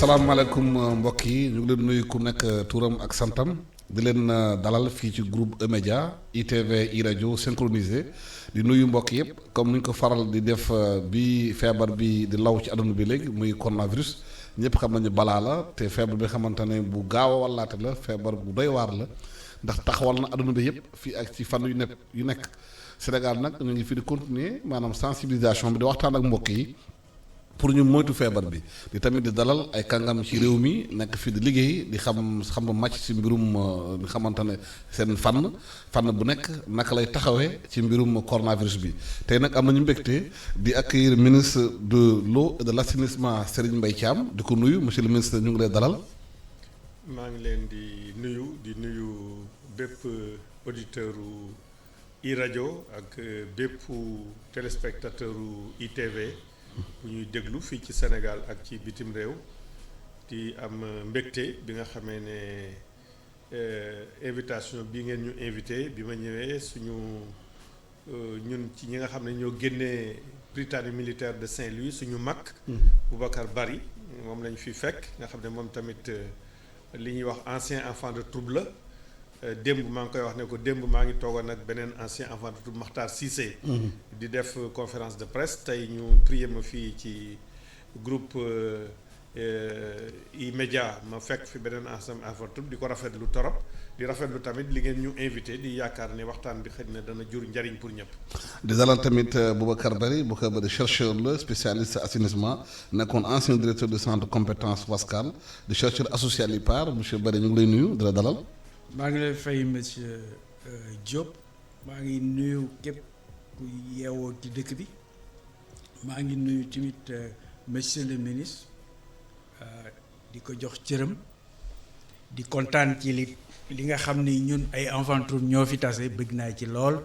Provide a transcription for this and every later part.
asalaamaaleykum mbokk yi ñu ngi leen nuyu ku nekk turam ak santam di leen dalal fii ci groupe E-Média ITV iRadio synchronisé di nuyu mbokk yëpp comme ni ñu ko faral di def bi feebar bi di law ci àdduna bi léegi muy coronavirus ñëpp xam nañu balaa la te feebar bi xamante ne bu gaaw a wallaate la feebar bu doy waar la ndax taxawal na àdduna bi yëpp fii ak ci fànn yu nekk Sénégal nag ñu ngi fi di continuer maanaam sensibilisation bi di waxtaan ak mbokk yi pour ñu moytu feebar bi di tamit di dalal ay kàngam ci réew mi nekk fii di liggéey di xam màcc ci mbirum nga xamante ne seen fànn bu nekk naka lay taxawee ci mbirum coronavirus bi tey nag am nañu mbégte di accueillir ministre de l'eau et de l'assainissement Serigne Mbaye Thiam di ko nuyu monsieur le ministre ñu ngi lay dalal. maa ngi leen di nuyu bépp auditeur iRadio ak bépp téléspectateur ITV. bu ñuy déglu fii ci Sénégal ak ci bitim réew di am mbégte bi nga xamee ne invitation bi ngeen ñu invité bi ma ñëwee ñun ci ñi nga xam ne ñoo génnee Prytanée militaire de Saint-Louis suñu mag Boubacar Bari moom lañu fi fekk nga xam ne moom tamit li ñuy wax ancien enfant de troupe la démb maa ngi koy wax ne ko démb maa ngi toogoon ak beneen ancien enfant de troupe Makhtar Cissé di def conférence de presse tey ñu prié ma fii ci groupe E-Média ma fekk fi beneen ancien enfant de troupe di ko rafetlu torop di rafetlu tamit li ngeen ñu invité di yaakaar ne waxtaan bi xëy na dana jur njariñ pour ñëpp. di dalal tamit Boubacar Bari chercheur la spécialiste assainissement nekkoon ancien directeur du centre de compétence Wascal di chercheur associé à l'IPAR monsieur Bari ñu ngi lay nuyu di la dalal. maa ngi lay fay monsieur Diop maa ngi nuyu képp ku yeewoo ci dëkk bi maa ngi nuyu tamit monsieur le ministre di ko jox cëram di kontaan ci li nga xam ni ñun ay enfant troupe ñoo fi tase bëgg naa ci lool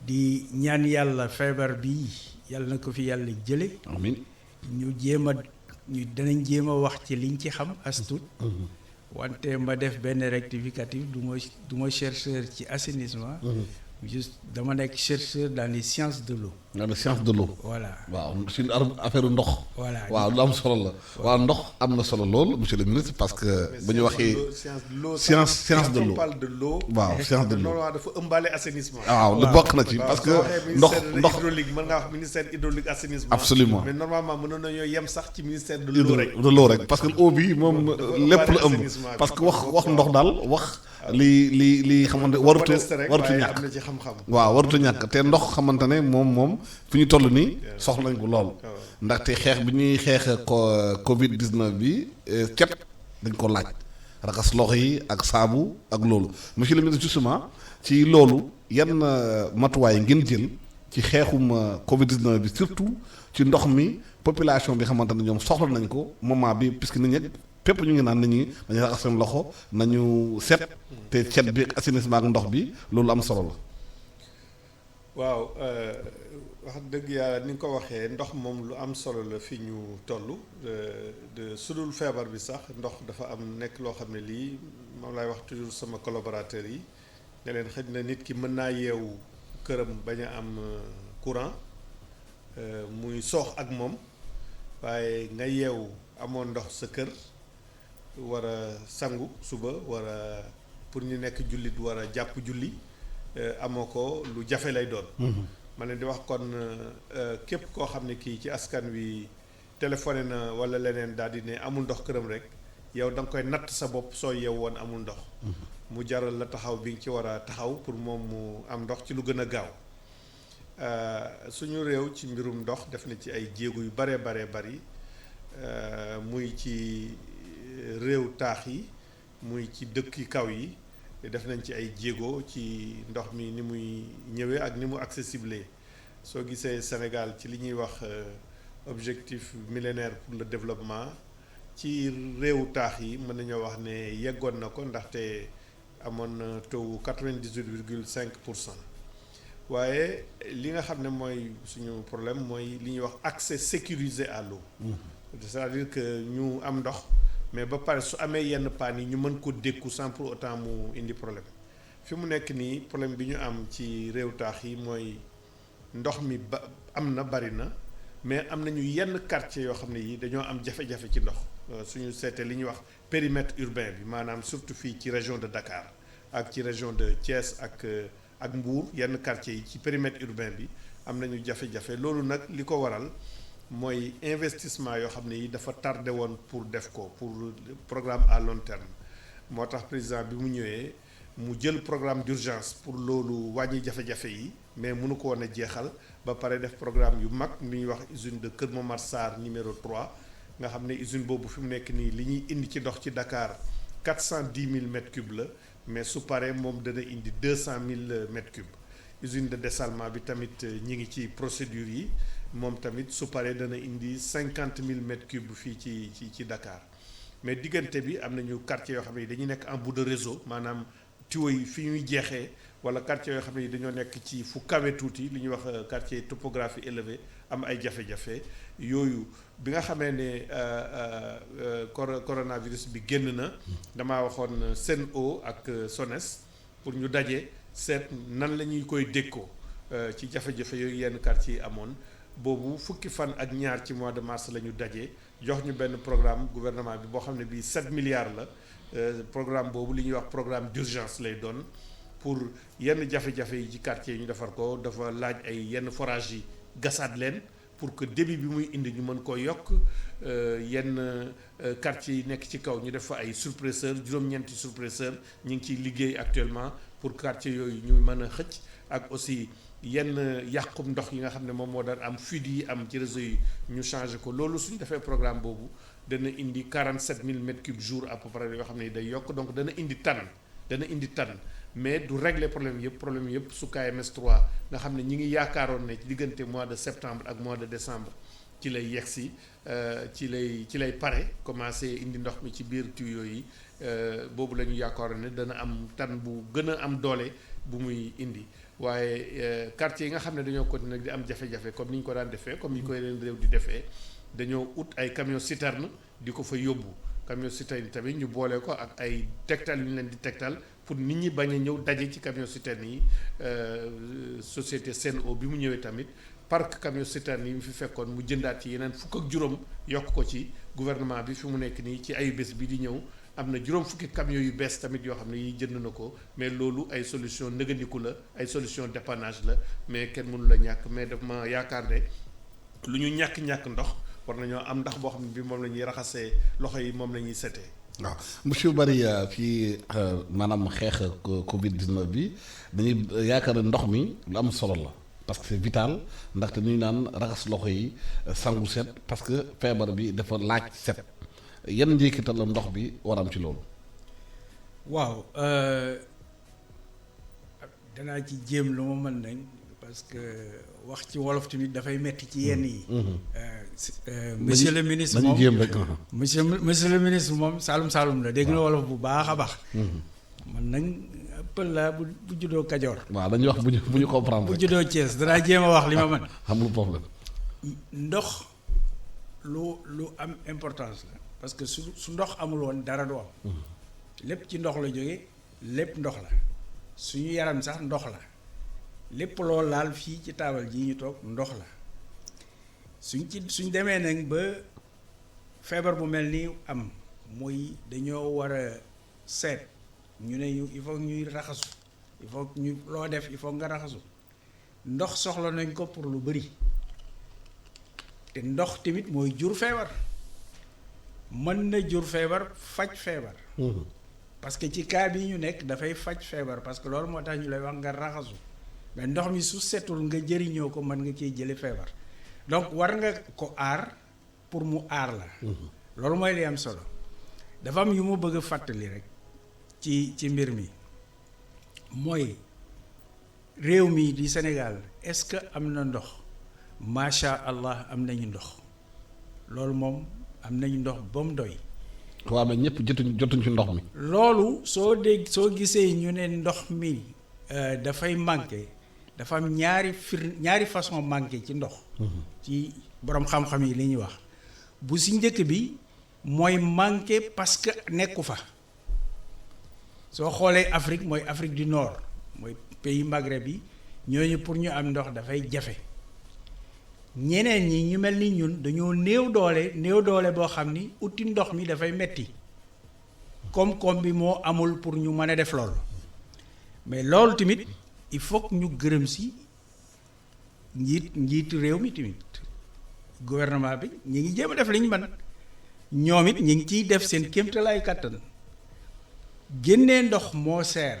di ñaan yàlla feebar bi yàlla na ko fi yàlla jële amiin ñu danañ jéem a wax ci liñ ci xam as tuut wante ma def benn rectificatif du ma chercheur ci assainissement. juste dama nekk chercheur dans les sciences de l'eau. dans les sciences de l'eau. voilà waaw suñu affaire ndox. voilà waaw lu am solo la. waaw ndox am na solo lool monsieur le ministre parce que bu ñu waxee. science de l'eau on parle de l'eau. waaw science de l'eau normalement dafa ëmbaale assainissement. waaw lu bokk na ci parce que. ndox hydraulique mën ngaa wax ministère hydraulique assainissement. absolument mais normalement mënoon nañoo yem sax ci ministère de l'eau rek. de l'eau rek parce que eau bi moom lépp la ëmb. parce que wax ndox daal wax. li xamante warutu ñàkk waaw warutu ñàkk te ndox xamante ne moom fi ñu toll nii soxla nañ ko lool ndaxte xeex bi ñuy xeex Covid 19 bi cet dañ ko laaj raxas loxo yi ak saabu ak loolu monsieur le ministre justement ci loolu yan matuwaay ngeen jël ci xeexum Covid 19 bi surtout ci ndox mi population bi xamante ne ñoom soxla nañ ko moment bi puisque nit ñi fépp ñu ngi naan nit ñi dañuy raxas seen loxo nañu set te cet bi ak assainissement ak ndox bi loolu am solo la. waaw wax dëgg yàlla ni nga ko waxee ndox moom lu am solo la fi ñu toll de sudul feebar bi sax ndox dafa am nekk loo xam ne lii moom lay wax toujours sama collaborateurs yi ne leen xëj na nit ki mën naa yeewu këram bañ a am courant muy soox ak moom waaye nga yeewu amoon ndox sa kër. war a sangu suba war a pour ñu nekk jullit war a jàpp julli amoo ko lu jafe lay doon. ma leen di wax kon képp koo xam ne kii ci askan wi téléphoné na wala leneen daal di ne amul ndox këram rek yow da nga koy natt sa bopp soo yeew woon amul ndox. mu jaral la taxaw bi nga ci war a taxaw pour moom mu am ndox ci lu gën a gaaw suñu réew ci mbirum ndox def na ci ay jéego yu bari muy ci. réew taax yi muy ci dëkki kaw yi def nañ ci ay jéego ci ndox mi ni muy ñëwee ak ni mu accessible soo gisee Sénégal ci li ñuy wax objectif millénaire pour le développement ci réewu taax yi mën nañoo wax ne yeggoon na ko ndaxte amoon na taux 98,5%. waaye li nga xam ne mooy suñu problème mooy li ñuy wax accès sécurisé à l'eau. C'est-à-dire que ñu am ndox. mais ba pare su amee yenn paan yi ñu mën ko dékku sans pour autant mu indi problème fi mu nekk nii problème bi ñu am ci réew taax yi mooy ndox mi am na bari na mais am nañu yenn quartier yoo xam ne yi dañoo am jafe-jafe ci ndox suñu seetee li ñuy wax périmètre urbain bi maanaam surtout fii ci région de Dakar ak ci région de Thiès ak Mbour yenn quartiers yi ci périmètre urbain bi am nañu jafe-jafe loolu nag li ko waral mooy investissement yoo xam ne yi dafa tardé woon pour def ko pour programme à long terme moo tax président bi mu ñëwee mu jël programme d'urgence pour loolu wàññi jafe-jafe yi mais mënu ko woon a jeexal ba pare def programme yu mag li ñuy wax usine de Kër Momar Sarr numéro 3 nga xam ne usine boobu fi mu nekk nii li ñuy indi ci ndox ci Dakar 410 000 mètres cubes la mais su paree moom dana indi 200 000 mètres cubes usine de dessalement bi tamit ñi ngi ci procédure yi moom tamit su paree dana indi 50 000 mètres cubes fii ci Dakar mais diggante bi am nañu quartier yoo xam ne dañuy nekk en bout de réseau maanaam tuyaux yi fi ñuy jeexee wala quartier yoo xam ne dañoo nekk ci fu kawe tuuti li ñuy wax quartier topographie élevée am ay jafe-jafe yooyu bi nga xamee ne coronavirus bi génn na damaa waxoon Sen'Eau ak SONES pour ñu daje seet nan la ñuy koy dékkoo ci jafe-jafe yooyu yenn quartier yi amoon boobu fukki fan ak ñaar ci mois de mars la ñu daje jox ñu benn programme gouvernement bi boo xam ne bii 7 milliards la programme boobu li ñuy wax programme d'urgence lay doon pour yenn jafe-jafe yi ci quartier yi ñu defar ko dafa laaj ay yenn forage yi gasaat leen pour que débit bi muy indi ñu mën koo yokk yenn quartier yi nekk ci kaw ñu def fa ay surpresseur juróom-ñeenti surpresseur ñu ngi ciy liggéey actuellement pour quartier yooyu ñu mën a xëcc ak aussi yenn yàqum ndox yi nga xam ne moom moo daan am fuite yi am ci réseau yi ñu changé ko loolu suñu defee programme boobu dana indi 47 000 mètres cubes jour à peu près yoo xam ne day yokk donc dana indi tan mais du régler problème yëpp su KMS 3 nga xam ne ñi ngi yaakaaroon ne diggante mois de septembre ak mois de décembre ci lay yegsi ci lay pare commencé indi ndox mi ci biir tuyaux yi boobu la ñu yaakaaroon ne dana am tan bu gën a am doole bu muy indi waaye quartier yi nga xam ne dañoo continuer di am jafe-jafe comme ni ñu ko daan defee comme ni ñu koy leen réew di defee dañoo ut ay camion citerne di ko fa yóbbu camion citerne tamit ñu boole ko ak ay tegtal yu ñu leen di tegtal pour nit ñi bañ a ñëw daje ci camion citerne yi société Sen'Eau bi mu ñëwee tamit parc camion citerne yi mu fi fekkoon mu jëndaat ci yeneen fukk ak juróom yokk ko ci gouvernement bi fi mu nekk nii ci ayu bés bi di ñëw am na juróom fukki camion yu bees tamit yoo xam ne yi jënd na ko mais loolu ay solution nëgandiku la ay solution dépannage la mais kenn mënu la ñàkk mais daf ma yaakaar ne lu ñu ñàkk ndox war nañoo am ndax boo xam ne bi moom la ñuy raxasee loxo yi moom la ñuy setee. waaw monsieur Barry fii maanaam xeex Covid 19 bi dañuy yaakaar ne ndox mi lu am solo la parce que c'est vital ndaxte ñu naan raxas loxo yi sangu set parce que feebar bi dafa laaj set yan njëkkital la ndox bi war a am ci loolu. waaw danaa ci jéem lu ma mën nañ parce que wax ci wolof tamit dafay metti ci yenn yi. monsieur le ministre moom jéem rek. monsieur le ministre moom Saalum la dégg na wolof bu baax a baax. man nag pël laa bu juddoo Kajoor. waaw dañuy wax bu ñu comprendre bu juddoo Thiès danaa jéem a wax li ma mën. amul problème. ndox lu am importance la. parce que su ndox amul woon dara du am. lépp ci ndox la jóge lépp ndox la suñu yaram sax ndox la lépp loo laal fii ci taabal ji ñu toog ndox la suñ demee nag ba feebar bu mel ni am muy dañoo war a seet ñu ne il faut ñuy raxasu il faut ñu loo def il faut nga raxasu ndox soxla nañ ko pour lu bari te ndox tamit mooy jur feebar mën na jur feebar faj feebar. parce que ci cas bi ñu nekk dafay faj feebar parce que loolu moo tax ñu lay wax nga raxasu mais ndox mi su setul nga jëriñoo ko mën nga ciy jële feebar donc war nga ko aar pour mu aar la. loolu mooy li am solo dafa am yu mu bëgg a fàttali rek ci mbir mi mooy réew mi di Sénégal est-ce que am na ndox macha allah am nañu ndox loolu moom am nañu ndox ba mu doy. waaw mais ñëpp jotuñ ci ndox mi. loolu soo gisee ñu ne ndox mi dafay manqué dafa am ñaari façon manqué ci ndox. ci borom xam-xam yi li ñuy wax bu si njëkk bi mooy manqué parce que nekku fa soo xoolee Afrique mooy Afrique du Nord mooy pays Maghreb yi ñooñu pour ñu am ndox dafay jafe ñeneen ñi ñu mel ni ñun dañoo néew doole boo xam ni uti ndox mi dafay metti koom-koom bi moo amul pour ñu mën a def loolu mais loolu tamit il faut que ñu gërëm si njiitu réew mi tamit gouvernement bi ñi ngi jéem a def li ñu mën ñoom it ñi ngi ciy def seen kéemtalaay kàttan génnee ndox moo seer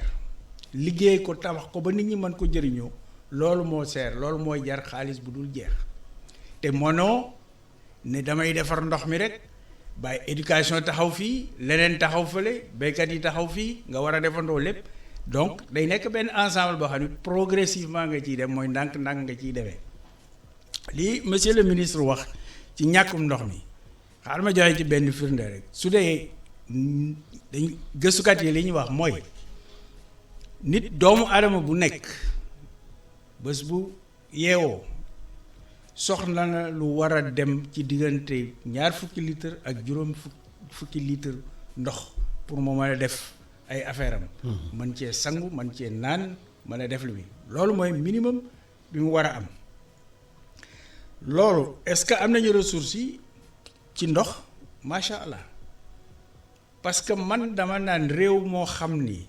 liggéey ko tabax ko ba nit ñi mën ko jëriñoo loolu moo seer loolu mooy jar xaalis bu dul jeex te mënoo ne damay defar ndox mi rek bàyyi éducation taxaw fii leneen taxaw fële béykat yi taxaw fii nga war a defandoo lépp donc day nekk benn ensemble boo xam ne progressivement nga ciy dem mooy ndànk-ndànk nga ciy demee lii monsieur le ministre wax ci ñàkkum ndox mi xaaral ma joxe ci benn firnde rek su dee dañ gëstukat yi li ñuy wax mooy nit doomu aadama bu nekk bés bu yeewoo soxla na lu war a dem ci diggante 20 litres ak juróom fukki litres ndox pour mu mën a def ay affaire am mën cee sangu mën cee naan mën a def lu mi loolu mooy minimum bi mu war a am loolu est-ce que am nañu ressources yi ci ndox macha allah parce que man dama naan réew moo xam ni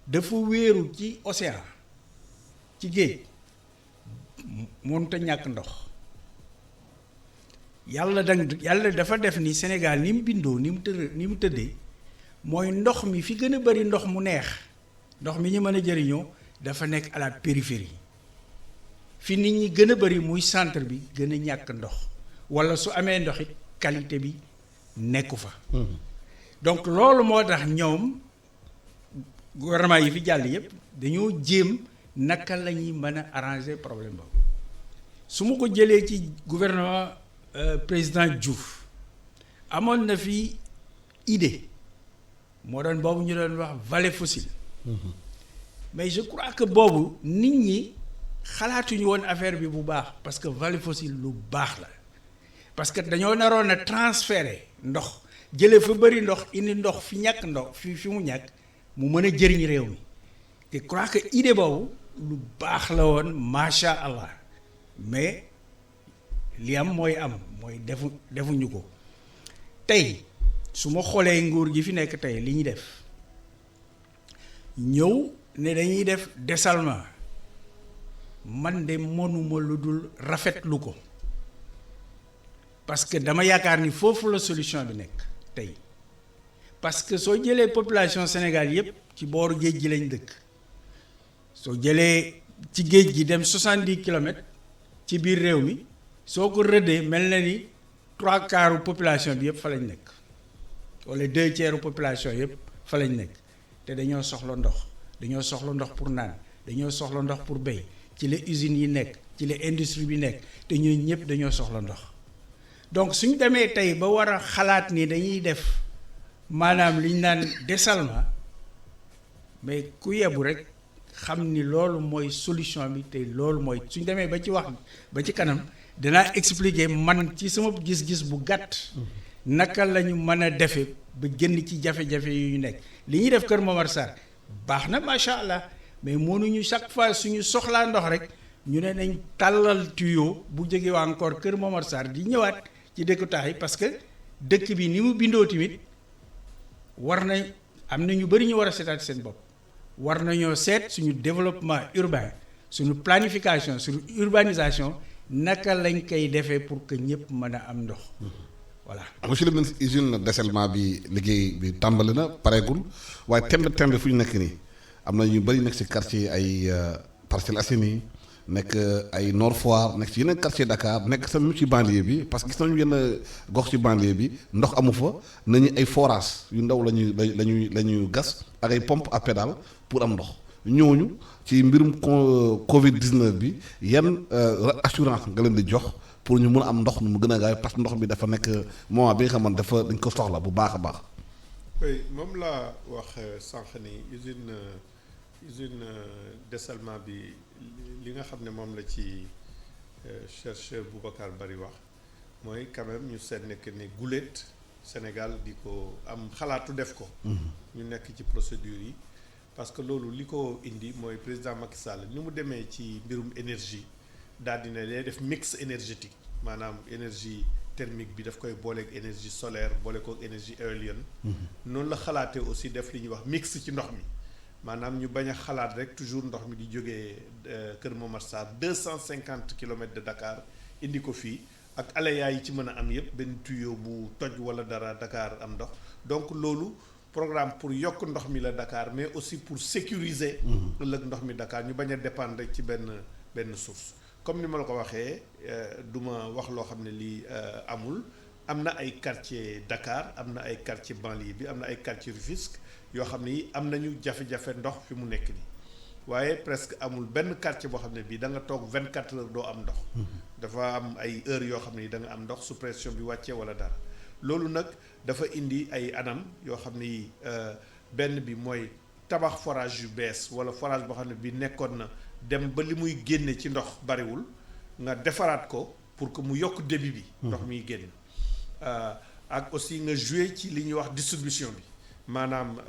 dafa wéeru ci océan ci géej mënut a ñàkk ndox yàlla dafa def ni Sénégal ni mu bindoo ni mu tëddee mooy ndox mi fi gën a bari ndox mu neex ndox mi ñu mën a jëriñoo dafa nekk à la périphérie fi nit ñi gën a bari muy centre bi gën a ñàkk ndox walla su amee ndox it qualité bi nekku fa donc loolu moo tax ñoom gouvernement yi fi jàll yépp dañoo jéem naka la ñuy mën a arranger problème boobu su ma ko jëlee ci gouvernement président Diouf amoon na fi idée moo doon boobu ñu doon wax vallée fossile mais je crois que boobu nit ñi xalaatuñu woon affaire bi bu baax parce que vallée fossile lu baax la parce que dañoo naroon a transférer ndox jëlee fa bëri ndox indi ndox fi ñàkk ndox fi mu ñàkk mu mën a jëriñ réew mi te crois que idée boobu lu baax la woon macha allah mais li am mooy defuñu ko tey su ma xoolee nguur gi fi nekk tey li ñuy def ñëw ne dañuy def dessalement man de mënuma lu dul rafetlu ko parce que dama yaakaar ni foofu la solution bi nekk tey parce que soo jëlee population Sénégal yépp ci booru géej gi lañ dëkk soo jëlee ci géej gi dem 70 kilomètres ci biir réew mi soo ko rëddee mel na ni 3/4 population bi yépp fa lañ nekk wala 2/3 population yépp fa lañ nekk te dañoo soxla ndox pour naan dañoo soxla ndox pour béy ci la usines yi nekk ci la industrie bi nekk te ñooñu ñëpp dañoo soxla ndox donc suñ demee tey ba war a xalaat ni dañuy def maanaam li ñu naan dessalement mais ku yebu rek xam ni loolu mooy solution bi te loolu mooy suñ demee ba ci wax ba ci kanam danaa expliquer man ci sama gis-gis bu gàtt naka la ñu mën a defee ba génn ci jafe-jafe yu ñu nekk li ñuy def Kër Momar Sarr baax na macha allah mais mënuñu chaque fois suñu soxlaa ndox rek ñu ne nañ tàllal tuyau bu jógee waa encore Kër Momar Sarr di ñëwaat ci dëkku taax yi parce que dëkk bi ni mu bindoo tamit war na am na ñu bëri ñu war a seetaat seen bopp war nañoo seet suñu développement urbain suñu planification suñu urbanisation naka lañ koy defee pour que ñëpp mën a am ndox voilà. monsieur le ministre usine dessalement bi liggéey bi tàmbali na pareegul waaye tembe fu ñu nekk nii am na ñu bëri nekk ci quartier ay Parcelles Assainies nekk ay Nord Foire nekk ci yeneen quartier Dakar nekk sama ci banlieue bi parce que gis nañu yenn gox ci banlieue bi ndox amu fa nañu ay forage yu ndaw la ñuy gas ak ay pompe à pédale pour am ndox ñooñu ci mbirum Covid 19 bi yan assurance nga leen di jox pour ñu mën a am ndox nu mu gën a gaaw parce que ndox bi dafa nekk moment bi nga xamante dafa dañ ko soxla bu baax a baax. oui moom laa wax sànq ni usine dessalement bi li nga xam ne moom la ci chercheur Boubacar Bari wax mooy quand même ñu seet nekk ne guléet Sénégal di ko am xalaatu def ko. ñu nekk ci procédure yi parce que loolu li ko indi mooy président Macky Sall ni mu demee ci mbirum énergie daal di ne day def mix énergétique maanaam énergie thermique bi daf koy booleeg énergie solaire boole ko énergie éolienne. noonu la xalaatee aussi def li ñuy wax mix ci ndox mi maanaam ñu bañ a xalaat rek toujours ndox mi di jógee Kër Momar Sarr 250 kilomètres de Dakar indi ko fii ak aléas yi ci mën a am yëpp benn tuyau bu toj wala dara Dakar am ndox donc loolu programme pour yokk ndox mi la Dakar mais aussi pour sécuriser. ëllëg ndox mi Dakar ñu bañ a dépendre rek ci benn source. comme ni ma la ko waxee du ma wax loo xam ne lii amul am na ay quartier Dakar am na ay quartier banlieue bi am na ay quartier Rufisque yoo xam ne yi am nañu jafe-jafe ndox fi mu nekk nii waaye presque amul benn quartier boo xam ne bii da nga toog 24 heures doo am ndox. dafa am ay heures yoo xam ne da nga am ndox su pression bi wàccee wala dara loolu nag dafa indi ay anam yoo xam ne yi benn bi mooy tabax forage yu bees wala forage boo xam ne bii nekkoon na. dem ba li muy génne ci ndox bariwul nga defaraat ko pour que mu yokk débit bi. ndox miy génn ak aussi nga jouer ci li ñuy wax distribution bi maanaam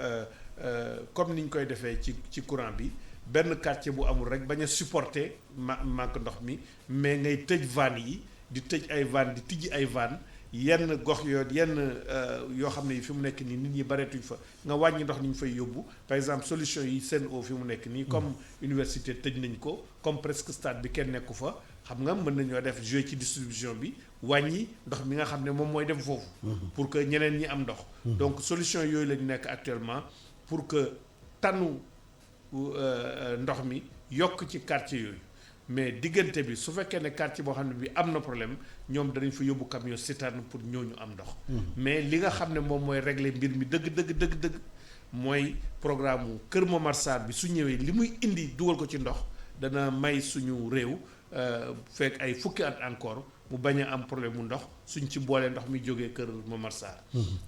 comme ni ñu koy defee ci courant bi benn quartier bu amul rek bañ a supporter manque ndox mi mais ngay tëj vannes yi di tëj ay vannes di tijji ay vannes yenn gox yoo xam ne fi mu nekk nii nit ñi bareetuñ fa nga wàññi ndox ni ñu fay yóbbu par exemple solution yi Sen'Eau fi mu nekk nii comme université tëj nañ ko comme presque stade bi kenn nekku fa xam nga mën nañoo def jouer ci distribution bi wàññi ndox mi nga xam ne moom mooy dem foofu pour que ñeneen ñi am ndox donc solution yooyu lañu nekk actuellement pour que tanu ndox mi yokk ci quartier yooyu mais diggante bi su fekkee ne quartier boo xam ne bi am na problème ñoom danañ fa yóbbu camion citerne pour ñooñu am ndox mais li nga xam ne moom mooy régler mbir mi dëgg mooy programme mu Kër Momar Sarr bi su ñëwee li muy indi dugal ko ci ndox dana may suñu réew fekk ay fukki at encore mu bañ a am problème mu ndox suñ ci boolee ndox mi jógee Kër Momar Sarr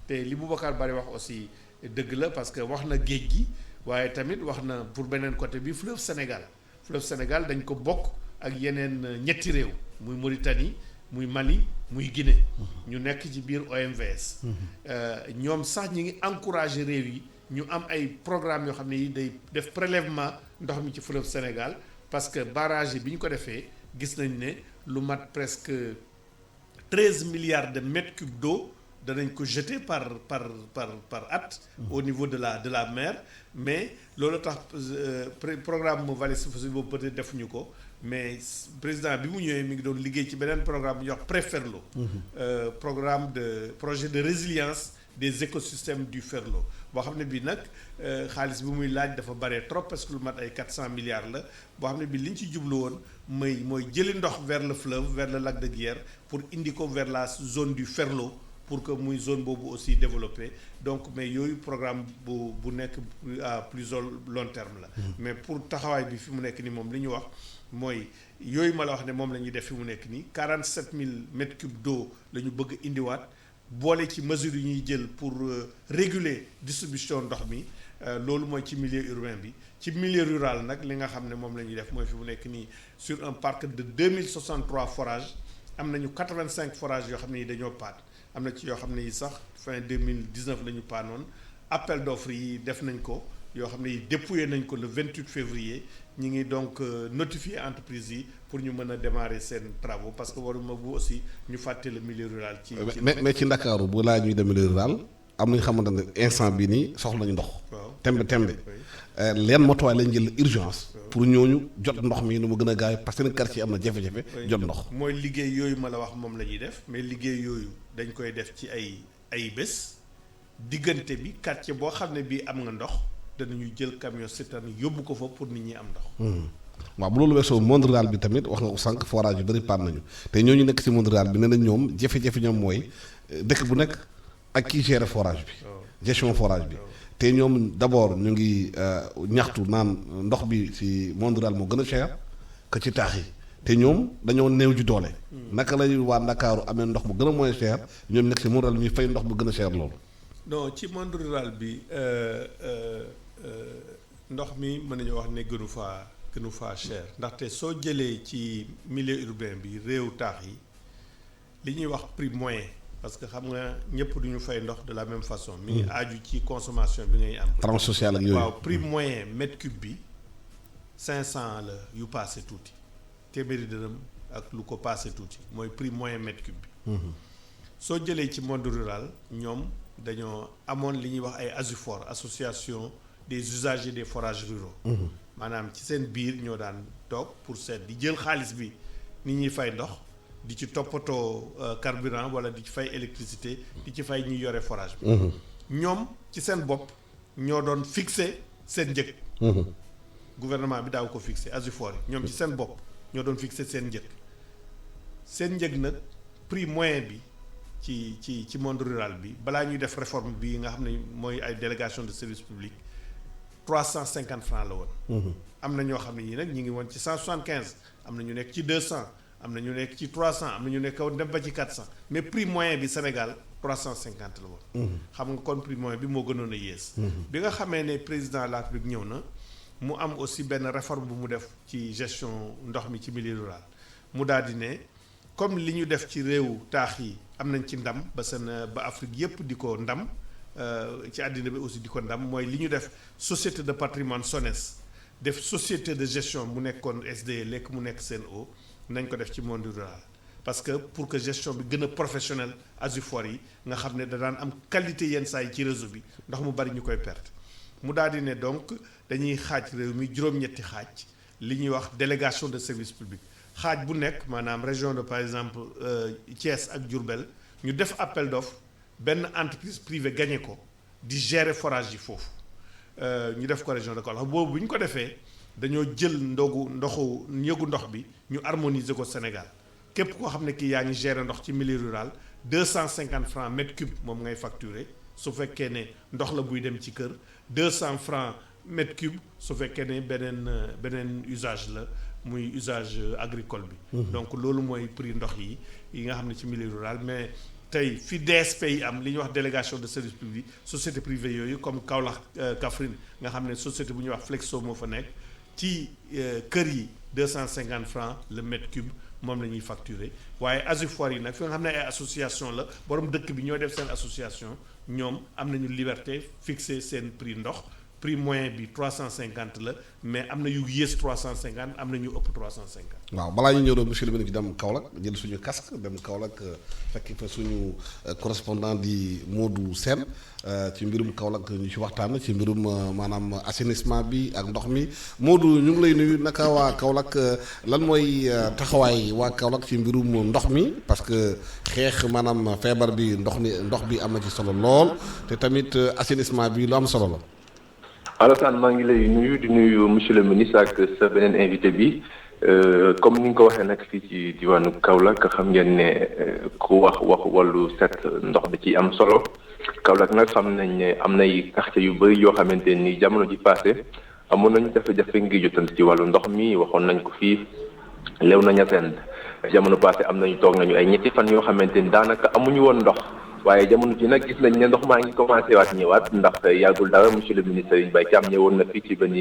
te li Boubacar Bari wax aussi dëgg la parce que wax na géej gi waaye tamit wax na pour beneen côté bi fleuve Sénégal dañ ko bokk ak yeneen ñetti réew muy Mauritanie muy Mali muy Guinée ñu nekk ci biir OMVS ñoom sax ñi ngi encouragé réew yi ñu am ay programme yoo xam ne yi day def prélèvement ndox mi ci fleuve Sénégal parce que barrage yi bi ñu ko defee gis nañ ne lu mat presque 13 milliards de mètres cubes d'eau danañ ko jeter par at au niveau de la mer mais loolu tax programme Vallée Fossile boobu peut-être defuñu ko mais président bi mu ñëwee mi ngi doon liggéey ci beneen programme bu ñuy wax Préferlo projet de résilience des écosystèmes du Ferlo boo xam ne bii nag xaalis bi muy laaj dafa bare trop parce que lu mat ay 400 milliards la boo xam ne bii li ñu ci jublu woon mooy jëli ndox vers le fleuve vers le lac de Guiers pour indi ko vers la zone du Ferlo pour que muy zone boobu aussi développé donc mais yooyu programme bu nekk à plus long terme la mais pour taxawaay bi fi mu nekk nii moom li ñu wax mooy yooyu ma la wax ne moom la ñuy def fi mu nekk nii 47 000 mètres cubes d'eau la ñu bëgg indiwaat boole ci mesures yi ñuy jël pour réguler distribution ndox mi loolu mooy ci milieu urbain bi ci milieu rural nag li nga xam ne moom la ñuy def mooy fi mu nekk nii sur un parc de 2063 forages am nañu 85 forages yoo xam ne yi dañoo paat am na ci yoo xam ne yi sax fin 2019 la ñu paanoon appel d'offres yi def nañ ko yoo xam ne yi dépouillé nañ ko le 28 février ñi ngi donc notifier entreprise yi pour ñu mën a démarrer seen travaux parce que waruma bu aussi ñu fàtte le milieu rural ci mais ci Ndakaaru bu laa ñuy dem milieu rural am nañu xamante ne instant bii nii soxla nañu ndox tembe leen motuwaay lañ jël urgence pour ñooñu jot ndox mi nu mu gën a gaaw parce que seen quartier am na jafe-jafe jot ndox mooy liggéey yooyu ma la wax moom la ñuy def mais liggéey yooyu dañ koy def ci ay bés diggante bi quartier boo xam ne bii am nga ndox danañu jël camion citerne yóbbu ko fa pour nit ñi am ndox waaw bu loolu weesoo monde rural bi tamit wax nga ko sànq forage yu bëri paan nañu te ñooñu nekk ci monde rural bi nee nañ ñoom jafe-jafe ñoom mooy dëkk bu nekk ak kii gérer forage bi gestion forage bi te ñoom d'abord ñu ngi ñaxtu naan ndox bi ci monde rural moo gën a cher que ci taax yi te ñoom dañoo néew ji doole naka lañuy waa Ndakaaru amee ndox bu gën a moins cher ñoom nekk ci monde rural ñuy fay ndox bu gën a cher loolu non ci monde rural bi ndox mi mën nañu wax ne gënu faa cher ndaxte soo jëlee ci milieu urbain bi réew taax yi li ñuy wax prix moyen parce que xam nga ñëpp duñu fay ndox de la même façon mi ngi aaju ci consommation bi ngay am tranche sociale ak yooyu waaw prix moyen mètre cube bi 500 la yu passé tuuti téeméeri dërëm ak lu ko passé tuuti mooy prix moyen mètre cube bi. soo jëlee ci monde rural ñoom dañoo amoon li ñuy wax ay ASUFOR association des usagers des forages ruraux. maanaam ci seen biir ñoo daan toog pour seet di jël xaalis bi nit ñuy fay ndox di ci toppatoo carburant wala di ci fay électricité di ci fay ñuy yore forage bi. ñoom ci seen bopp ñoo doon fixer seen njëg. gouvernement bi daaw ko fixer ASUFOR yi ñoom ci seen bopp ñoo doon fixer seen njëg. seen njëg nag prix moyen bi ci monde rural bi balaa ñuy def réforme bi nga xam ne mooy ay délégation de service public 350 francs la woon. am na ñoo xam ne ñii nag ñi ngi woon ci 175 am na ñu nekk ci 200 am na ñu nekk ci 300 am na ñu nekk dem ba ci 400 mais prix moyen bi Sénégal 350 la woon. xam nga kon prix moyen bi moo gënoon a yées. bi nga xamee ne président de la République ñëw na mu am aussi benn réforme bu mu def ci gestion ndox mi ci milieu rural mu daal di ne comme li ñu def ci réewu taax yi am nañ ci ndam ba Afrique yépp di ko ndam. ci àddina bi aussi di ko ndam mooy li ñu def société de patrimoine SONES def société de gestion mu nekkoon SDE lekk mu nekk SEN'EAU nañ ko def ci monde rural parce que pour que gestion bi gën a professionnel ASUFOR yi nga xam ne da daan am qualité yenn saa yi ci réseau bi ndax mu bari ñu koy perte mu daal di ne donc dañuy xaaj réew mi juróom-ñetti xaaj li ñuy wax délégation de service public xaaj bu nekk maanaam région de par exemple Thiès ak Diourbel ñu def appel d'offre benn entreprise privée gagné ko di gérer forage yi foofu ñu def ko région de Kaolack boobu bu ñu ko defee dañoo jël njëgu ndox bi ñu harmoniser ko Sénégal képp koo xam ne kii yaa ngi gérer ndox ci milieu rural 250 francs mètre cube moom ngay facturer su fekkee ne ndox la buy dem ci kër 200 francs mètre cube su fekkee ne beneen usage la muy usage agricole bi. donc loolu mooy prix ndox yi nga xam ne ci milieu rural mais. tey fi DSP yi am li ñuy wax délégation de service public société privée yooyu comme Kaolack Kaffrine nga xam ne société bu ñuy wax Flexo moo fa nekk ci kër yi 250 francs le mètre cube moom la ñuy facturer waaye ASUFOR yi nag fi nga xam ne ay association la borom dëkk bi ñoo def seen association ñoom am nañu liberté fixer seen prix ndox prix moyen bi 350 la mais am na yu yées 350 am na ñu ëpp 350. waaw balaa ñu ñëw doon monsieur le ministre dem Kaolack jël suñu casque dem Kaolack fekk fa suñu correspondant di Modou Sène ci mbirum Kaolack ñu ci waxtaan ci mbirum maanaam assainissement bi ak ndox mi Modou ñu ngi lay nuyu naka waa Kaolack lan mooy taxawaay waa Kaolack ci mbirum ndox mi parce que xeex maanaam feebar bi ndox bi am na ci solo lool te tamit assainissement bi lu am solo la. Alassane maa ngi lay nuyu di nuyu monsieur le ministre ak sa beneen invité bi comme ni nga ko waxee nag fii ci diwaanu Kaolack xam ngeen ne ku wax wàllu set ndox da ciy am solo Kaolack nag xam nañ ne am nay quartier yu bëri yoo xamante ni jamono ji passé amoon nañu jafe-jafe ngir jotante ci wàllu ndox mi waxoon nañ ko fii lew na ñaseen jamono passé am nañu toog nañu ay ñetti fan yoo xamante ni daanaka amuñu woon ndox waaye jamono ji nag gis nañ ne ndox maa ngi commencé ñëwaat ndax yàggul dara monsieur le ministre Serigne Mbaye Thiam ñëwoon na fii ci benn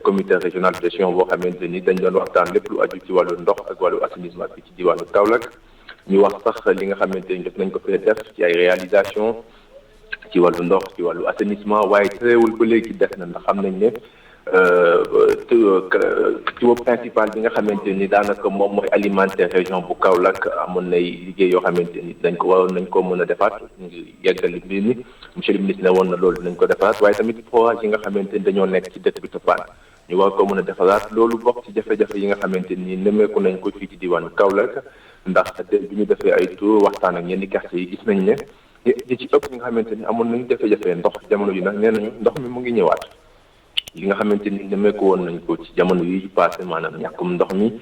comité régional de gestion boo xamante ni dañ doon waxtaan lépp lu aju ci wàllu ndox ak wàllu assainissement fii ci diwaanu Kaolack ñu wax sax li nga xamante ni def nañ ko fee def ci ay réalisation ci wàllu ndox ci wàllu assainissement waaye teewul ba léegi def na ndax xam nañ ne tuyau principal bi nga xamante ni daanaka moom mooy alimentaire région bu Kaolack amoon nay liggéey yoo xamante ni dañ ko waroon nañ ko mën a defaat ngir yeggali mbir mi monsieur le ministre ne woon na loolu dinañ ko defaat waaye tamit forage yi nga xamante ni dañoo nekk ci dëkk bi te paan ñu war ko mën a defaraat loolu bokk ci jafe-jafe yi nga xamante ni nemmeeku nañ ko fii ci diwaanu Kaolack ndax bi ñu defee ay tour waxtaan ak ñenn quartier yi gis nañ ne di ci ëpp ñi nga xamante ni amoon nañu jafe-jafe ndox jamono ji nag nee nañu ndox mi mu ngi ñëwaat li nga xamante ni nemmeeku woon nañ ko ci jamono yi passé maanaam ñàkkum ndox mi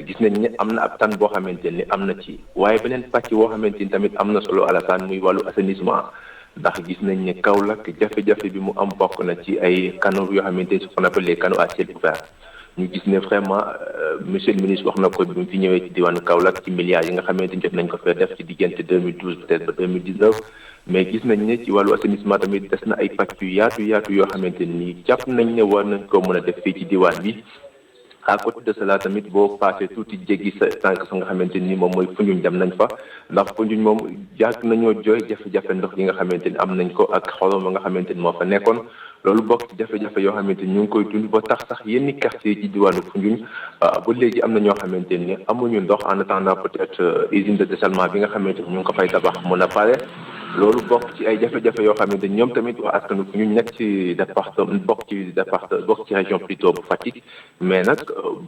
gis nañ ne am na ab tan boo xamante ni am na ci waaye beneen pàcc boo xamante ni tamit am na solo Alassane muy wàllu assainissement ndax gis nañ ne Kaolack jafe-jafe bi mu am bokk na ci ay canaux yoo xamante ni ce qu'on appelle les canaux à ciel ouvert ñu gis ne vraiment monsieur le ministre wax na ko bi mu fi ñëwee ci diwaanu Kaolack ci milliards yi nga xamante ni jot nañ ko fee def ci diggante 2012 peut-être ba 2019 mais gis nañ ne ci wàllu assainissement tamit des na ay pàcc yu yaatu yoo xamante ni jàpp nañ ne war nañ ko mën a def fii ci diwaan bi à côté de cela tamit boo passé tuuti jéggi sa tànk fa nga xamante ni moom mooy Foundiougne dem nañ fa ndax Foundiougne moom yàgg nañoo jooy jafe-jafe ndox yi nga xamante ni am nañ ko ak xorom ba nga xamante ni moo fa nekkoon loolu bokk ci jafe-jafe yoo xamante ni ñu ngi koy dund ba tax sax yenn quartier ci diwaanu Foundiougne ba léegi am na ñoo xamante ni amuñu ndox en attendant peut-être usine de dessalement bi nga xamante ni ñu ngi ko fay tabax mën a pare loolu bokk ci ay jafe-jafe yoo xamante ni ñoom tamit waa askanu ñu nekk ci département bokk ci région plutôt bu Fatick mais nag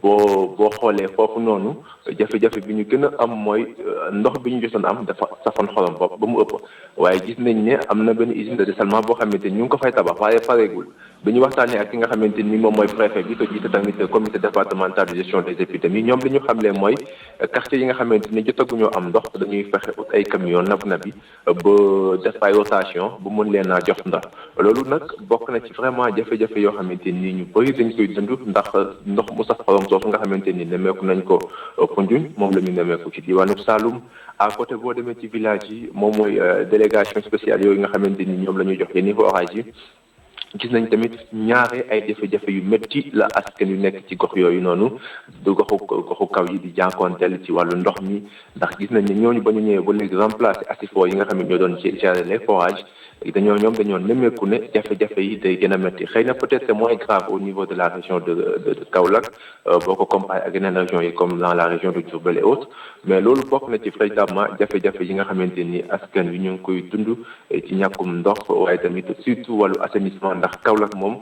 boo xoolee foofu noonu jafe-jafe bi ñu gën a am mooy ndox bi ñu jotoon am dafa safoon xorom bopp ba mu ëpp waaye gis nañ ne am na benn usine de dessalement boo xamante ni ñu ngi ko fay tabax waaye pareegul bi ñu waxtaanee ak ki nga xamante ni moom mooy préfet bi te jiite tamit comité départemental de gestion des épidémies ñoom li ñu xamle mooy quartier yi nga xamante ni jotaguñoo am ndox dañuy fexe ut ay camion nabi ba def ay rotation bu mën leen a jox ndox loolu nag bokk na ci vraiment jafe-jafe yoo xamante ni ñu bëri dañ koy dund ndax ndox mu sax xorom soosu nga xamante ni nemmeeku nañ ko Foundiougne moom la ñu nemmeeku ci diwaanu Saloum à côté boo demee ci village yi moom mooy délégation spéciale yooyu nga xamante ni ñoom la ñuy jox yenn forage yi gis nañ tamit ñaare ay jafe-jafe yu métti la askan yu nekk ci gox yooyu noonu du goxu kaw yi di jànkoonteel ci wàllu ndox mi ndax gis nañ ne ñooñu ba ñu ñëwee ba léegi remplacer asifo yi nga xam ne ñoo doon gérer les forages dañoo nemmeeku ne jafe-jafe yi day gën a métti xëy na peut-être c'est moins grave au niveau de la région de Kaolack boo ko comparé ak yeneen régions yi comme dans la région de Diourbel et autres mais loolu bokk na ci véritablement jafe-jafe yi nga xamante ni askan wi ñu ngi koy dund ci ñàkkum ndox waaye tamit surtout wàllu assainissement ndax Kaolack moom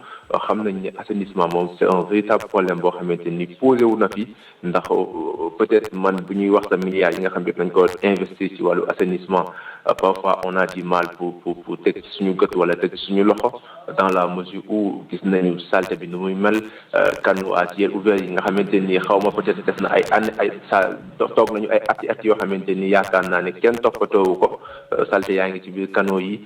xam nañ ne assainissement moom c'est un véritable problème boo xamante ni posé wu na fi ndax peut-être man bu ñuy wax sa milliards yi nga xam ne nañ ko investir ci wàllu assainissement parfois on a du mal pour teg ci suñu gët wala teg ci suñu loxo dans la mesure où gis nañu saleté bi nu muy mel canaux à ciel ouvert yi nga xamante ni xaw ma peut-être def na ay année ay sa toog nañu ay at yoo xamante ni yaakaar naa ne kenn toppatoowu ko saleté yaa ngi ci biir canaux yi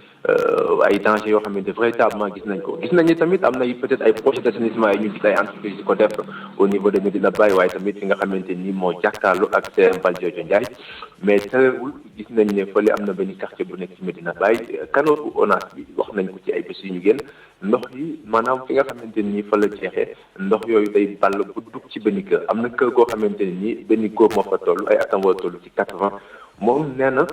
ay dangers yoo xamante véritablement gis nañ ko gis nañu tamit am na peut-être ay projets d'assainissement yi ñu gis ay entreprises yi ko def au niveau de Medina Baye waaye tamit fi nga xamante ni moo jàkkaarloo ak CM Valdiodio Ndiaye mais terewul gis nañ ne fële am na benn quartier bu nekk ci Medina Baye canaux bu ONAS bi wax nañ ko ci ay bés yu ñu génn ndox yi maanaam fi nga xamante ni fa la jeexee ndox yooyu day ball bu dugg ci benn kër am na kër goo xamante ni benn góor moo fa toll ay atam war toll ci 80 moom nee na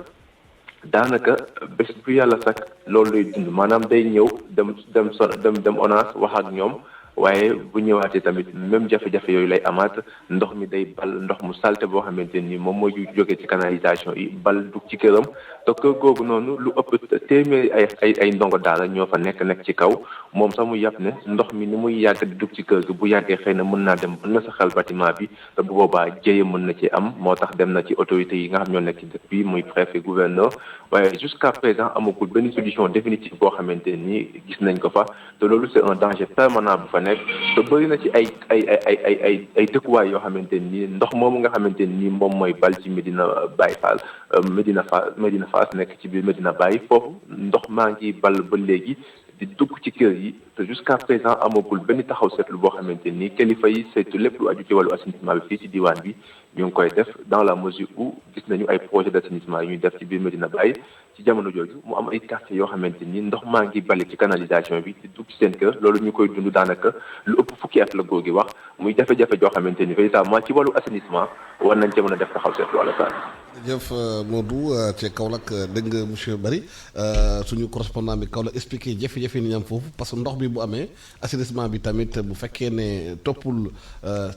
daanaka bés bu yàlla sax loolu lay dund maanaam day ñëw dem ONAS wax ak ñoom waaye bu ñëwaatee tamit même jafe-jafe yooyu lay amaat ndox mi day bal ndox mu salte boo xamante ni moom mooy jóge ci canalisation yi bal dugg ci këram te kër googu noonu lu ëpp téeméeri ay ndongo daara ñoo fa nekk ci kaw moom sax mu yàpp ne ndox mi ni muy yàgg di dugg ci kër gi bu yàggee xëy na mën naa dem mën na saxal bâtiment bi te bu boobaa jëye mën na ci am moo tax dem na ci autorités yi nga xam ñoo nekk ci dëkk bi muy préfet gouverneur waaye jusqu'à présent amagul benn solution définitive boo xamante ni gis nañ ko fa te loolu c'est un danger permanent bu fa nekk te bëri na ci ay dëkkuwaay yoo xamante ni ndox moomu nga xamante ni moom mooy bal ci Medina Baye Fall Medina Fass nekk ci biir Medina Baye foofu ndox maa ngi bal ba léegi di dugg ci kër yi te jusqu'à présent amagul benn taxaw seetlu boo xamante ni kilifa yi saytu lépp lu aju ci wàllu assainissement bi fii ci diwaan bi ñu ngi koy def dans la mesure où gis nañu ay projet d'assainissement yu ñuy def ci biir Medina Baye ci jamono jooju mu am ay quartiers yoo xamante ni ndox maa ngi bale ci canalisation bi di dugg ci seen kër loolu ñu koy dund daanaka lu ëpp fukki at la góor gi wax muy jafe-jafe joo xamante ni véritablement ci wàllu assainissement war nañ ca mën a def taxaw seetlu wala saa. jërëjëf Modou ci Kaolack dégg nga monsieur Bari suñu correspondant bi Kaolack expliqué jafe-jafe ni ñam foofu parce que ndox bi bu amee assainissement bi tamit bu fekkee ne toppul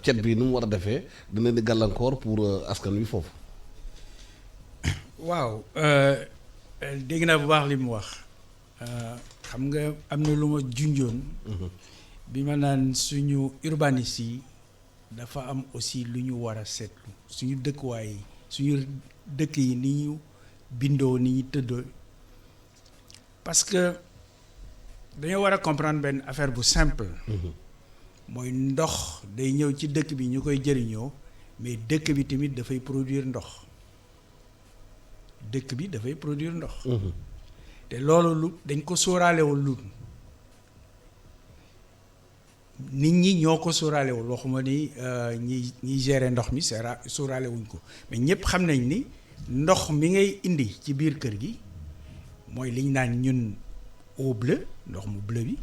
cet bi nu mu war a defee dina di gàllankoor pour askan wi foofu. waaw dégg naa bu baax li mu wax xam nga am na lu ma junjoon. bi ma naan suñu urbanistes yi dafa am aussi lu ñu war a seetlu suñu dëkkuwaay yi suñu dëkk yi ni ñu bindoo ni ñu tëddoo parce que dañoo war a comprendre benn affaire bu simple. mooy ndox day ñëw ci dëkk bi ñu koy jëriñoo mais dëkk bi tamit dafay produire ndox dëkk bi dafay produire ndox. te loolu lu dañ ko sóoraalewul lu nit ñi ñoo ko sóoraalewul waxuma ni ñiy gérer ndox mi sóoraalewuñ ko mais ñëpp xam nañ ni ndox mi ngay indi ci biir kër gi mooy liñ naan ñun eau bleue ndox mu bleu bi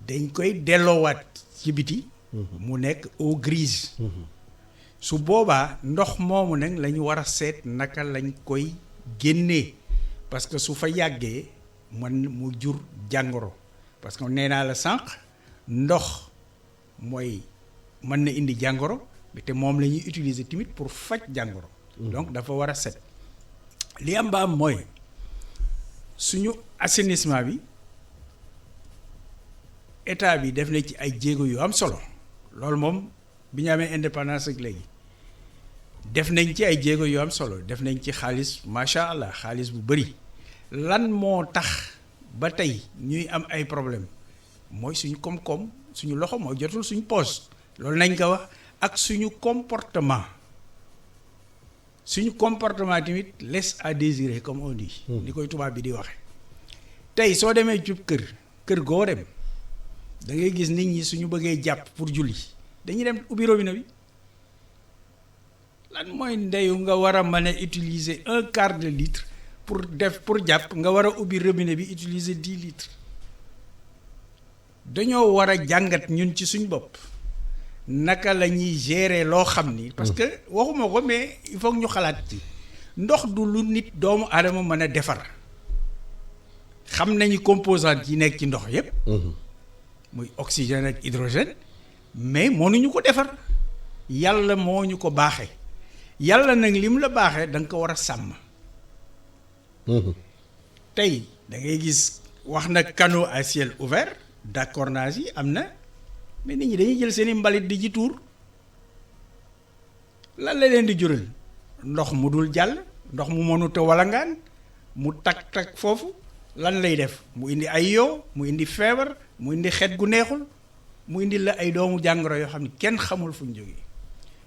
dañ koy delloowaat ci biti mu nekk eau grise. su boobaa ndox moomu nag la ñu war a seet naka lañ koy génnee parce que su fa yàggee man mu jur jàngoro parce que nee naa la sànq ndox mooy mën na indi jàngoro te moom la ñuy utiliser tamit pour faj jàngoro. donc dafa war a set. li am ba am mooy suñu assainissement bi état bi def na ci ay jéego yu am solo loolu moom bi ñu amee indépendance ak léegi def nañ ci ay jéego yu am solo def nañ ci xaalis macha allah xaalis bu bëri lan moo tax ba tey ñuy am ay problème mooy suñu koom-koom suñu loxo mooy jotul suñu poche loolu nañ ko wax ak suñu comportement tamit laisse à désirer comme on dit. ni koy tubaab bi di waxe tey soo demee ci kër goo dem da ngay gis nit ñi suñu bëggee jàpp pour julli dañuy dem ubbi robinet bi lan mooy ndeyu nga war a mën a utiliser 1/4 de litre pour jàpp nga war a ubbi robinet bi utiliser 10 litres dañoo war a jàngat ñun ci suñ bopp naka la ñuy gérer loo xam ni. parce que waxuma ko mais il faut ñu xalaat ci ndox du lu nit doomu aadama mën a defar xam nañu composantes yi nekk ci ndox yépp muy oxygène ak hydrogène mais mënuñu ko defar yàlla moo ñu ko baaxee yàlla nag li mu la baaxee da nga ko war a sàmm. tey da ngay gis wax na canaux à ciel ouvert d'accord naa si am na mais nit ñi dañuy jël seeni mbalit di ci tuur lan la leen di jural ndox mu dul jàll ndox mu mënut a walangaan mu tak foofu lan lay def mu indi ay yoo mu indi feebar mu indi xet gu neexul mu indi la ay doomu jàngoro yoo xam ne kenn xamul fu ñu jógee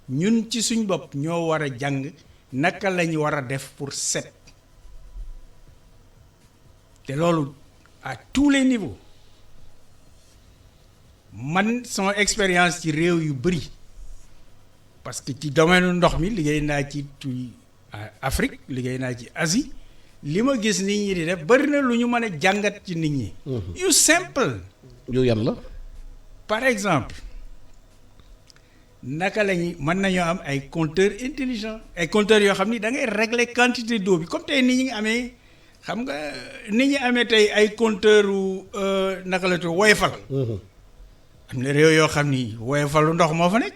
ñun ci suñ bopp ñoo war a jàng naka lañu war a def pour set te loolu à tous les niveaux man sama expérience ci réew yu bëri parce que ci domaine ndox mi liggéey naa ci Afrique liggéey naa ci Asie li ma gis nit ñi di def bëri na lu ñu mën a jàngat ci nit ñi. yu simple. yu yan la. par exemple naka la ñuy mën nañoo am ay compteurs intelligents ay compteurs yoo xam ni da ngay régler quantité d'eau bi comme tey nit ñi amee xam nga nit ñi amee tey ay compteurs naka la tudd woyofal. am na réew yoo xam ni woyofalu ndox moo fa nekk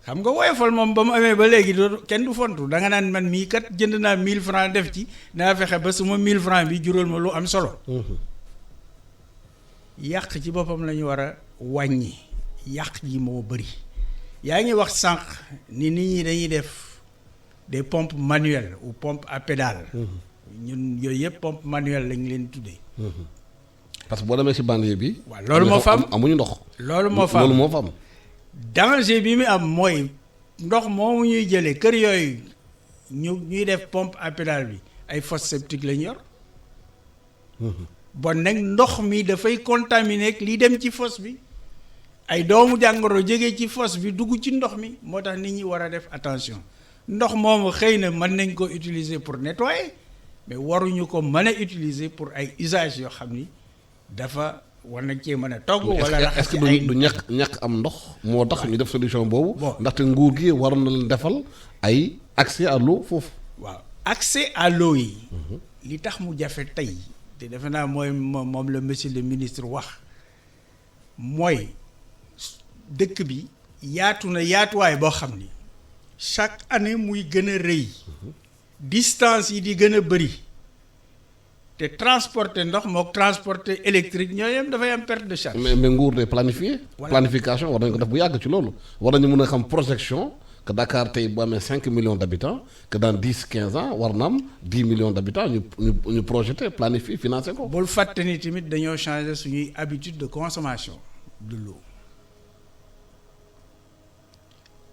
xam nga woyofal moom ba mu amee ba léegi kenn du fontu da nga naan man mii kat jënd naa 1000 francs def ci naa fexe ba suma 1000 francs bi jural ma lu am solo. yàq ci boppam la ñu war a wàññi yàq ji moo bëri yaa ngi wax sànq ni nit ñi dañuy def des pompes manuelles ou pompes à pédale. ñun yooyu yëpp pompe manuelle lañ leen tuddee. parce que boo demee ci banlieue bi. waaw loolu moo fa am amuñu ndox. loolu moo fa am danger bi mu am mooy ndox moomu ñuy jëlee kër yooyu ñuy def pompe à pédale bi ay fosse septique lañ yor. bon nag ndox mi dafay contaminé li dem ci fosse bi ay doomu jàngoro jóge ci fosse bi dugg ci ndox mi moo tax nit ñi war a def attention ndox moomu xëy na mën nañ ko utiliser pour nettoyer mais waruñu ko mën a utiliser pour ay usages yoo xam ni dafa war nañ cee mën a togg. wala est-ce que du ñàkk am ndox. moo tax ñu def solution boobu. ndaxte nguur gi war na leen defal ay accès à l'eau foofu. waaw accès à l'eau yi. li tax mu jafe tey. te defe naa mooy moom la monsieur le ministre wax mooy dëkk bi yaatu na yaatuwaay boo xam ni chaque année muy gën a rëy distance yi di gën a bëri te transporter ndox mook transporter électrique ñoo yem dafay am perte de charge. mais nguur de planifier. planification war nañ ko def bu yàgg ci loolu war nañu mën a xam projection. que Dakar tey bu amee 5 millions d'habitants que dans 10-15 ans war na am 10 millions d'habitants ñu projeté planifier financer ko. bul fàtte ni tamit dañoo changer suñuy habitude de consommation de l'eau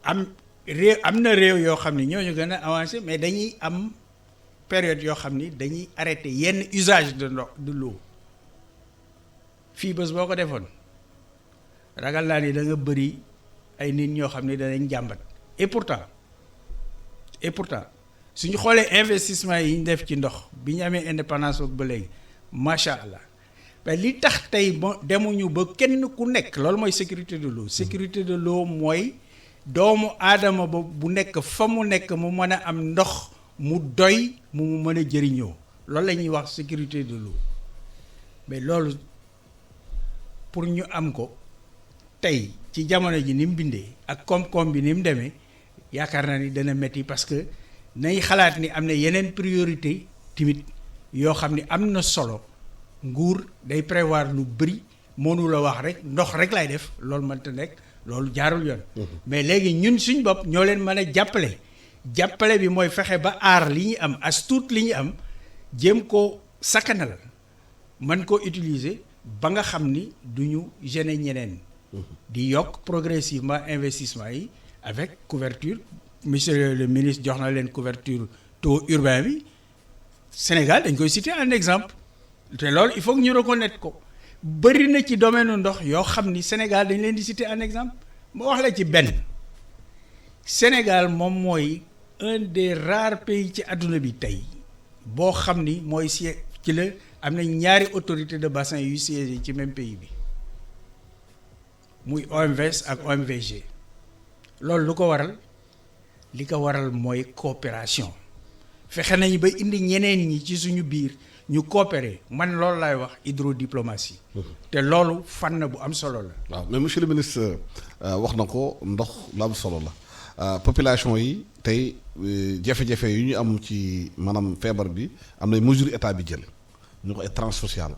am na réew yoo xam ni ñoo ñu gën a avancé mais dañuy am période yoo xam ni dañuy arrêter yenn usage de ndox de l'eau fii bés boo ko defoon ragal naa ni da nga bëri ay nit ñoo xam ni danañ jàmbat. et pourtant suñu xoolee investissement yi ñu def ci ndox bi ñu amee indépendance ba léegi macha allah mais li tax tey demuñu ba kenn ku nekk loolu mooy sécurité de l'eau sécurité de l'eau mooy doomu aadama ba bu nekk fa mu nekk mu mën a am ndox mu doy mu mën a jëriñoo loolu la ñuy wax sécurité de l'eau mais loolu pour ñu am ko tey ci jamono ji ni mu bindee ak koom-koom bi ni mu demee yaakaar naa ni dana métti parce que nay xalaat ni am na yeneen priorité timit yoo xam ni am na solo nguur day prévoir lu bëri mënu la wax rek ndox rek lay def loolu mënta nekk loolu jaarul yoon. mais léegi ñun suñ bopp ñoo leen mën a jàppale bi mooy fexe ba aar li ñu am as tuut li ñu am jéem ko sakkanal mën ko utiliser ba nga xam ni du ñu gêner ñeneen. di yokk progressivement investissement yi avec couverture monsieur le ministre jox na leen couverture taux urbain bi Sénégal dañ koy citer un exemple te loolu il faut que ñu reconnaître ko bëri na ci domaine ndox yoo xam ni Sénégal dañ leen di citer un exemple ma wax la ci benn Sénégal moom mooy un des rares pays ci àdduna bi tey boo xam ni mooy ci la am na ñaari autorité de bassin yu siégé ci même pays bi muy OMVS ak OMVG loolu lu ko waral li ko waral mooy coopération fexe nañu ba indi ñeneen ñi ci suñu biir ñu coopérer man loolu laay wax hydrodiplomatie te loolu fànn bu am solo la. waaw mais monsieur le ministre wax na ko ndox lu am solo la population yi tey jafe-jafe yu ñu am ci maanaam feebar bi am na mesure état bi jël ñu ko ay tranche sociale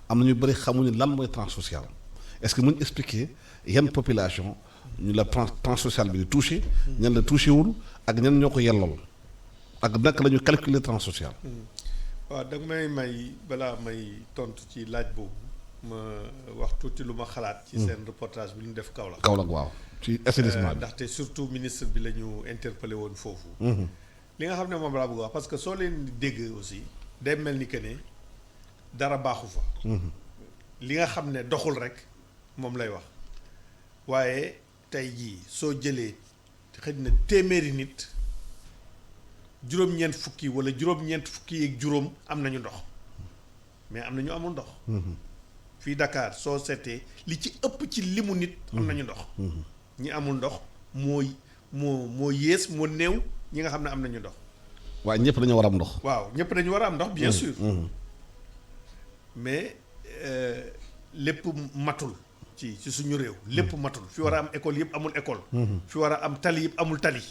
am na ñu bëri xamuñu lan mooy tranche sociale est-ce que mën expliquer yan population ñu la tranche sociale bi di touché ñan la touché wul ak ñan ñoo ko yellool ak naka la ñu calculer tranche sociale. waaw da nga may balaa may tontu ci laaj boobu ma wax tuuti lu ma xalaat. ci seen reportage bi lu ñu def Kaolack. Kaolack waaw ci assainissement bi. ndaxte surtout ministre bi la ñu interpellé woon foofu. li nga xam ne moom laa bëgg wax parce que soo leen di dégg aussi day mel ni que ne dara baaxu fa. li nga xam ne doxul rek moom lay wax waaye tey jii soo jëlee xëy na téeméeri nit. juróom-ñeent fukki wala juróom-ñeent fukki yeeg juróom am nañu ndox mais am na ñu amul ndox. fii Dakar soo seetee li ci ëpp ci limu nit. am nañu ndox. ñi amul ndox moo yées moo néew ñi nga xam ne am nañu ndox. waaye ñëpp dañu war a am ndox. waaw ñëpp dañu war a am ndox bien sûr. mais lépp matul ci suñu réew. lépp matul fi war a am école yëpp amul école. fi war a am tali yëpp amul tali.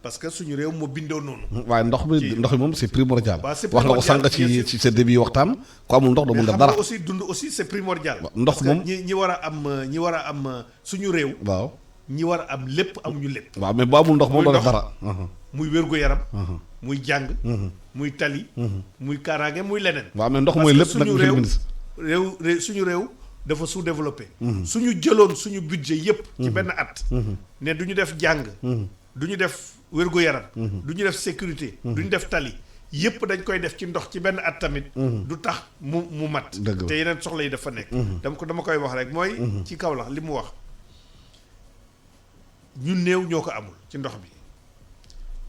parce que suñu réew moo bindoo noonu. waaye ndox mi moom c'est primordial. wax nga ko sànq ci sa début waxtaan. ku amul ndox doo mun def dara mais xam nga aussi dund aussi c'est primordial. ndox moom parce que ñi war a am suñu réew. waaw ñi war a am lépp amuñu lépp. waaw mais bu amul ndox moom doo def dara. muy wér-gu-yaram. muy jàng. muy tali. muy kaaraange muy leneen. waaw mais ndox mooy lépp nag monsieur le ministre. réew suñu réew dafa sous-développé. suñu jëloon suñu budget yépp ci benn at. ne du ñu def jàng. du ñu def wér-gu-yaram. du ñu def sécurité. du ñu def tali yépp dañ koy def ci ndox ci benn at tamit. du tax mu mat. te yeneen soxla yi dafa nekk. dama koy wax rek mooy. ci Kaolack li mu wax ñu néew ñoo ko amul ci ndox bi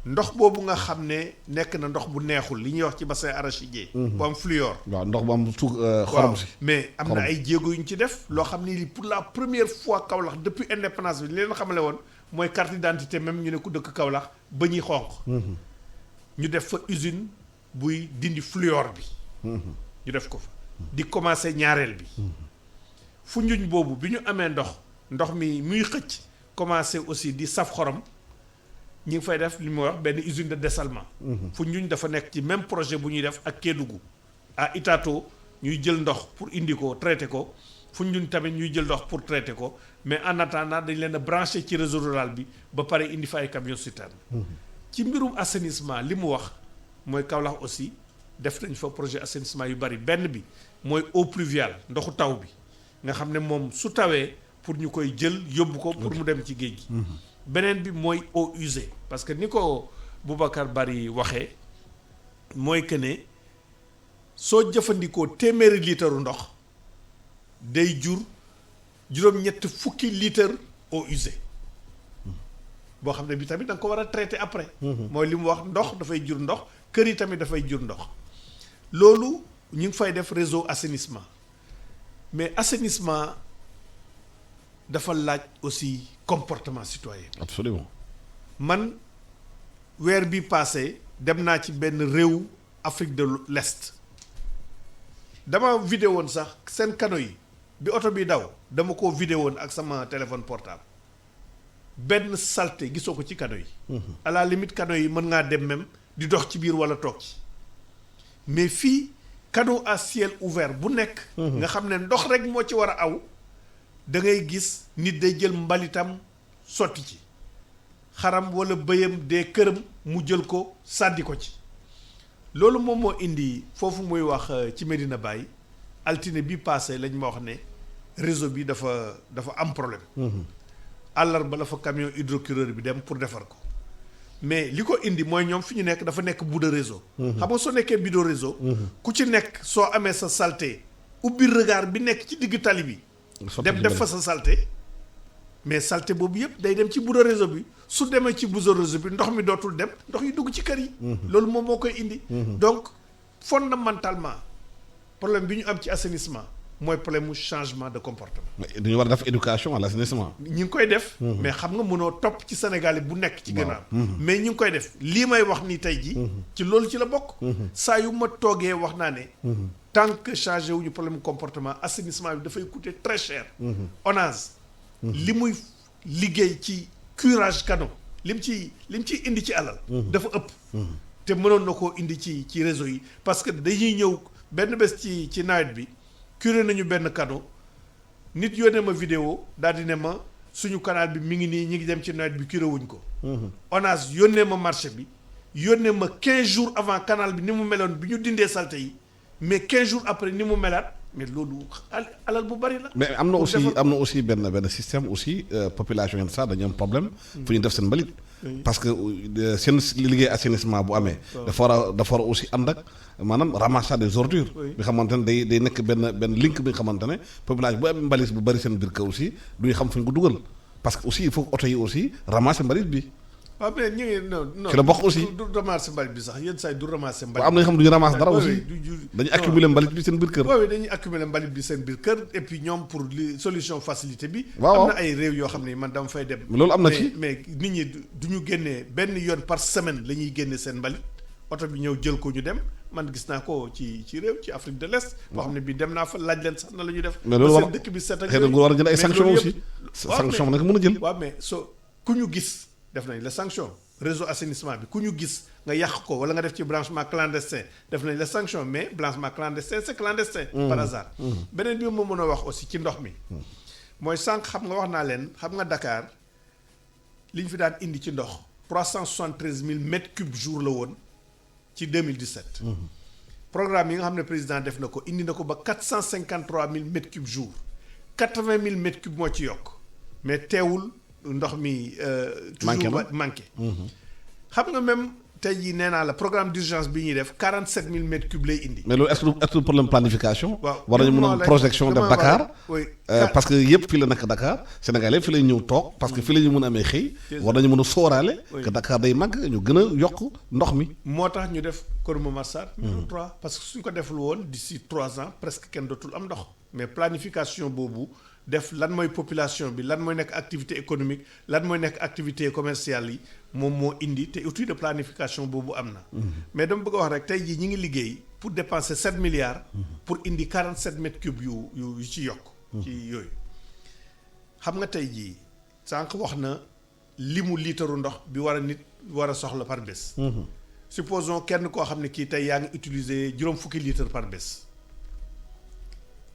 ndox boobu nga xam ne nekk na ndox bu neexul li ñuy wax ci bassin arachidier. bu am fluor. waaw ndox bu am xorom si. mais am na ay jéego yu ñu ci def loo xam ni pour la première fois Kaolack depuis indépendance bi li leen xamale woon. mooy carte d'identité même ñu ne ku dëkk Kaolack ba ñuy xonq ñu def fa usine buy dindi fluor bi ñu def ko fa di commencer ñaareel bi Foundiougne boobu bi ñu amee ndox mi muy xëcc commencer aussi di saf xorom ñi ngi fay def li mu wax benn usine de dessalement Foundiougne dafa nekk ci même projet bu ñuy def ak Kédougou à Itato ñuy jël ndox pour indi ko traiter ko Foundiougne tamit ñuy jël ndox pour traiter ko mais en attendant dañ leen a branché ci réseau rural bi ba pare indi fa ay camion citerne ci mbirum assainissement li mu wax mooy Kaolack aussi def nañ fa projet assainissement yu bari benn bi mooy eau pluviale ndoxu taw bi nga xam ne moom su tawee pour ñu koy jël yóbbu ko pour mu dem ci géej gi beneen bi mooy eau usée parce que ni ko Boubacar Bari waxee mooy que ne soo jëfandikoo téeméeri litre ndox day jur juróom-ñett fukki litre eau usée boo xam ne bi tamit da nga ko war a traiter après. mooy li mu wax ndox dafay jur ndox kër yi tamit dafay jur ndox loolu ñu ngi fay def réseau assainissement mais assainissement dafa laaj aussi comportement citoyen. absolument. man weer bi passé dem naa ci benn réew Afrique de l'Est dama vidéo woon sax seen canaux yi bi oto bi daw dama ko vidéo woon ak sama téléphone portable benn saleté gisoo ko ci canaux yi. à la limite canaux yi mën ngaa dem même di dox ci biir wala toog ci mais fii canaux à ciel ouvert bu nekk. nga xam ne ndox rek moo ci war a aw da ngay gis nit day jël mbalitam sotti ci xaram wala bëyam dee këram mu jël ko sàddi ko ci. loolu moom moo indi foofu muy wax ci Medina Baye altine bi passé lañ ma wax ne réseau bi dafa am problème. àllarba la fa camion hydrocureur bi dem pour defar ko mais li ko indi mooy ñoom fi ñu nekk dafa nekk bout de réseau. xam nga soo nekkee bout de réseau. ku ci nekk soo amee sa saleté ubbi regard bi nekk ci digg tali bi. dem def fa sa saleté mais saleté boobu yëpp day dem ci bout de réseau bi su demee ci bout de réseau bi ndox mi dootul dem ndox yi dugg ci kër yi. loolu moom moo koy indi. donc fondamentalement problème bi ñu am ci assainissement mooy problème mu changement de comportement. dañu war a def éducation à l'assainissement. ñi ngi koy def. mais xam nga mënoo topp ci Sénégal bu nekk ci gannaaw. mais ñi ngi koy def lii may wax nii tey jii. ci loolu ci la bokk. saa yu ma toogee wax naa ne. tant que changé wuñu problème comportement assainissement bi dafay coûter très cher. ONAS. li muy liggéey ci curage canaux lim ciy indi ci alal. dafa ëpp. te mënoon na koo indi ci réseau yi parce que dañuy ñëw benn bés ci nawet bi curé nañu benn canal nit yónnee ma vidéo daal di ne ma suñu canal bi mi ngi nii ñi ngi dem ci nawet bi curé wuñ ko. ONAS yónnee ma marché bi yónnee ma 15 jours avant canal bi ni mu meloon bi ñu dindee saleté yi mais 15 jours après ni mu melaat. mais loolu alal bu bari la. mais am na aussi benn système aussi population yenn sax dañu am problème. fu ñu def seen mbalit. parce que seen liggéey assainissement bu amee. dafa war a aussi ànd ak maanaam ramassage des ordures. bi xamante ne day nekk benn link bi nga xamante ne population bu amee mbalit bu bari seen biir kër aussi du ñu xam fu ñu ko dugal parce que aussi il faut oto yi aussi ramasser mbalit bi. waaw mais ñu ngi non ci la bokk aussi du ramasser mbalit bi sax yenn saa yi du ramasser mbalit. am na ñoo xam ne du ñu ramasser dara aussi dañuy accumuler mbalit bi seen biir kër. waaw dañuy accumuler mbalit bi seen biir kër et puis ñoom pour li solution facilité bi. waaw am na ay réew yoo xam ne man dama fay dem. loolu am na ci mais nit ñi du ñu génnee benn yoon par semaine la ñuy génne seen mbalit oto bi ñëw jël ko ñu dem man gis naa ko ci réew ci Afrique de l'Est. boo xam ne bii dem naa fa laaj leen sax na la ñuy def. mais loolu seen dëkk bi set ak xëy na war a jël ay sanctions aussi. sanction nag mën a jël. waaw mais ku ñu gis def nañ la sanction réseau assainissement bi ku ñu gis nga yàq ko wala nga def ci branchement clandestin def nañ la sanction mais branchement clandestin c'est clandestin. par hasard. beneen bi ma mën a wax aussi ci ndox mi. mooy sànq xam nga wax naa leen xam nga Dakar li ñu fi daan indi ci ndox 373 000 mètres cubes jour la woon ci 2017. programme yi nga xam ne président def na ko indi na ko ba 453 000 mètres cubes jour 80 000 mètres cubes moo ci yokk mais teewul. ndox mi toujours manqué xam nga même tey jii nee naa la programme d'urgence bi ñuy def 47 000 mètres cubes lay indi. mais loolu est-ce que problème planification. waaw war nañu mën a projection def Dakar. parce que yëpp fii la nekk Dakar Sénégal yëpp fii lay ñëw toog parce que fii la ñu mën a amee xëy. war nañu mën a sóoraale. que Dakar day màgg ñu gën a yokk ndox mi. moo tax ñu def Kër Momar Sarr. numéro 3 parce que suñ ko deful woon d'ici 3 ans presque kenn dootul am ndox mais planification boobu. def lan mooy population bi lan mooy nekk activité économique lan mooy nekk activité commerciale yi moom moo indi te outil de planification boobu am na. mais dama bëgg a wax rek tey jii ñi ngi liggéey pour dépenser 7 milliards. pour indi 47 mètres cubes yu ci yokk. ci yooyu xam nga tey jii sànq wax na limu liitaru ndox bi nit war a soxla par bés. supposons kenn koo xam ne kii tey yaa ngi utiliser juróom fukki litre par bés.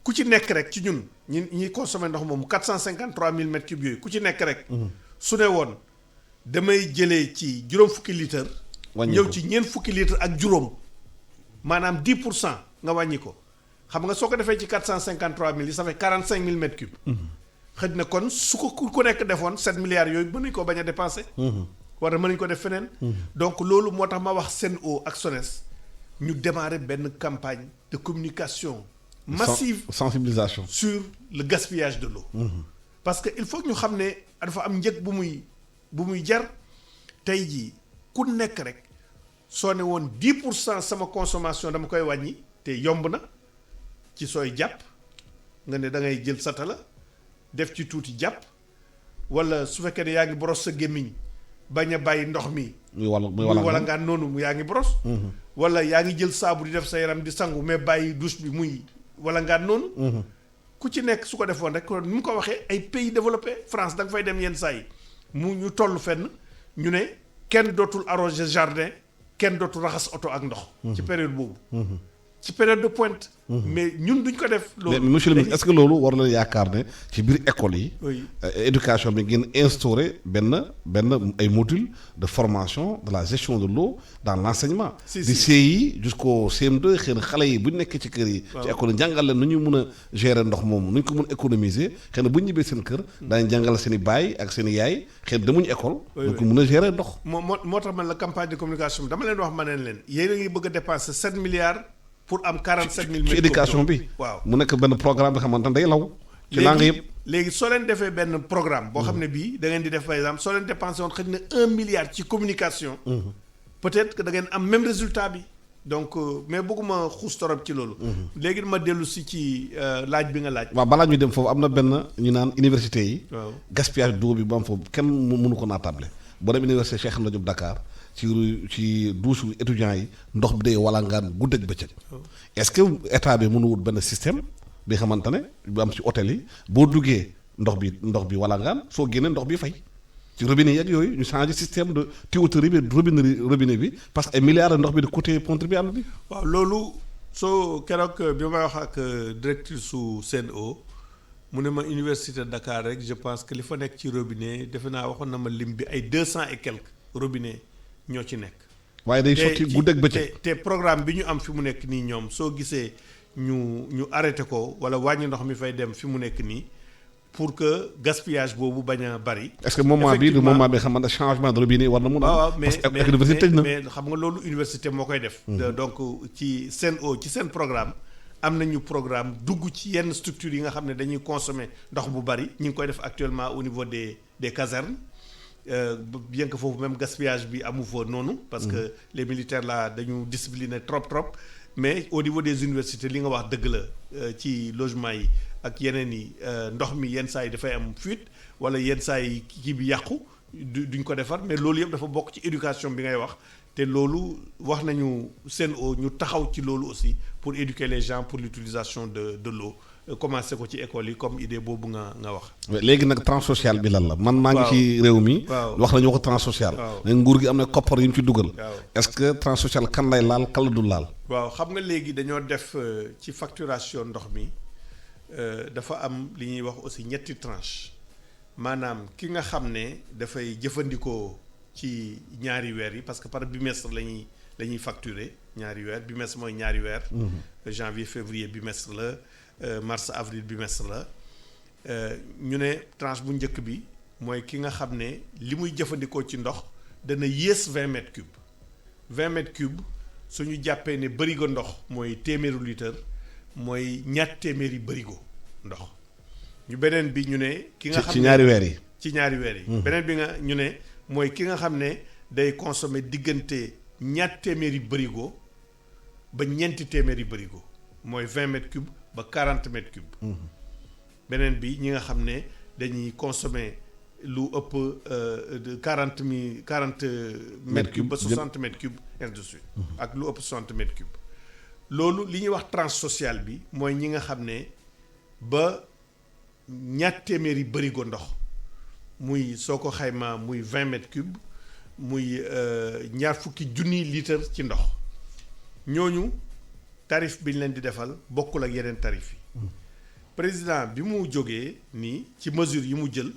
ku ci nekk rek ci ñun ñi consommer ndox moomu 453 000 mètres cubes yooyu ku ci nekk rek. su ne woon damay jëlee ci juróom fukki litre. ñëw ci ñeent fukki litre ak juróom maanaam 10% nga wàññi ko xam nga soo ko defee ci 453 000 yi ça fait 45 000 mètres cubes. xëj na kon su ko ku nekk defoon 7 milliards yooyu mën nañu ko bañ a dépenser. war na mën nañu ko def feneen. donc loolu moo tax ma wax Sen'Eau ak SONES ñu démarrer benn campagne de communication. massive sensibilisation sur le gaspillage de l'eau. parce que il faut que ñu xam ne dafa am njëg bu muy jar tey jii ku nekk rek soo ne woon 10% sama consommation dama koy wàññi te yomb na ci sooy jàpp nga ne da ngay jël satala def ci tuuti jàpp wala su fekkee ne yaa ngi boros sa gémmiñ bañ a bàyyi ndox mi. muy wala ngaan noonu mu yaa ngi boros. wala yaa ngi jël saabu di def sa yaram di sangu mais bàyyi douche bi muy wala ngaan noonu. ku ci nekk su ko defoon rek ni mu ko waxee ay pays développés France da nga fay dem yenn saa yi mu ñu toll fenn ñu ne kenn dootul arroser jardin kenn dootul raxas oto ak ndox. ci période boobu. ci période de pointe. mais ñun duñ ko def. loolu mais monsieur le ministre est-ce que loolu war na yaakaar ne ci biir école yi. éducation bi ngeen instauré benn ay modules de formation de la gestion de l'eau dans l'enseignement. di CI jusqu'au CM2 xëy na xale yi bu ñu nekkee ci kër yi. ci école yi jàngal leen nu ñu mën a gérer ndox moomu nu ñu ko mën a économiser xëy na bu ñu ñibbee seen kër. daañu jàngal seen i baay ak seen i yaay xëy na demuñu école. nu ko mën a gérer ndox. moo tax man la campagne de communication bi dama leen wax ma ne leen yéen a ngi bëgg a dépenser 7 milliards. pour am 47 000 mètres ci éducation bi. waaw mu nekk benn programme bi xamante ne day law. ci langue yëpp léegi soo leen defee benn programme. boo xam ne bii da ngeen di def par exemple soo leen dépensé woon xëy na 1 milliard ci communication. peut-être que da ngeen am même résultat bi. donc mais bëgguma xuus torop ci loolu. léegi ma dellu si ci laaj bi nga laaj. waaw balaa ñuy dem foofu am na benn ñu naan université yi. waaw gaspillage d'eau bi ba am foofu kenn mënu ko naatable. boo dem université Cheikh Anta Diop Dakar. ci douche étudiants yi ndox bi day walangaan guddeeg bëccëg. est-ce que état bi mënu wut benn système bi xamante ne bu am ci hôtel yi boo duggee ndox bi walangaan soo génnee ndox bi fay ci robinet yeeg yooyu ñu changer système de tuyauterie bi robinet bi parce que ay milliards de ndox bi di côté contribuable bi. waaw loolu soo keroog bi may wax ak directrice su Sen'Eau mu ne ma université Dakar rek je pense que li fa nekk ci robinet defe naa waxoon na ma lim bi ay 200 et quelques robinet ñoo ci nekk. waaye day sotti guddeeg bëccëg te programme bi ñu am fi mu nekk nii ñoom soo gisee ñu arrêté ko wala wàññi ndox mi fay dem fi mu nekk nii pour que gaspillage boobu bañ a bari. est-ce que moment bi du moment bi xam ne changement de robinet war na mun a. waaw parce que université tëj na mais xam nga loolu université moo koy def. donc ci Sen'Eau ci seen programme am nañu programme dugg ci yenn structures yi nga xam ne dañuy consommer ndox bu bari ñu ngi koy def actuellement au niveau des casernes. Bien que foofu même gaspillage bi amu fa noonu. parce que les militaires là dañu discipliner trop mais au niveau des universités li nga wax dëgg la ci logement yi ak yeneen yi ndox mi yenn saa yi dafay am fuite wala yenn saa yi kii bi yàqu duñ ko defar mais loolu yëpp dafa bokk ci éducation bi ngay wax te loolu wax nañu Sen'Eau ñu taxaw ci loolu aussi pour éduquer les gens pour l'utilisation de l'eau commencé ko ci école yi comme idée boobu nga wax. léegi nag transsocial bi lan la. man maa ngi ci réew mi. wax nañu waxu transsocial. ne nguur gi am na koppar yu ñu ci dugal. est-ce que transsocial kan lay laal kan la du laal. waaw xam nga léegi dañoo def ci facturation ndox mi dafa am li ñuy wax aussi ñetti tranche maanaam ki nga xam ne dafay jëfandikoo ci ñaari weer yi parce que par bimestre la ñuy facturer ñaari weer bimestre mooy ñaari weer. janvier février bimestre la. mars avril bimestre la ñu ne tranche bu njëkk bi mooy ki nga xam ne li muy jëfandikoo ci ndox dana yées 20 mètres cubes 20 mètres cubes suñu jàppee ne bërigo ndox mooy téeméeru litre mooy ñaar téeméeri bërigo ndox ñu beneen bi ñu ne ki nga xam ne ci ñaari weer yi ci ñaari weer yi beneen bi nga ñu ne mooy ki nga xam ne day consommer diggante ñaar téeméeri bërigo ba ñeenti téeméeri bërigo mooy 20 mètres cubes ba 40 mètres cubes. beneen bi ñi nga xam ne dañuy consommer lu ëpp de 40 mètres cubes ba 60 mètres cubes ainsi de suite. ak lu ëpp 60 mètres cubes. loolu li ñuy wax tranche sociale bi mooy ñi nga xam ne ba ñaar téeméeri bërigo ndox muy soo ko xaymaa muy 20 mètres cubes muy ñaar fukki junniy litre ci ndox ñooñu. tarif bi ñu leen di defal bokkul ak yeneen tarif yi président bi mu jógee nii ci mesure yi mu jël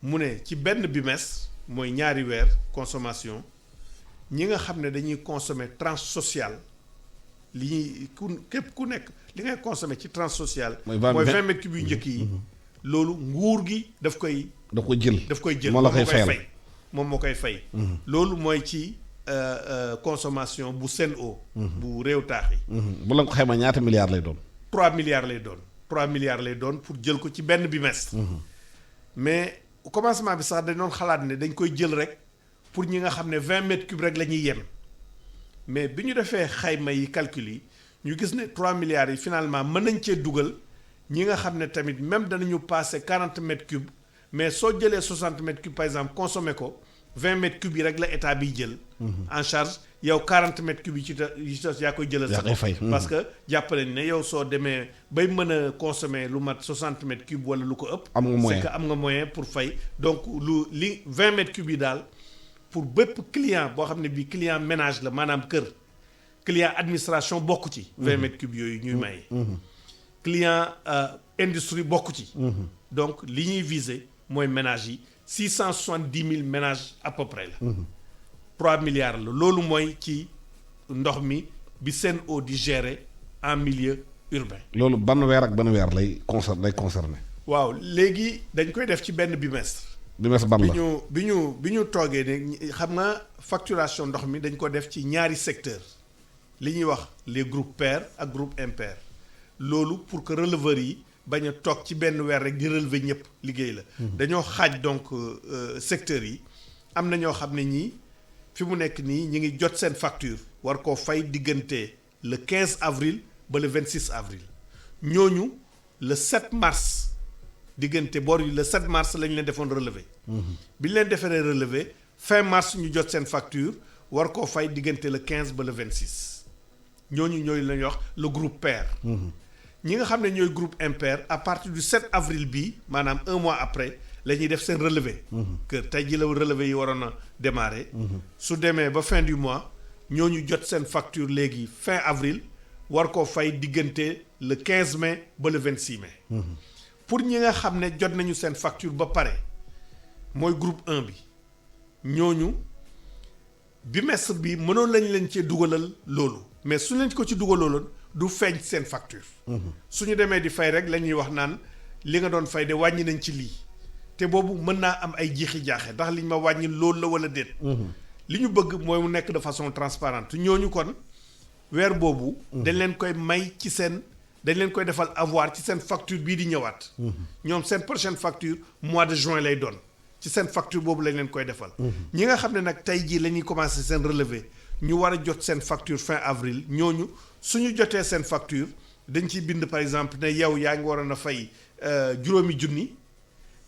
mu ne ci benn bimestre mooy ñaari weer consommation ñi nga xam ne dañuy consommer tranche sociale li ñuy képp ku nekk li ngay consommer ci tranche sociale mooy 20 mètres cubes yu njëkk yi loolu nguur gi daf koy jël moo la koy fay moom moo koy fay loolu mooy ci consommation bu Sen'Eau bu réew taax yi bu la ko xayma ñaata milliards lay doon 3 milliards lay doon pour jël ko ci benn bimestre mais commencement bi sax dañ doon xalaat ne dañ koy jël rek pour ñi nga xam ne 20 mètres cubes rek la ñuy yem mais bi ñu defee xayma yi calcul yi ñu gis ne 3 milliards yi finalement mën nañ cee dugal ñi nga xam ne tamit même danañu passer 40 mètres cubes mais soo jëlee 60 mètres cubes par exemple consommé ko 20 mètres cubes yi rek la état biy jël. en charge yow 40 mètres cubes yi ci yaa koy jëlal sa bopp parce que jàppale ne yow soo demee bay mën a consommer lu mat 60 mètres cubes wala lu ko ëpp. am nga moyen c'est que am nga moyen pour fay donc li 20 mètres cubes yi daal pour bépp client boo xam ne bii client ménage la maanaam kër client administration bokk ci. 20 mètres cubes yooyu ñuy maye. client industrie bokk ci. donc li ñuy viser mooy ménage yi 670 000 ménages à peu près la. 3 milliards la loolu mooy ci ndox mi bi Sen'Eau di gérer en milieu urbain. loolu ban weer ak ban weer lay concerné. waaw léegi dañ koy def ci benn bimestre. bimestre ban la bi ñu toogee ne xam nga facturation ndox mi dañ ko def ci ñaari secteur li ñuy wax les groupes pairs ak groupe impair loolu pour que releveurs yi bañ a toog ci benn weer rek di relever ñëpp liggéey la. dañoo xaaj donc secteurs yi am na ñoo xam ne ñii fi mu nekk nii ñi ngi jot seen facture war koo fay diggante le 15 avril ba le 26 avril ñooñu le 7 mars diggante boor yi le 7 mars lañ leen defoon relevé. bi ñu leen defaree relevé fin mars ñu jot seen facture war koo fay diggante le 15 ba le 26 ñooñu ñooy la ñuy wax le groupe pair. ñi nga xam ne ñooy groupe impair à partir du 7 avril bii maanaam un mois après la ñuy def seen relevé. que tey ji la relevé yi waroon a démarrer. su demee ba fin du mois ñooñu jot seen facture léegi fin avril war koo fay diggante le 15 mai ba le 26 mai. pour ñi nga xam ne jot nañu seen facture ba pare mooy groupe 1 bi ñooñu bimestre bi mënoon lañ leen cee dugalal loolu mais su leen ko ci dugalaloon du feeñ seen facture. suñu demee di fay rek la ñuy wax naan li nga doon fay de wàññi nañ ci lii te boobu mën naa am ay jiixi jaaxe ndax liñ ma wàññi loolu la wala déet. li ñu bëgg mooy mu nekk de façon transparente ñooñu kon weer boobu. dañ leen koy may ci seen. dañ leen koy defal avoir ci seen facture bii di ñëwaat. ñoom seen prochaine facture mois de juin lay doon ci seen facture boobu lañ leen koy defal. ñi nga xam ne nag tey jii la ñuy commencer seen relevé ñu war a jot seen facture fin avril ñooñu suñu jotee seen facture dañ ciy bind par exemple ne yow yaa ngi waroon a fay juróomi junni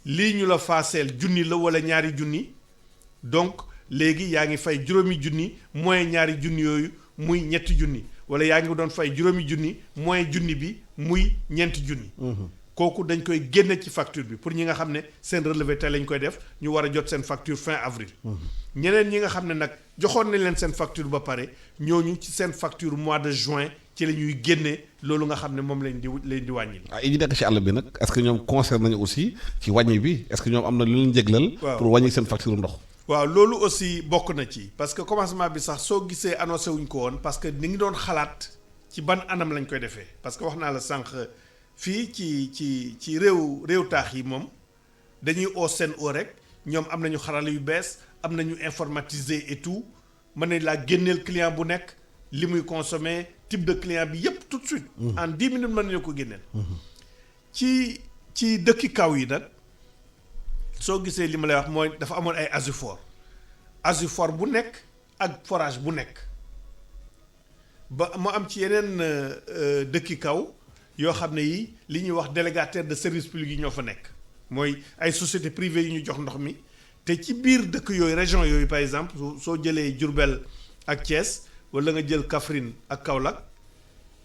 lii ñu la faaseel junni la wala ñaari junni donc léegi yaa ngi fay juróomi junni moins ñaari junni yooyu muy ñetti junni. wala yaa ngi doon fay juróomi junni moins junni bi muy ñeenti junni. kooku dañ koy génne ci facture bi pour ñi nga xam ne seen relevé tey lañ koy def ñu war a jot seen facture fin avril. ñeneen ñi nga xam ne nag joxoon nañ leen seen facture ba pare ñooñu ci seen facture mois de juin ci la ñuy génne loolu nga xam ne moom lañ di wàññi. yi ñu nekk ci àll bi nag est-ce que ñoom concerné nañu aussi ci wàññi bi est-ce que ñoom am na lu leen jéglal. pour wàññi seen facture ndox. waaw loolu aussi bokk na ci parce que commencement bi sax soo gisee annoncé wuñ ko woon parce que ni ngi doon xalaat ci ban anam lañ koy defee parce que wax naa la sànq fii ci réew taax yi moom dañuy oo Sen'Eau rek ñoom am nañu xarala yu bees am nañu informatisé et tout mën nañ laa génneel client bu nekk li muy consommer type de client bi yépp tout de suite. en 10 minutes mën nañu ko génneel. ci dëkki kaw yi nag. soo gisee li ma lay wax mooy dafa amoon ay Asufor bu nekk ak forage bu nekk ba mu am ci yeneen dëkki kaw yoo xam ne yi li ñuy wax délégataire de service public yi ñoo fa nekk mooy ay société privée yu ñu jox ndox mi te ci biir dëkk yooyu région yooyu par exemple soo jëlee Diourbel ak Thiès wala nga jël Kaffrine ak Kaolack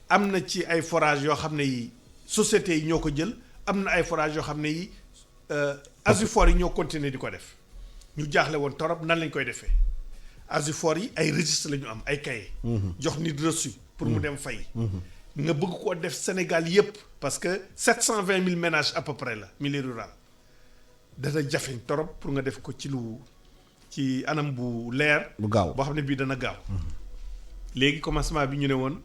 am na ci ay forage yoo xam ne yi sociétés yi ñoo ko jël am na ay forage yoo xam ne yi Asufor yi ñoo continuer di ko def ñu jaaxle woon torop nan lañ koy defee Asufor yi ay registre la ñu am ay cahier jox nit reçu pour mu dem fay nga bëgg koo def Sénégal yépp parce que 720 000 ménages à peu près la milieu rural dana jafeñ torop pour nga def ko ci anam bu leer bu gaaw boo xam ne bii dana gaaw léegi commencement bi ñu ne woon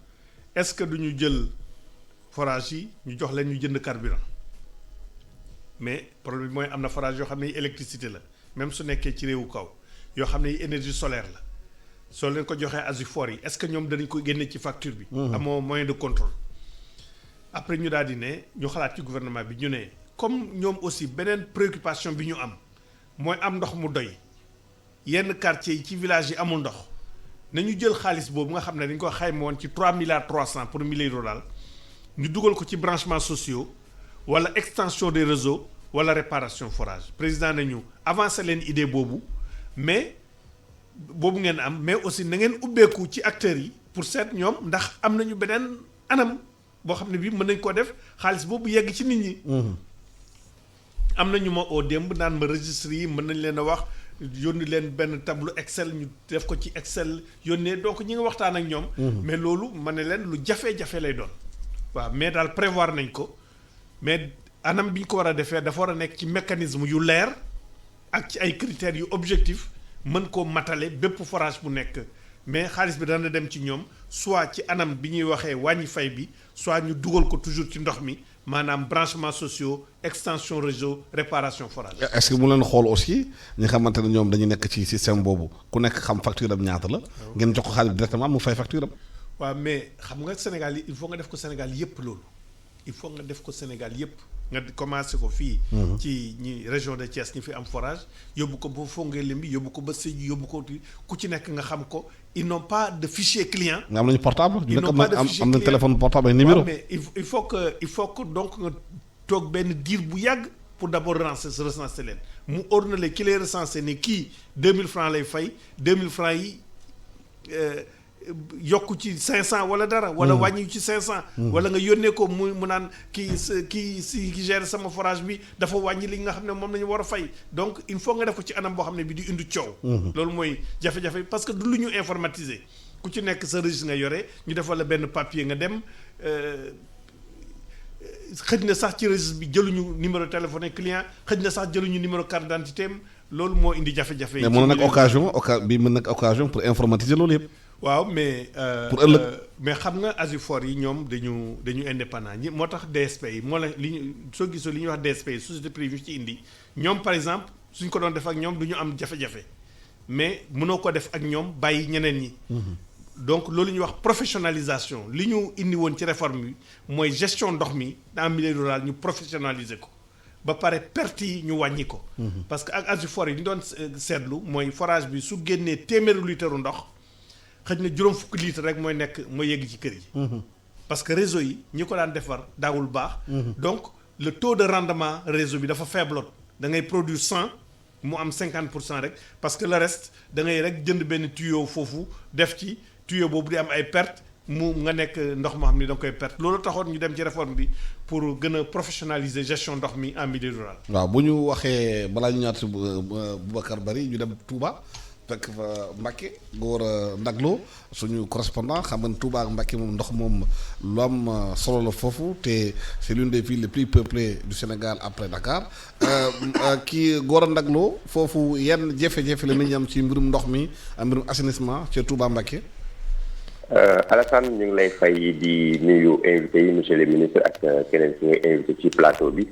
est-ce que duñu jël forage yi ñu jox leen ñu jënd carburant mais problème bi mooy am na forage yoo xam ne électricité la même su nekkee ci réewu kaw yoo xam ne énergie solaire la soo leen ko joxee Asufor yi est-ce que ñoom danañ ko génne ci facture bi. amoo moyen de contrôle. après ñu daal di ne ñu xalaat ci gouvernement bi ñu ne comme ñoom aussi beneen préoccupation bi ñu am mooy am ndox mu doy yenn quartiers yi ci village yi amul ndox nañu jël xaalis boobu nga xam ne dañ ko xayma woon ci 3 milliards 300 pour milieu rural ñu dugal ko ci branchements sociaux wala extension des réseaux wala réparation forage président nañu avancé leen idée boobu mais boobu ngeen am mais aussi na ngeen ubbeeku ci acteurs yi pour seet ñoom ndax am nañu beneen anam boo xam ne bii mën nañ koo def xaalis boobu yegg ci nit ñi. am na ñu ma oo démb naan ma registre yi mën nañ leen a wax yónni leen benn tableau Excel ñu def ko ci Excel yónnee donc ñi nga waxtaan ak ñoom. mais loolu ma ne leen lu jafe-jafe lay doon. waaw mais daal prévoir nañ ko mais anam bi ñu ko war a defee dafa war a nekk ci mécanisme yu leer ak ci ay critères yu objectif mën koo matale bépp forage bu nekk mais xaalis bi dana dem ci ñoom soit ci anam bi ñuy waxee wàññi fay bi soit ñu dugal ko toujours ci ndox mi maanaam branchements sociaux extension réseau réparation forage. est-ce que mu leen xool aussi ñi xamante ne ñoom dañu nekk ci système boobu ku nekk xam facture am ñaata la. ngeen jox ko xaalis bi directement mu fay facture am. waaw mais xam nga Sénégal yi il faut nga def ko Sénégal yépp loolu il faut nga def ko Sénégal yépp nga commencé ko fii. ci ñi région de Thiès ñi fi am forage yóbbu ko ba Fongolimbi yóbbu ko ba Sédhiou yóbbu ko ku ci nekk nga xam ko ils n'ont pas de fichier client. nga am nañu portable. ils n'ont pas de fichier am nañu téléphone portable ak numéro. mais il faut que donc nga toog benn diir bu yàgg pour d'abord recenser leen mu ordonné ki lay recenser ne kii 2000 francs lay fay 2000 francs yi. yokku ci 500 wala dara. wala wàññi ci 500. wala nga yónnee ko mu naan ki gère sama forage bi dafa wàññi li nga xam ne moom la ñu war a fay donc il faut nga def ko ci anam boo xam ne bi di indi coow. loolu mooy jafe-jafe parce que du lu ñu informatiser ku ci nekk sa registre nga yore ñu defal la benn papier nga dem xëj na sax ci registre bi jëluñu numéro téléphone client xëj na sax jëluñu numéro carte d'identité am loolu moo indi jafe-jafe. mais mën na nekk occasion pour informatiser loolu yëpp. waaw mais pour ëllëg mais xam nga Asifor yi ñoom dañu indépendant ñi moo tax DSP yi moo la li ñu soo gisoo li ñuy wax DSP yi société privée ci indi ñoom par exemple suñ ko doon def ak ñoom du ñu am jafe-jafe mais mënoo ko def ak ñoom bàyyi ñeneen ñi. donc loolu ñuy wax professionnalisation li ñu indi woon ci réforme bi mooy gestion ndox mi dans milieu rural ñu professionnaliser ko ba pare perte yi ñu wàññi ko. parce que ak Asifor yi ñu doon seetlu mooy forage bi su génnee téeméeri litre ndox. xëj na juróom fukki litre rek mooy yegg ci kër yi. parce que réseau yi ñi ko daan defar daawul baax. donc le taux de rendement réseau bi dafa faible da ngay produire 100 mu am 50% rek parce que le reste da ngay rek jënd benn tuyau foofu def ci tuyau boobu di am ay perte mu nga nekk ndox moo xam ni da nga koy perte loolu taxoon ñu dem ci réforme bi pour gën a professionnaliser gestion ndox mi en milieu rural. waaw bu ñu waxee balaa ñu ñaata Boubacar Bari ñu dem Touba. fekk fa Mbacké góor a Ndaglo suñu correspondant xam nga Touba ak Mbacké moom ndox moom lu am solo la foofu te c'est l'une des villes les plus peuplées du Sénégal après Dakar kii góor a Ndaglo foofu yenn jafe-jafe la nit ñi am ci mbirum ndox mi ak mbirum assainissement ci Touba Mbacké. Alassane ñu ngi lay fay di nuyu invité yi monsieur le ministre ak keneen ki nga invité ci plateau bi.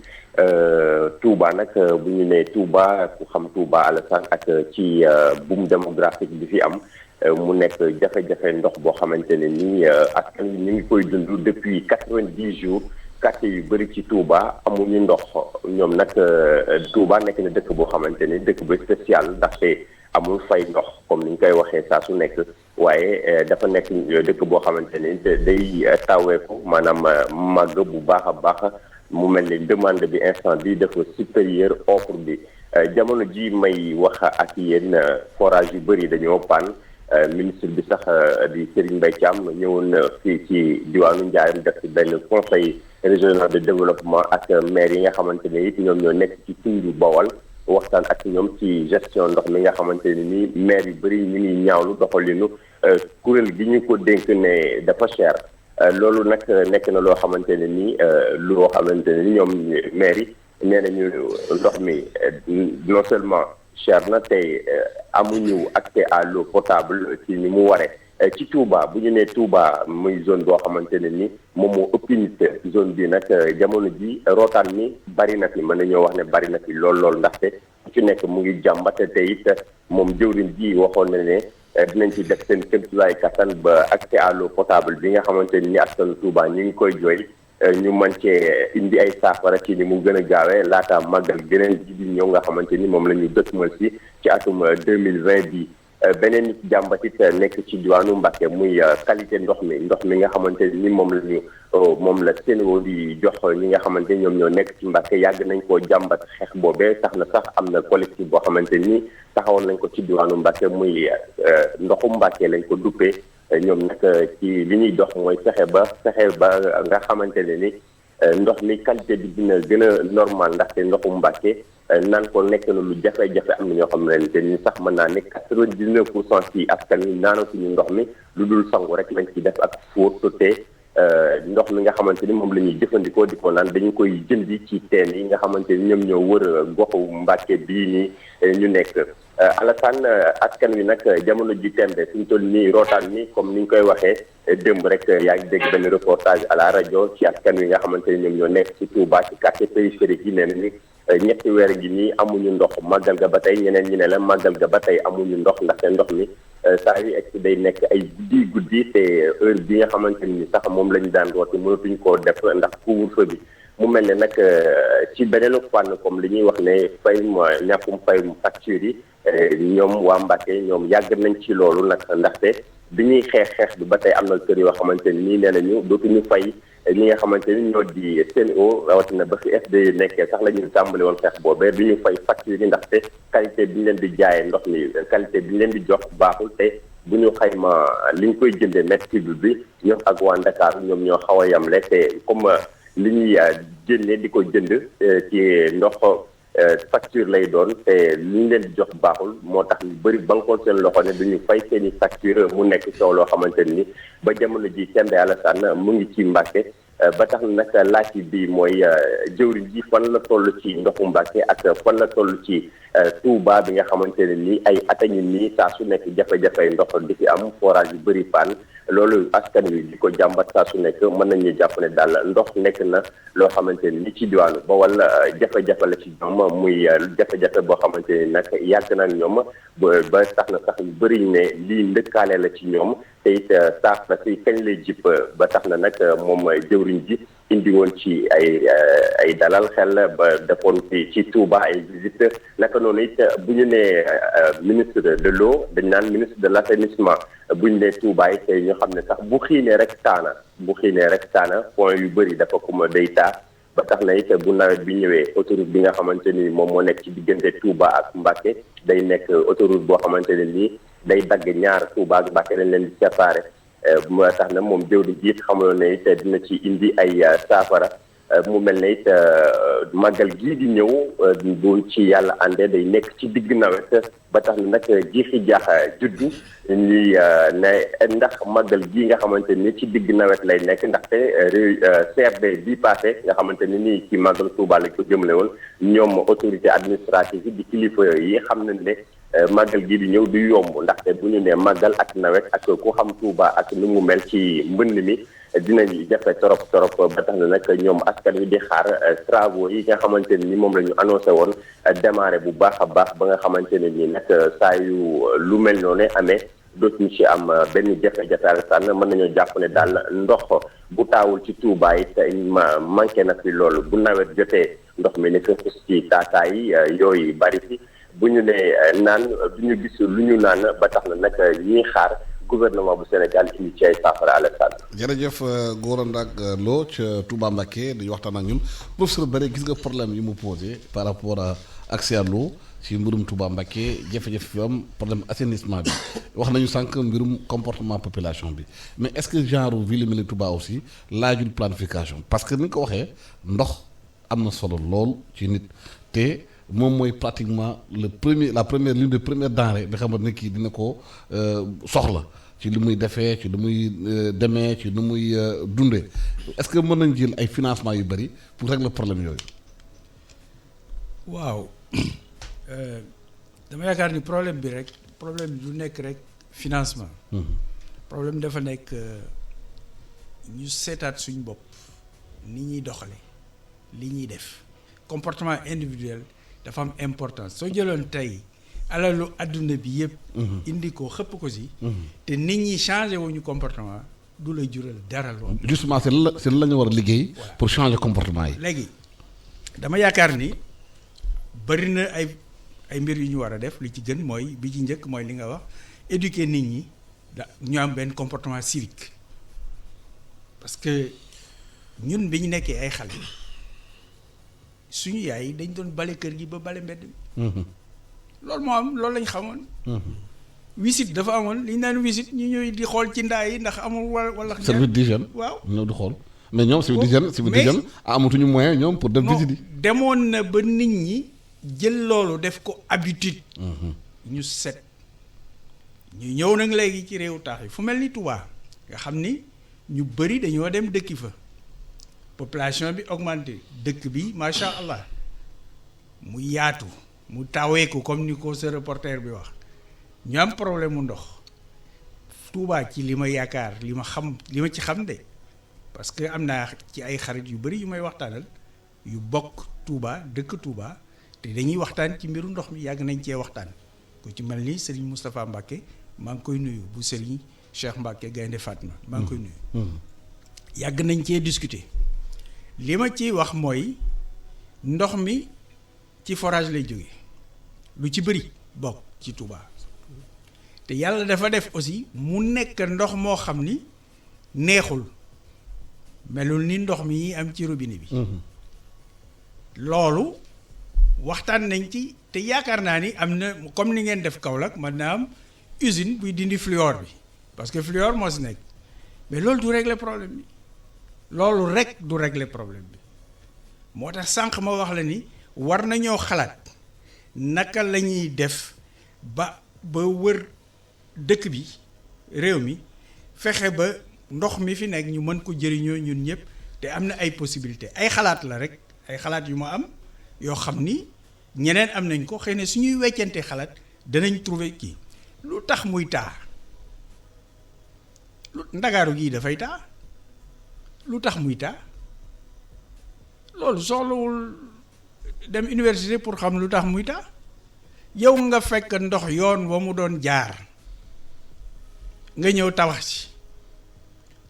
Touba nag bu ñu nee Touba ku xam Touba Alassane ak ci boom démographique bi fi am mu nekk jafe-jafe ndox boo xamante ne nii askan wi ñu ngi koy dund depuis 90 jours quartier yu bëri ci Touba amuñu ndox ñoom nag Touba nekk na dëkk boo xamante ne dëkk ba spécial ndaxte amul fay ndox comme ni ñu koy waxee saa su nekk waaye dafa nekk dëkk boo xamante ne day taweeku maanaam màgg bu baax a baax. mu mel ni demande bi instant bi dafa supérieur offre bi jamono ji may wax ak yéen forage yu bëri dañoo panne ministre bi sax di Serigne Mbaye Thiam ñëwoon fii ci diwaanu Ndiarème def ci benn conseil régional de développement ak maire yi nga xamante ne it ñoom ñoo nekk ci tund Bawol waxtaan ak ñoom ci gestion ndox mi nga xamante ne ni maire yu bëri ñu ngi ñaawlu doxalinu kuréel gi ñu ko dénk ne dafa cher. loolu nag nekk na loo xamante ne nii loo xamante ne ni ñoom maire yi nee nañu ndox mi non seulement cher na tey amuñu accès à l'eau potable ci ni mu waree ci Touba bu ñu nee Touba muy zone boo xamante ne ni moom moo ëpp nit zone bi nag jamono ji rootaan mi bari na fi mën nañoo wax ne bari na fi lool ndaxte ku ci nekk mu ngi jàmbate te it moom jëwriñ ji waxoon na ne dinañ ci def seen kéemtulaay kattan ba accès à l'eau potable bi nga xamante ni askanu Touba ñu ngi koy jooy ñu mën cee indi ay saafara ci ni mu gën a gaawee laata màggal geneen ji di ñëw nga xamante ni moom la ñu dëkkmal ci atum 2020 bi beneen jàmbat it nekk ci diwaanu Mbacké muy qualité ndox mi nga xamante ni moom la Sen'Eau di jox ñi nga xamante ni ñoom ñoo nekk ci Mbacké yàgg nañ koo jàmbat xeex boobee tax na sax am na collectif boo xamante ni taxawoon nañ ko ci diwaanu Mbacké muy ndoxu Mbacké lañ ko duppee ñoom nag ci li ñuy dox mooy fexe ba nga xamante ne ni ndox mi qualité bi dina gën a normal ndaxte ndoxu Mbacké naan ko nekk na lu jafe-jafe am na ñoo xam ne te ni sax mën naa ne 99% ci askan wi naanatuñu ndox mi lu dul sangu rek lañ ci def ak fóot te ndox mi nga xamante ni moom la ñuy jëfandikoo di ko naan dañu koy jëndi ci teen yi nga xamante ni ñoom ñoo wër goxu Mbacké bii nii ñu nekk. Alassane askan wi nag jamono ji tembe suñu toll nii rootaan mi comme ni ñu koy waxee démb rek yaa ngi dégg benn reportage à la rajo ci askan wi nga xamante ni ñoom ñoo nekk ci Touba ci quartier périphérique yi nee ni ñetti weer gi nii amuñu ndox màggal ga ba tey ñeneen ñi ne la màggal ga ba tey amuñu ndox ndaxte ndox mi saa yu egg day nekk ay guddi te heure bi nga xamante ni sax moom la ñu daan rooti mënatuñ koo def ndax couvre-feu bi mu mel ne nag ci beneen fànn comme li ñuy wax ne ñàkkum fayum facture yi ñoom waa Mbacké ñoom yàgg nañ ci loolu nag ndaxte bi ñuy xeex bi ba tey am na kër yoo xamante ni nee nañu dootuñu fay ñi nga xamante ni ñoo di Sen'Eau rawatina ba fi FDE nekkee sax la ñu tàmbali woon xeex boobee bi ñu fay facture yi ndaxte qualité bi ñu leen di jaayee ndox mi qualité bi ñu leen di jox baaxul te bu ñu xayma li ñu koy jëndee mètre cube bi ñoom ak waa Dakar ñoom ñoo xaw a yamle te comme li ñuy génne di ko jënd ci ndox facture lay doon te li ñu leen di jox baaxul moo tax ñu bëri bankoon seen loxo ne duñu fay seen i facture mu nekk coow loo xamante ni ba jamono ji tembe Alassane mu ngi ci Mbacké ba tax na nag laaj bi mooy jëwriñ ji fan la toll ci ndoxu Mbacké ak fan la toll ci Touba bi nga xamante ne nii ay atañu nii saa su nekk jafe-jafey ndox di fi am forage yu bëri panne loolu askan wi di ko jàmbat saa su nekk mën nañu jàpp ne daal ndox nekk na loo xamante ni ci diwaanu ba wala jafe-jafe la ci ñoom muy jafe-jafe boo xamante ni nag yàgg na ñoom ba tax na sax yu bëri ne lii ndëkkaale la ci ñoom te it saafara si kañ lay jip ba tax na nag moom jëwriñ ji indi woon ci ay dalal xel ba defoon ci Touba ay visite naka noonu it bu ñu nee ministre de l'eau dañ naan ministre de l'assainissement bu ñu nee Touba it ñu xam ne sax bu xiinee rek taana point yu bëri dafa kuma day taa ba tax na it bu nawet bi ñëwee autoroute bi nga xamante ni moom moo nekk ci diggante Touba ak Mbacké day nekk autoroute boo xamante ne nii day dagg ñaar Touba ak Mbacké dañ leen di séparé moo tax na moom jëwdi jiit xamaloon ne it dina ci indi ay saafara mu mel ne it màggal gii di ñëw bu ci yàlla àndee day nekk ci digg nawet ba tax na nag jiixi jaaxa juddu ñuy ne ndax màggal gii nga xamante ni ci digg nawet lay nekk ndaxte CRD bi passé nga xamante ni nii ci màggal Touba lañ ko jëmale woon ñoom autorité administrative yi di kilifa yi xam nañ ne màggal gii di ñëw du yomb ndaxte bu ñu nee màggal ak nawet ak ku xam Touba ak nu mu mel ci mbënd mi dinañ jafe torop ba tax na nag ñoom askan wi di xaar travaux yi nga xamante ne ni moom la ñu annoncé woon démarré bu baax a baax ba nga xamante ne nii nag saa yu lu mel noonu amee dootuñu ci am benn jafe-jafe Alassane mën nañoo jàpp ne daal ndox bu taawul ci Touba it manqué na fi loolu bu nawet jotee ndox mi nekk ci taataa yi yooyu bari fi bu ñu nee naan du ñu gis lu ñu naan ba tax na nag ñiy xaar gouvernement bu Sénégal indi ci ay saafara Alassane. jërëjëf Gora Ndack Lo ca Touba Mbacké dañuy waxtaan ak ñun professeur Bare gis nga problème yi mu posé par rapport à accès à l'eau ci mbirum Touba Mbacké jafe-jafe fi am problème assainissement bi wax nañu sànq mbirum comportement population bi mais est-ce que genre ville mel ni Touba aussi laajul planification parce que ni nga ko waxee ndox am na solo lool ci nit te moom mooy pratiquement la première ligne de première denrée bi xamante ne kii dina ko soxla ci li muy defee ci li muy demee ci li muy dundee est-ce que mën nañ jël ay financement yu bari pour régler problème yooyu. waaw dama yaakaar ni problème bi du nekk rek financement. problème dafa nekk ñu seetaat suñu bopp ni ñuy doxale li ñuy def comportement individuel dafa am importance soo jëloon tey alalu adduna bi yëpp. indi ko xëpp ko si. te nit ñi changé wuñu comportement du lay jural dara lool. justement c'est la ñu war a liggéey. pour changer comportement yi. léegi dama yaakaar ni bëri na ay mbir yu ñu war a def li ci gën mooy bi ci njëkk mooy li nga wax éduquer nit ñi ñu am benn comportement civique parce que ñun bi ñu nekkee ay xale suñu yaay yi dañ doon bale kër gi ba bale mbedd mi loolu moo am loolu lañ xamoon visite dafa amoon li ñu naan visite ñu ñëw di xool ci ndaa yi ndax amul wala service d'hygiène waaw ñëw di xool mais ñoom service d'hygiène amatuñu moyen ñoom pour dem visite yi demoon na ba nit ñi jël loolu def ko habitude ñu set ñu ñëw nag léegi ci réewu taax yi fu mel ni Touba nga xam ni ñu bëri dañoo dem dëkki fa population bi augmenté dëkk bi macha allah mu yaatu mu taweeku comme ni ko sa reporter bi wax ñu am problème mu ndox Touba ci li ma yaakaar li ma ci xam de parce que am naa ci ay xarit yu bëri yu may waxtaanal yu bokk Touba dëkk Touba te dañuy waxtaan ci mbiru ndox mi yàgg nañ cee waxtaan ku ci mel ni Serigne Moustapha Mbacké maa ngi koy nuyu bu Serigne Cheikh Mbacké Gaynde Fatma maa ngi koy nuyu yàgg nañ cee discuter li ma ciy wax mooy ndox mi ci forage lay jóge lu ci bëri bokk ci Touba te yàlla dafa def aussi mu nekk ndox moo xam ni neexul melul ni ndox mi am ci robinet bi loolu waxtaan nañ ci te yaakaar naa ni am na comme ni ngeen def Kaolack mën naa am usine buy dindi fluor bi parce que fluor moo si nekk mais loolu du régler problème bi loolu rek du régler problème bi moo tax sànq ma wax la ni war nañoo xalaat naka la ñuy def ba wër dëkk bi réew mi fexe ba ndox mi fi nekk ñu mën ko jëriñoo ñun ñëpp te am na ay possibilité ay xalaat la rek ay xalaat yu ma am yoo xam ni ñeneen am nañ ko xëy na suñuy weccante xalaat danañ trouver kii lu tax muy taa Ndakaaru gii dafay taa lu tax muy taa loolu soxlawul dem université pour xam lu tax muy taa yow nga fekk ndox yoon wa mu doon jaar nga ñëw tabax ci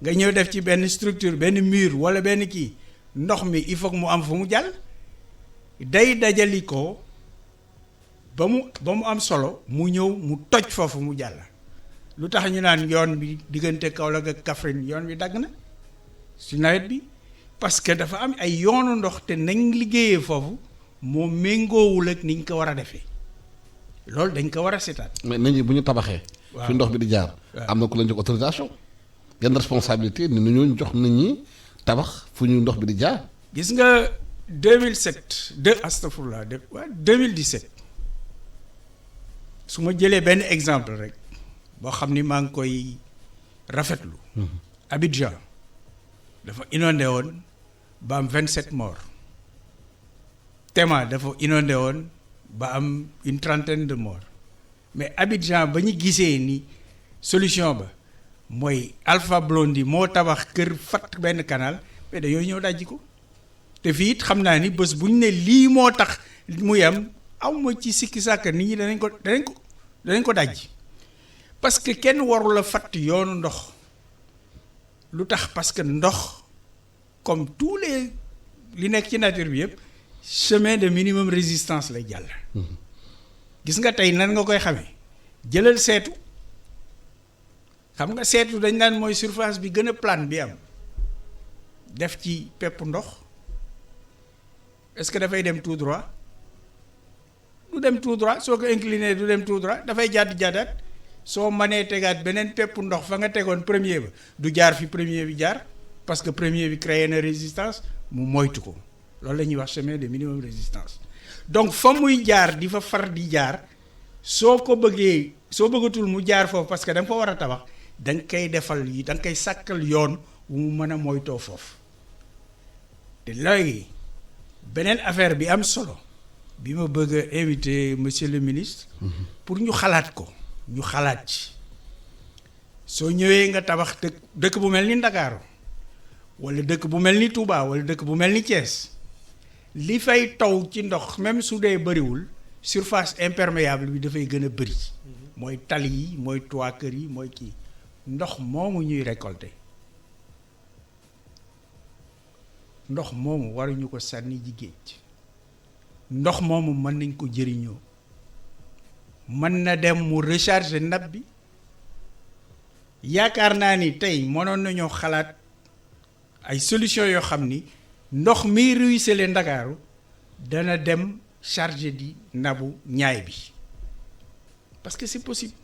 nga ñëw def ci benn structure benn mur walla benn kii ndox mi il faut que mu am fu mu jàll day dajali ko ba mu am solo mu ñëw mu toj foofu mu jàll lu tax ñu naan yoon bi diggante Kaolack ak Kaffrine yoon bi dagg na si nawet bi parce que dafa am ay yoonu ndox te nañ liggéeyee foofu moo méngoowul ak niñ ko war a defee loolu dañ ko war a seetaat. mais nit ñi bu ñu tabaxee. waaw fi ndox bi di jaar. am na ku leen jox autorisation. yenn responsabilité ni ñu jox nit ñi tabax fu ñu ndox bi di jaar. gis nga 2017 su ma jëlee benn exemple rek boo xam ni maa ngi koy rafetlu. Abidjan dafa inondé woon ba am 27 morts. Tema dafa inondé woon ba am une trentaine de morts mais Abidjan ba ñu gisee ni solution ba mooy Alpha Blondy moo tabax kër fatt benn canal mais dañoo ñëw dajji ko te fii it xam naa ni bés bu ñu ne lii moo tax muy am awma ci sikki sàkk nit ñi danañ ko dajji parce que kenn warul a fatt yoonu ndox lu tax parce que ndox comme tous les li nekk ci nature bi yëpp chemin de minimum résistance lay jàll. gis nga tey nan nga koy xamee jëlal seetu xam nga seetu dañ naan mooy surface bi gën a plane bi am def ci pepp ndox est-ce que dafay dem tout droit du dem tout droit soo ko incliné du dem tout droit dafay jàddaat soo mënee tegaat beneen pepp ndox fa nga tegoon premier ba du jaar fi premier bi jaar parce que premier bi créé na résistance mu moytu ko loolu la ñuy wax chemin de minimum résistance donc fa muy jaar di fa far di jaar soo bëggatul mu jaar foofu parce que da nga fa war a tabax da nga koy defal yi da nga koy sàkkal yoon wu mu mën a moytoo foofu te léegi beneen affaire bi am solo bi ma bëgg a inviter monsieur le ministre pour ñu xalaat ko ñu xalaat ci soo ñëwee nga tabax dëkk bu mel ni Ndakaaru wala dëkk bu mel ni Touba wala dëkk bu mel ni Thiès li fay taw ci ndox même su dee bëriwul surface imperméable bi dafay gën a bëri mooy tali yi mooy toit kër yi mooy kii ndox moomu ñuy récolter ndox moomu waruñu ko sànni ji géej ndox moomu mën nañ ko jëriñoo mën na dem mu recharger nappe bi yaakaar naa ni tey mënoon nañoo xalaat ay solution yoo xam ni ndox mi ruisselé Ndakaaru dana dem chargé di nabu ñaay bi parce que c'est possible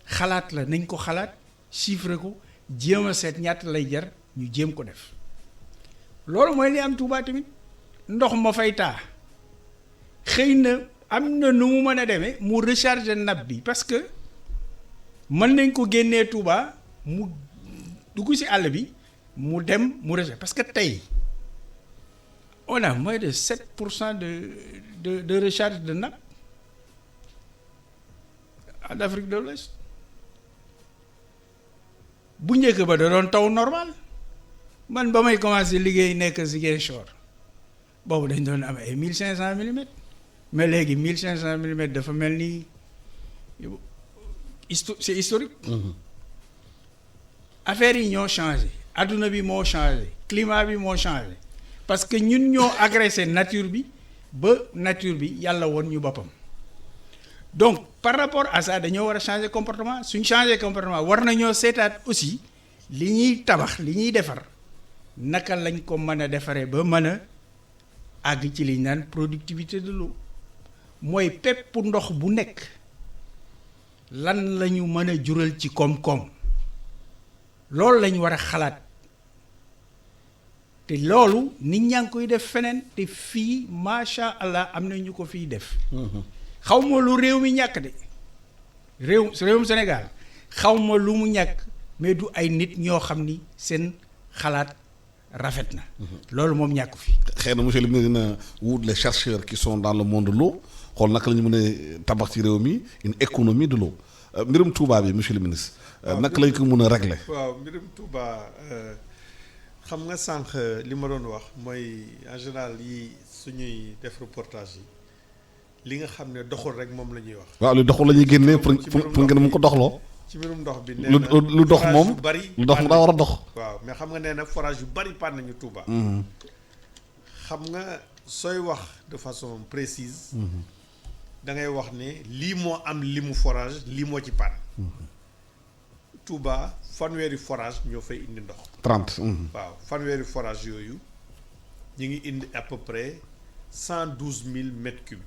xalaat la nañ ko xalaat chiffre ko jéem a seet ñaata lay jar ñu jéem ko def loolu mooy li am Touba tamit ndox ma fay taa xëy na am na nu mu mën a demee mu recharger nappe bi parce que mën nañ ko génnee Touba mu dugg ci àll bi mu dem mu recharger parce que tey on a moins de 7% de recharge de nappe en Afrique de l'Ouest bu njëkk ba da doon taw normal man ba may commencé liggéey nekk Ziguinchor boobu dañ doon am ay 1500 millimètres mais léegi 1500 millimètres dafa mel ni c'est historique. affaires yi ñoo changé adduna bi moo changé climat bi moo changé parce que ñun ñoo agressé nature bi ba nature bi yàlla woon ñu boppam donc par rapport à ça dañoo war a changer comportement suñ changer comportement war nañoo seetaat aussi li ñuy tabax li ñuy defar naka lañ ko mën a defaree ba mën a àgg ci liñ naan productivité de l'eau mooy pepp ndox bu nekk lan la ñu mën a jural ci koom-koom loolu lañ war a xalaat te loolu nit ñaa ngi koy def feneen te fii macha allah am na ñu ko fiy def. xaw ma lu réew mi ñàkk de réewum Sénégal xaw ma lu mu ñàkk mais du ay nit ñoo xam ni seen xalaat rafet na. loolu moom ñàkk fi. xëy na monsieur le ministre dina wut les chercheurs qui sont dans le monde de l'eau xool naka la ñu mën a tabax ci réew mi une économie de l'eau mbirum Touba bi monsieur le ministre. naka lañ ko mën a régler. waaw mbirum Touba xam nga sànq li ma doon wax mooy en général yi suñuy def reportage yi. li nga xam ne doxul rek moom la ñuy wax. waaw lu doxul la ñuy génnee pour ngeen mën ko doxloo. ci mbirum ndox bi nee na lu dox moom lu dox daa war a dox. waaw mais xam nga nee na forage yu bari panne nañu Touba. xam nga sooy wax de façon précise. da ngay wax ne lii moo am limu forage lii moo ci panne. Touba fanweeri forage ñoo fay indi ndox. 30. waaw fanweeri forage yooyu ñu ngi indi à peu près 112 000 mètres cubes.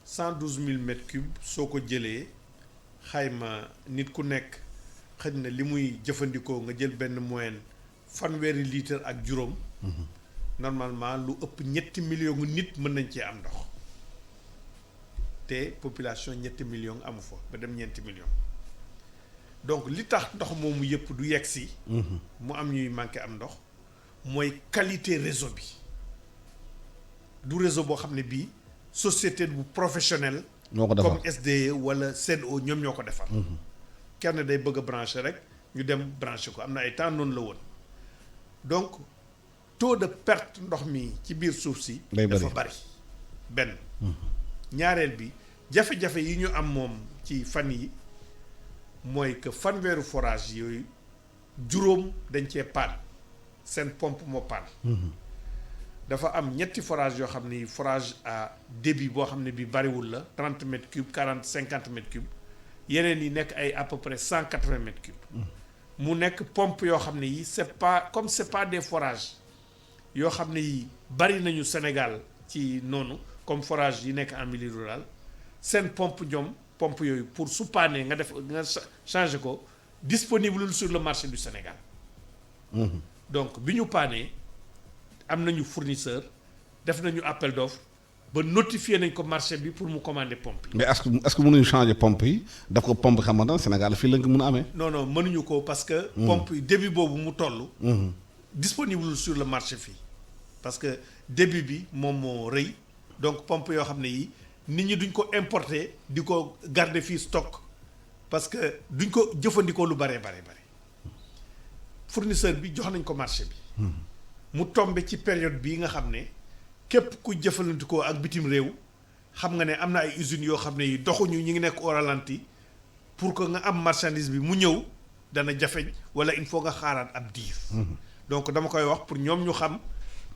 112 000 mètres cubes soo ko jëlee xayma nit ku nekk xëy na li muy jëfandikoo nga jël benn moyenne fanweeri litre ak juróom. normalement lu ëpp 7 millions nit mën nañ cee am ndox te population 7 millions amu fa ba dem 9 millions donc li tax ndox moomu yëpp du yegg si. mu am ñuy manqué am ndox mooy qualité réseau bi du réseau boo xam ne bii. société bu professionnelle comme SDE wala SEN'EAU ñoom ñoo ko defar kenn day bëgg a branché rek ñu dem branché ko am na ay temps noonu la woon donc taux de perte ndox mi ci biir suuf si dafa bari benn ñaareel bi jafe-jafe yi ñu am moom ci fan yi mooy que fanweeru forage yooyu juróom dañ cee panne seen pompe moo panne dafa am ñetti forage yoo xam ni forage à débit boo xam ne bi bariwul la 30 mètres cubes 40 50 mètres cubes yeneen yi nekk ay à peu près 180 mètres cubes mu nekk pompe yoo xam ne yi c'est pas comme c'est pas des forages yoo xam ne yi bari nañu Sénégal ci noonu comme forage yi nekk en milieu rural seen pompe ñoom pompe yooyu pour su paanee nga changer ko disponible sur le marché du Sénégal. Donc bi ñu paanee am nañu fournisseur def nañu appel d'offre ba notifier nañ ko marché bi pour mu commander pompe yi. mais est-ce que mënuñu changer pompe yi daf ko pompe xamante ne Sénégal fii lañ ko mën a amee. non mënuñu ko parce que. pompe yi débit boobu mu toll. disponible sur le marché fii parce que débit bi moom moo rëy donc pompe yoo xam ne yi nit ñi duñ ko importer di ko garder fii stock parce que duñ ko jëfandikoo lu bare fournisseur bi jox nañ ko marché bi. mu tombe ci période bii nga xam ne képp ku jëfandikoo ak bitim réew xam nga ne am na ay usines yoo xam ne yi doxuñu ñu ngi nekk au ralenti pour que nga am marchandise bi mu ñëw dana jafeñ wala il faut nga xaaraat ab diir. donc dama koy wax pour ñoom ñu xam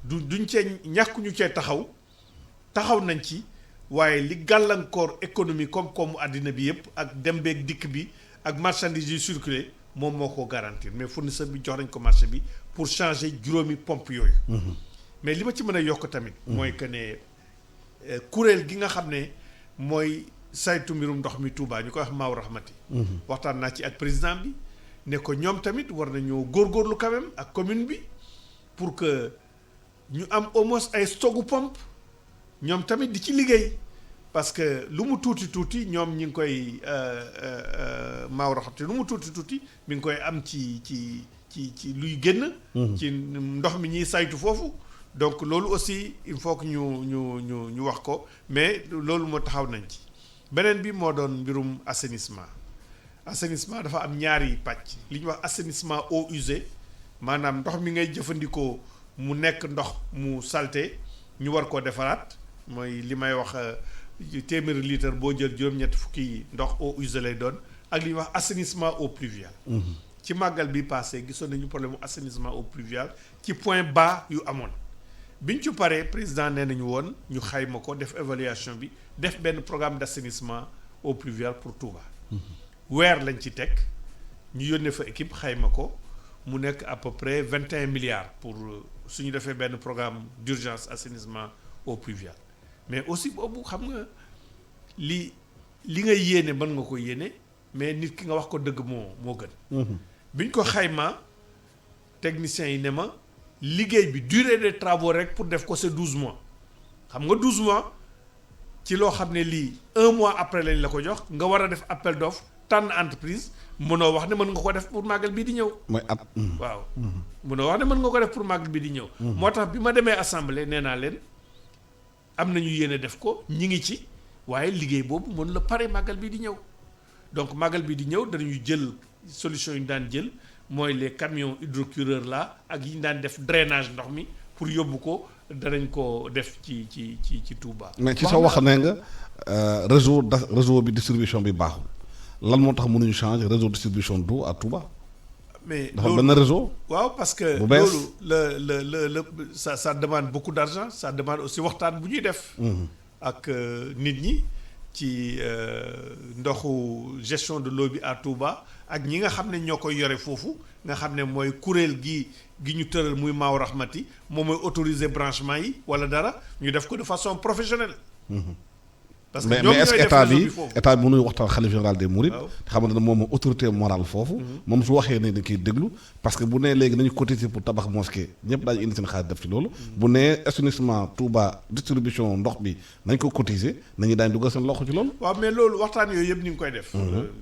duñ cee ñàkkuñu cee taxaw nañ ci waaye li gàllankoor économie koom-koomu àddina bi yëpp ak dem beeg dikk bi ak marchandises yu circulé moom moo ko garantir mais fournisseur bi jox nañ ko marché bi pour changer juróomi pompe yooyu. mais li ma ci mën a yokk tamit. mooy que ne kuréel gi nga xam ne mooy saytu mbirum ndox mi Touba ñu koy wax Maaw Rahmati. waxtaan naa ci ak président bi ne ko ñoom tamit war nañoo góorgóorlu quand même ak commune bi pour que ñu am au moins ay stocku pompe ñoom tamit di ci liggéey. parce que lu mu tuuti ñoom ñi ngi koy Maaw Rahmati lu mu tuuti mi ngi koy am ci luy génn. ci ndox mi ñuy saytu foofu. donc loolu aussi il faut que ñu wax ko mais loolu moo taxaw nañ ci beneen bi moo doon mbirum assainissement dafa am ñaari pàcc li ñuy wax assainissement eau usée maanaam ndox mi ngay jëfandikoo mu nekk ndox mu salté ñu war koo defaraat mooy li may wax téeméeri litre boo jël juróom-ñetti fukki ndox eau usée lay doon ak li ñuy wax assainissement eau pluviale. ci màggal bi passé gisoon nañu problème mu assainissement eau pluviale ci point bas yu amoon. biñ ci paree président nee nañu woon ñu xayma ko def évaluation bi def benn programme d'assainissement eau pluviale pour Touba. weer lañ ci teg ñu yónnee fa équipe xayma ko mu nekk à peu près 21 milliards pour suñu defee benn programme d'urgence assainissement eau pluviale mais aussi boobu xam nga li nga yéene mën nga ko yéene mais nit ki nga wax ko dëgg moo gën. biñ ko xayma techniciens yi ne ma. liggéey bi durée des travaux rek pour def ko c'est 12 mois xam nga 12 mois ci loo xam ne lii 1 mois après lañ la ko jox nga war a def appel d'offre tànn entreprise mënoo wax ne mën nga ko def pour màggal bii di ñëw. mooy at. waaw mënoo wax ne mën nga ko def pour màggal bii di ñëw. moo tax bi ma demee assemblée nee naa leen am nañu yéene def ko ñi ngi ci waaye liggéey boobu mën la pare màggal bii di ñëw donc màggal bii di ñëw danañu jël solution yu ñu daan jël. mooy les camions hydrocureurs là ak yi ñu daan def drainage ndox mi pour yóbbu ko danañ ko def ci Touba. mais ci sa wax ne nga réseau bi distribution bi baaxul lan moo tax mënuñu changer réseau distribution d'eau à Touba. mais dafa benn réseau. waaw parce que loolu ça demande beaucoup d'argent ça demande aussi waxtaan bu ñuy def. ak nit ñi ci ndoxu gestion de l'eau bi à Touba. ak ñi nga xam ne ñoo koy yore foofu nga xam ne mooy kuréel gi ñu tëral muy Maaw Rahmati moom mooy autoriser branchement yi wala dara ñu def ko de façon professionnelle. parce que mais est-ce que état bi mënuy waxtaan xalif général des Mourides. xam ne moom autorité morale foofu. moom su waxee ne dañ koy déglu parce que bu nee léegi nañu cotiser pour tabax mosquée ñëpp daañu indi seen xaalis def ci loolu. bu nee assainissement Touba distribution ndox bi nañ ko cotiser nañu daañu dugal seen loxo ci loolu. waaw mais loolu waxtaan yooyu yëpp ñu ngi koy def.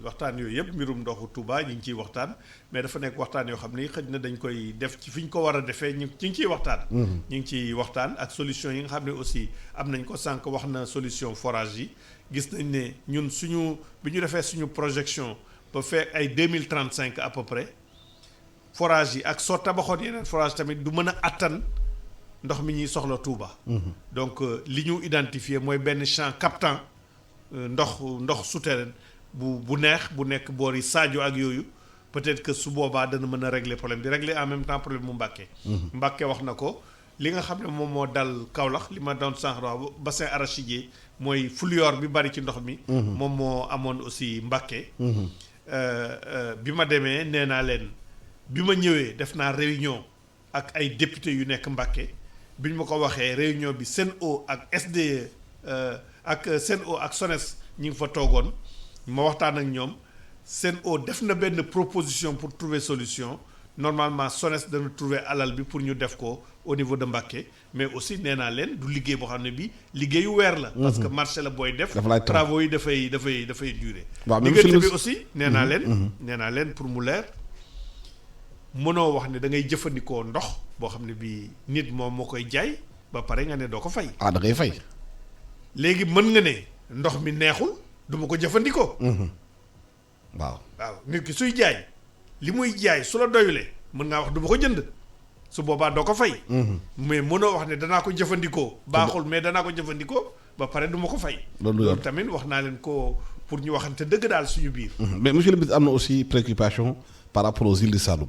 waxtaan yooyu yëpp mbirum ndoxu Touba ñu ngi ciy waxtaan mais dafa nekk waxtaan yoo xam ni xëj na dañ koy def ci fi ñu ko war a defee ñu ngi ciy waxtaan. ñu ngi ciy waxtaan ak solution yi nga xam ne aussi am nañ ko sànq wax na solution forage yi gis nañ ne ñun bi ñu defee suñu projection ba fekk ay 2035 à peu près forage yi ak soo tabaxoon yeneen forage tamit du mën a attan ndox mi ñuy soxla Touba. donc li ñu identifié mooy benn champ captant ndox souterrain bu neex bu nekk boor yi Sadio ak yooyu peut-être que su boobaa dana mën a régler problème di régler en même temps problème mu Mbàkke. Mbàkke wax na ko li nga xam ne moom moo dal Kaolack li ma doon sànq wax bassin arachidier mooy fluor bi bari ci ndox mi. moom moo amoon aussi Mbàkke. bi ma demee nee naa leen bi ma ñëwee def naa réunion ak ay député yu nekk Mbàkke bi ñu ma ko waxee réunion bi Sen'Eau ak SDE ak Sen'Eau ak SONES ñi ngi fa toogoon ma waxtaan ak ñoom Sen'Eau def na benn proposition pour trouver solution normalement SONES dana trouver alal bi pour ñu def ko au niveau de Mbacké mais aussi nee naa leen du liggéey boo xam ne bi liggéeyu weer la. parce que marché la booy def. travaux yi dafay durer. waaw diggante bi aussi nee naa leen pour mu leer mënoo wax ne da ngay jëfandikoo ndox boo xam ne bi nit moom moo koy jaay ba pare nga ne doo ko fay. da ngay fay. léegi mën nga ne ndox mi neexul du ma ko jëfandikoo. waaw nit ki suy jaay li muy jaay su la doyulee mën ngaa wax du ma ko jënd su boobaa doo ko fay. mais mënoo wax ne danaa ko jëfandikoo. baaxul mais danaa ko jëfandikoo ba pare du ma ko fay. loolu tamit wax naa leen ko pour ñu waxante dëgg daal suñu biir. mais monsieur le ministre am na aussi préoccupation par rapport aux îles du Saloum.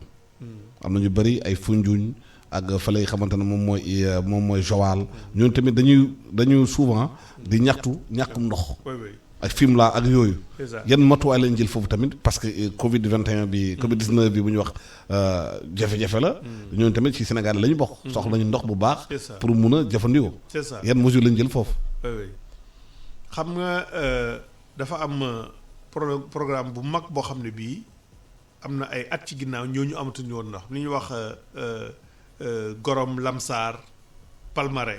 am na ñu bëri ay Foundiougne ak fa lay xamante ne moom mooy Joal ñooñu tamit dañuy souvent di ñaxtu ñàkkum ndox. ak Fimela ak yooyu. yan matuwaay lañ jël foofu tamit parce que Covid 21 bi. Covid 19 bi bu ñu wax jafe-jafe la. ñooñu tamit ci Sénégal la ñu bokk. soxla nañu ndox bu baax. pour mun a jëfandikoo. c'est ça yan mesures lañ jël foofu. xam nga dafa am programme bu mag boo xam ne bii am na ay at ci ginnaaw ñooñu amatuñu woon ndox li ñuy wax Gorom Lamsar Palmarin.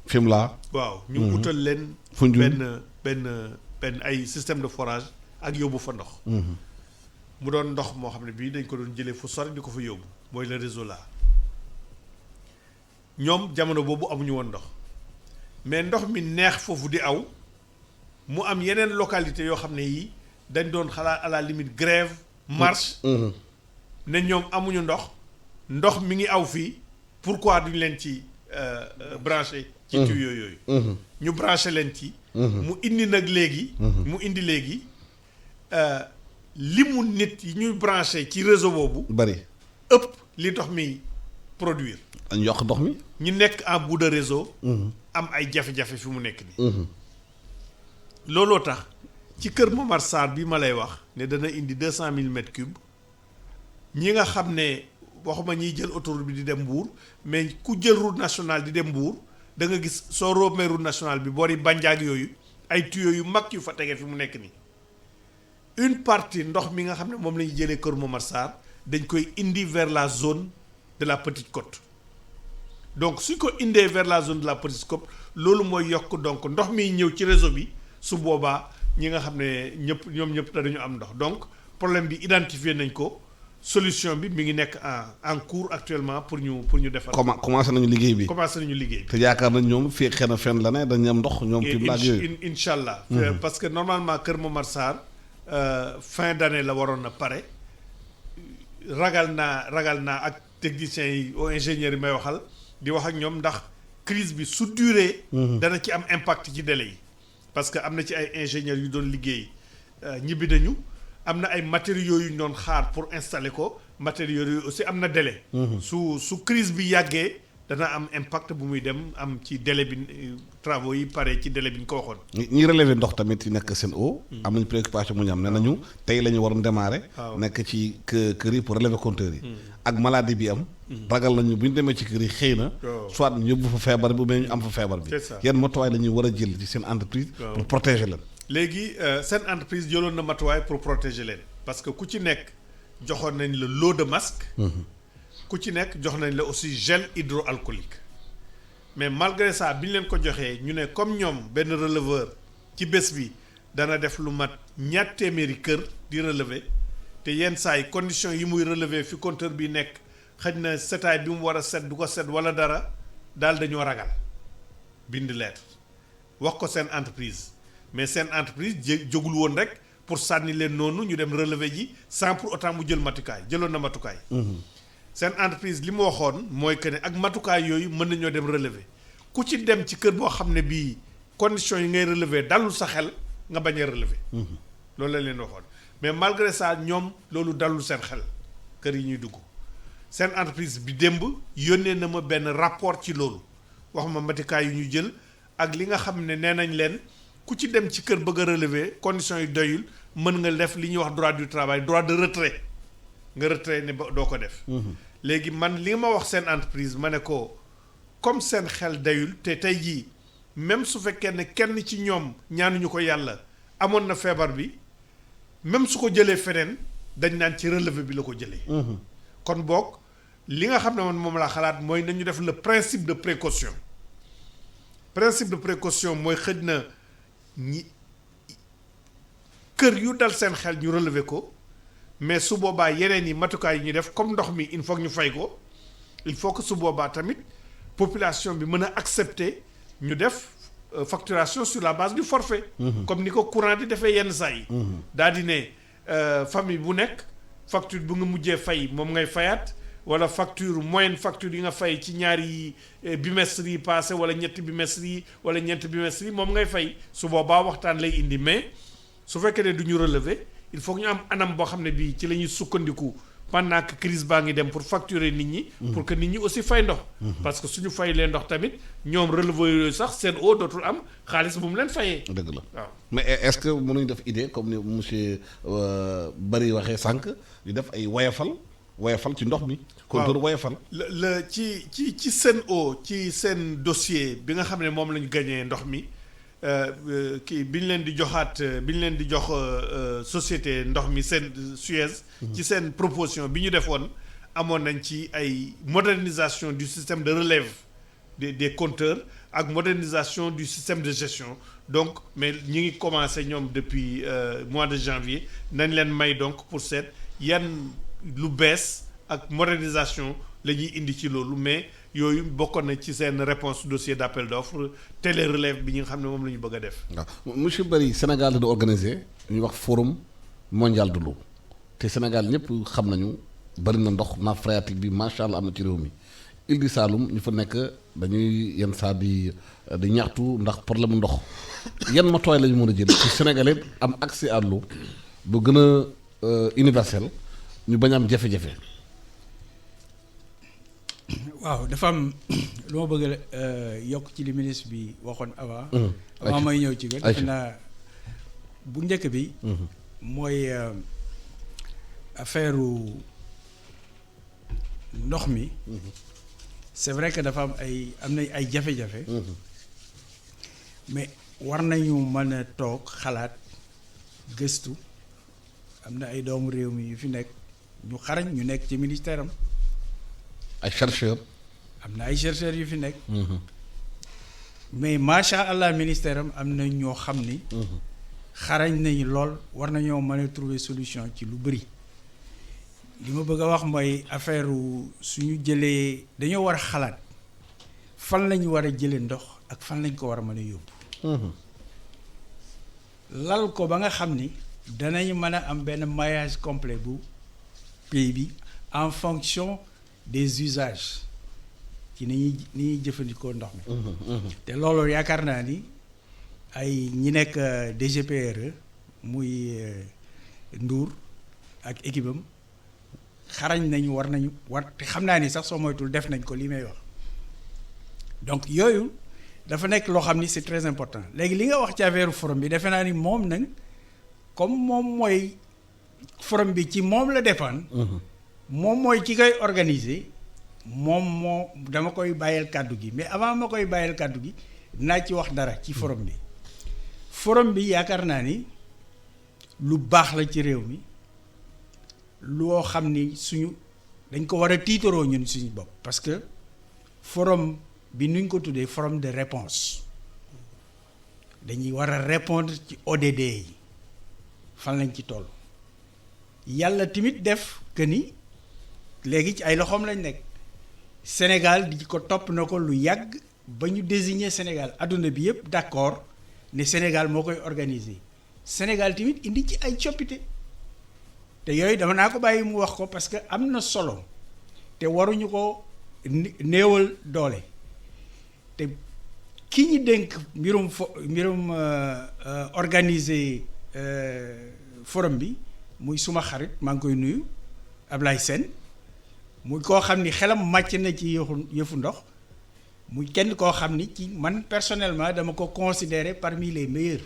Fimela. waaw ñu utal leen. Foundiougne benn ay système de forage ak yóbbu fa ndox. mu doon ndox moo xam ne bii dañ ko doon jëlee fu sori di ko fa yóbbu mooy le réseau là ñoom jamono boobu amuñu woon ndox mais ndox mi neex foofu di aw mu am yeneen localité yoo xam ne yi dañ doon xalaat à la limite grève marche ne ñoom amuñu ndox mi ngi aw fii pourquoi duñ leen ci branché ci tuyau yooyu ñu branché leen ci mu indi léegi li mu nit yi ñuy branché ci réseau boobu bari ëpp li ndox mi produire dañ yokk ndox mi ñu nekk en bout de réseau am ay jafe-jafe fi mu nekk nii looloo tax ci kër Momar Sarr bi ma lay wax ne dana indi 200 000 mètres cubes ñi nga xam ne waxuma ñiy jël autoroute bi di dem Mbour mais ku jël route nationale di dem Mbour da nga gis soo roomee route nationale bi boori Bandiaag yooyu ay tuyaux yu mag yu fa tege fi mu nekk nii une partie ndox mi nga xam ne moom la ñuy jëlee kër Momar Sarr dañ koy indi vers la zone de la Petite Côte donc suñ ko indee vers la zone de la Petite Côte loolu mooy yokk donc ndox mi ñëw ci réseau bi su boobaa ñi nga xam ne ñoom ñëpp dañu am ndox donc problème bi identifié nañ ko solution bi mi ngi nekk en cours actuellement pour ñu defar. commencé nañu liggéey bi. te yaakaar nañ ñoom fii xëy na fenn la ne dañu am ndox ñoom. fi mu laaj yooyu incha allah. parce que normalement Kër Momar Sarr fin d'année la waroon na pare ragal naa ak techniciens yi aux ingénieurs yi may waxal di wax ak ñoom ndax crise bi su durée. dana ci am impact ci délai yi. parce que am na ci ay ingénieurs yu doon liggéey ñibbi nañu. am na ay matériaux yu ñu doon xaar pour installer ko matériaux yooyu aussi am na délai. su crise bi yàggee dana am impact bu muy dem am ci délai bi travaux yi pare ci délai bi ñu ko waxoon. ñi relever ndox tamit yi nekk Sen'Eau. am nañu préoccupation mu ñu am ne nañu tey la ñu waroon démarrer. nekk ci kër yi pour relever compteurs yi. ak maladie bi am. ragal nañu bu ñu demee ci kër yi xëy na. soit ñu yóbbu fa feebar bi ou bien ñu am fa feebar bi. yan matuwaay la ñuy war a jël ci seen entreprise. pour protéger leen. léegi seen entreprise jëloon na matuwaay pour protéger leen parce que ku ci nekk joxoon nañ la lot de masque ku ci nekk jox nañ la aussi gel hydroalcoolique mais malgré ça bi ñu leen ko joxee ñu ne comme ñoom benn releveur ci bés bi dana def lu mat 200 kër di relever te yenn saa yi conditions yi muy relever fi compteur bi nekk xëj na setaay bi mu war a set du ko set wala dara daal dañoo ragal bind lettre wax ko seen entreprise mais seen entreprise jógul woon rek pour sànni leen noonu ñu dem relever ji sans pour autant mu jëloon na matukaay. seen entreprise li mu waxoon mooy que ne ak matukaay yooyu mën nañoo dem relever ku ci dem ci kër boo xam ne bii conditions yi ngay relever dalul sa xel nga bañ a relever. loolu la leen waxoon mais malgré ça ñoom loolu dalul seen xel kër yi ñuy dugg seen entreprise bi démb yónnee na ma benn rapport ci loolu wax ma matukaay yu ñu jël ak li nga xam ne nee nañ leen. ku ci dem ci kër bëgg a relever conditions yi doyul mën nga def li ñuy wax droit du travail droit de retrait nga retrait ne ba doo ko def. léegi man li ma wax seen entreprise ma ne ko comme seen xel dayul te tey jii même su fekkee ne kenn ci ñoom ñaanuñu ko yàlla amoon na feebar bi même su ko jëlee feneen dañ naan ci relevé bi la ko jëlee. kon boog li nga xam ne man moom laa xalaat mooy nañu def le principe de précaution mooy xëj na. ñi kër yu dal seen xel ñu relever ko mais su boobaa yeneen yi matukaay yi ñu def comme ndox mi il faut ñu fay ko il faut que su boobaa tamit population bi mën a accepter ñu def facturation sur la base du forfait. comme ni ko courant di defee yenn saa yi. daal di ne famille bu nekk facture bu nga mujjee fay moom ngay fayaat wala moyenne facture yi nga fay ci ñaari bimestre yi passé wala ñetti bimestre yi wala ñeenti bimestre yi moom ngay fay su boobaa waxtaan lay indi mais su fekkee ne du ñu relever il faut que ñu am anam boo xam ne bii ci la ñuy sukkandiku pendant que crise baa ngi dem pour facturer nit ñi. pour que nit ñi aussi fay ndox. parce que suñu fay leen ndox tamit ñoom relevé yooyu sax seen eau dootul am xaalis bu mu leen fayee. dëgg la waaw mais est-ce que mënuñ def idée comme ni monsieur Bari waxee sànq di def ay woyafal ci ndox mi. compteur woyafal. la ci Sen'Eau ci seen dossier bi nga xam ne moom la ñu gagné ndox mi kii bi ñu leen di joxaat bi ñu leen di jox société ndox mi seen Suez. ci seen proposition bi ñu defoon amoon nañ ci ay modernisation du système de relève des compteurs ak modernisation du système de gestion donc mais ñi ngi commencé ñoom depuis mois de janvier nañ leen may donc pour seet yan lu bees ak modernisation la ñuy indi ci loolu mais yooyu bokkoon na ci seen réponse dossier d'appel d'offres télé relève bi ñi nga xam ne moom la ñu bëgg a def. waaw monsieur Bari Sénégal da organiser ñuy wax forum mondial de l'eau te Sénégal ñëpp xam nañu bari na ndox nappe phréatique bi macha allah am na ci réew mi Île du Saloum ñu fa nekk dañuy yenn saa di ñaxtu ndax problème ndox yan matuwaay la ñu mën a jël ci Sénégalais am accès à l'eau bu gën a universel ñu bañ am jafe-jafe. waaw dafa am lu ma bëgg yokk ci li ministre bi waxoon avant may ñëw ci ko defe naa bu njëkk bi mooy affaire ndox mi c'est vrai que dafa am na ay jafe-jafe mais war nañu mën a toog xalaat gëstu am na ay doomu réew mi yu fi nekk ñu xarañ ñu nekk ci ministère am ay chercheurs. am na ay chercheurs yu fi nekk. mais macha allah ministère am na ñoo xam ni. xarañ nañu lool war nañoo mën a trouver solution ci lu bëri. li ma bëgg a wax mooy affaire suñu jëlee dañoo war a xalaat fan lañu war a jëlee ndox ak fan lañ ko war a mën a yóbbu. lal ko ba nga xam ni danañ mën a am benn maillage complet bu pays bi en fonction des usages ci ni ñuy jëfandikoo ndox mi. te loolu yaakaar naa ni ay ñi nekk DGPRE muy Ndour ak équipe am xarañ nañu war te xam naa ni sax soo moytul def nañ ko li may wax donc yooyu dafa nekk loo xam ni c'est très important léegi li nga wax ci affaire forum bi defe naa ni moom nag comme moom mooy forum bi ci moom la dépendre. moom mooy ki koy organiser moom dama koy bàyyil kàddu gi mais avant ma koy bàyyil kàddu gi naa ci wax dara ci forum bi. forum bi yaakaar naa ni lu baax la ci réew mi loo xam ni dañ ko war a tiitaroo ñun suñu bopp parce que forum bi nuñ ko tuddee forum de réponse dañuy war a répondre ci ODD yi fan lañ ci toll yàlla tamit def que ni léegi ci ay loxoom lañ nekk Sénégal di ko topp na ko lu yàgg ba ñu désigner Sénégal adduna bi yëpp d'accord ne Sénégal moo koy organiser Sénégal tamit indi ci ay coppite te yooyu dama naa ko bàyyi mu wax ko parce que am na solo te waruñu ko néewal doole te ki ñu dénk mbirum organiser forum bi muy suma xarit maa ngi koy nuyu Ablaye Sène muy koo xam ni xelam màcc na ci yëfu ndox muy kenn koo xam ni ci man personnellement dama ko considérer parmi les meilleurs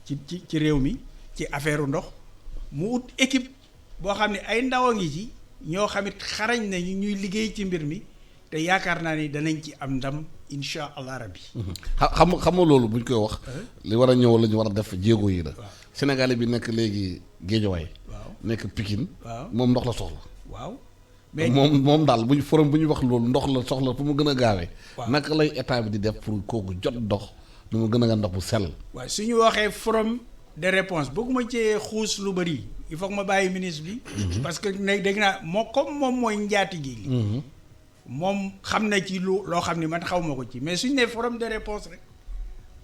ci réew mi ci affaire ndox mu ut équipe boo xam ne ay ndaw a ngi ci ñoo xamit xarañ nañu ñuy liggéey ci mbir mi te yaakaar naa ni danañ ci am ndam insha allah rabbi. xam nga loolu buñ koy wax. li war a ñëw la ñu war a def jéego yi la. Sénégalais bi nekk léegi Géejawaay. waaw nekk Pikine. waaw moom ndox la soxla. waaw mais moom daal buñ forum bu ñu wax loolu ndox la soxla fu mu gën a gaawee. waaw naka lay état bi di def pour kooku jot ndox nu mu gën a ndox bu sell. waaw su ñu waxee forum de réponse bëgguma cee xuus lu bëri il faut que ma bàyyi ministre bi. parce que ne dégg naa comme moom mooy njaati gi li moom xam na ci loo xam ni man xaw ma ko ci mais suñu nee forum de réponse rek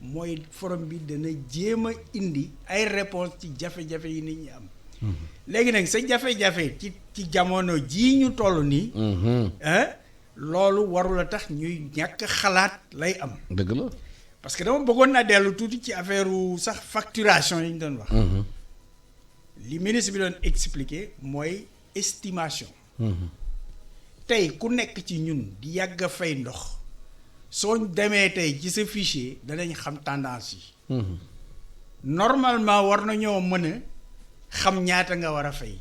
mooy forum bi dana jéem a indi ay réponse ci jafe-jafe yi nit ñi am. léegi nag sa jafe-jafe ci jamono jii ñu toll nii. loolu warul a tax ñuy ñàkk xalaat lay am. dëgg la. parce que dama bëggoon naa dellu tuuti ci affaire sax facturation yi ñu doon wax. li ministre bi doon expliquer mooy estimation. tey ku nekk ci ñun di yàgg a fay ndox soo demee tey ci sa fichier danañ xam tendance yi. normalement war nañoo mën a xam ñaata nga war a fay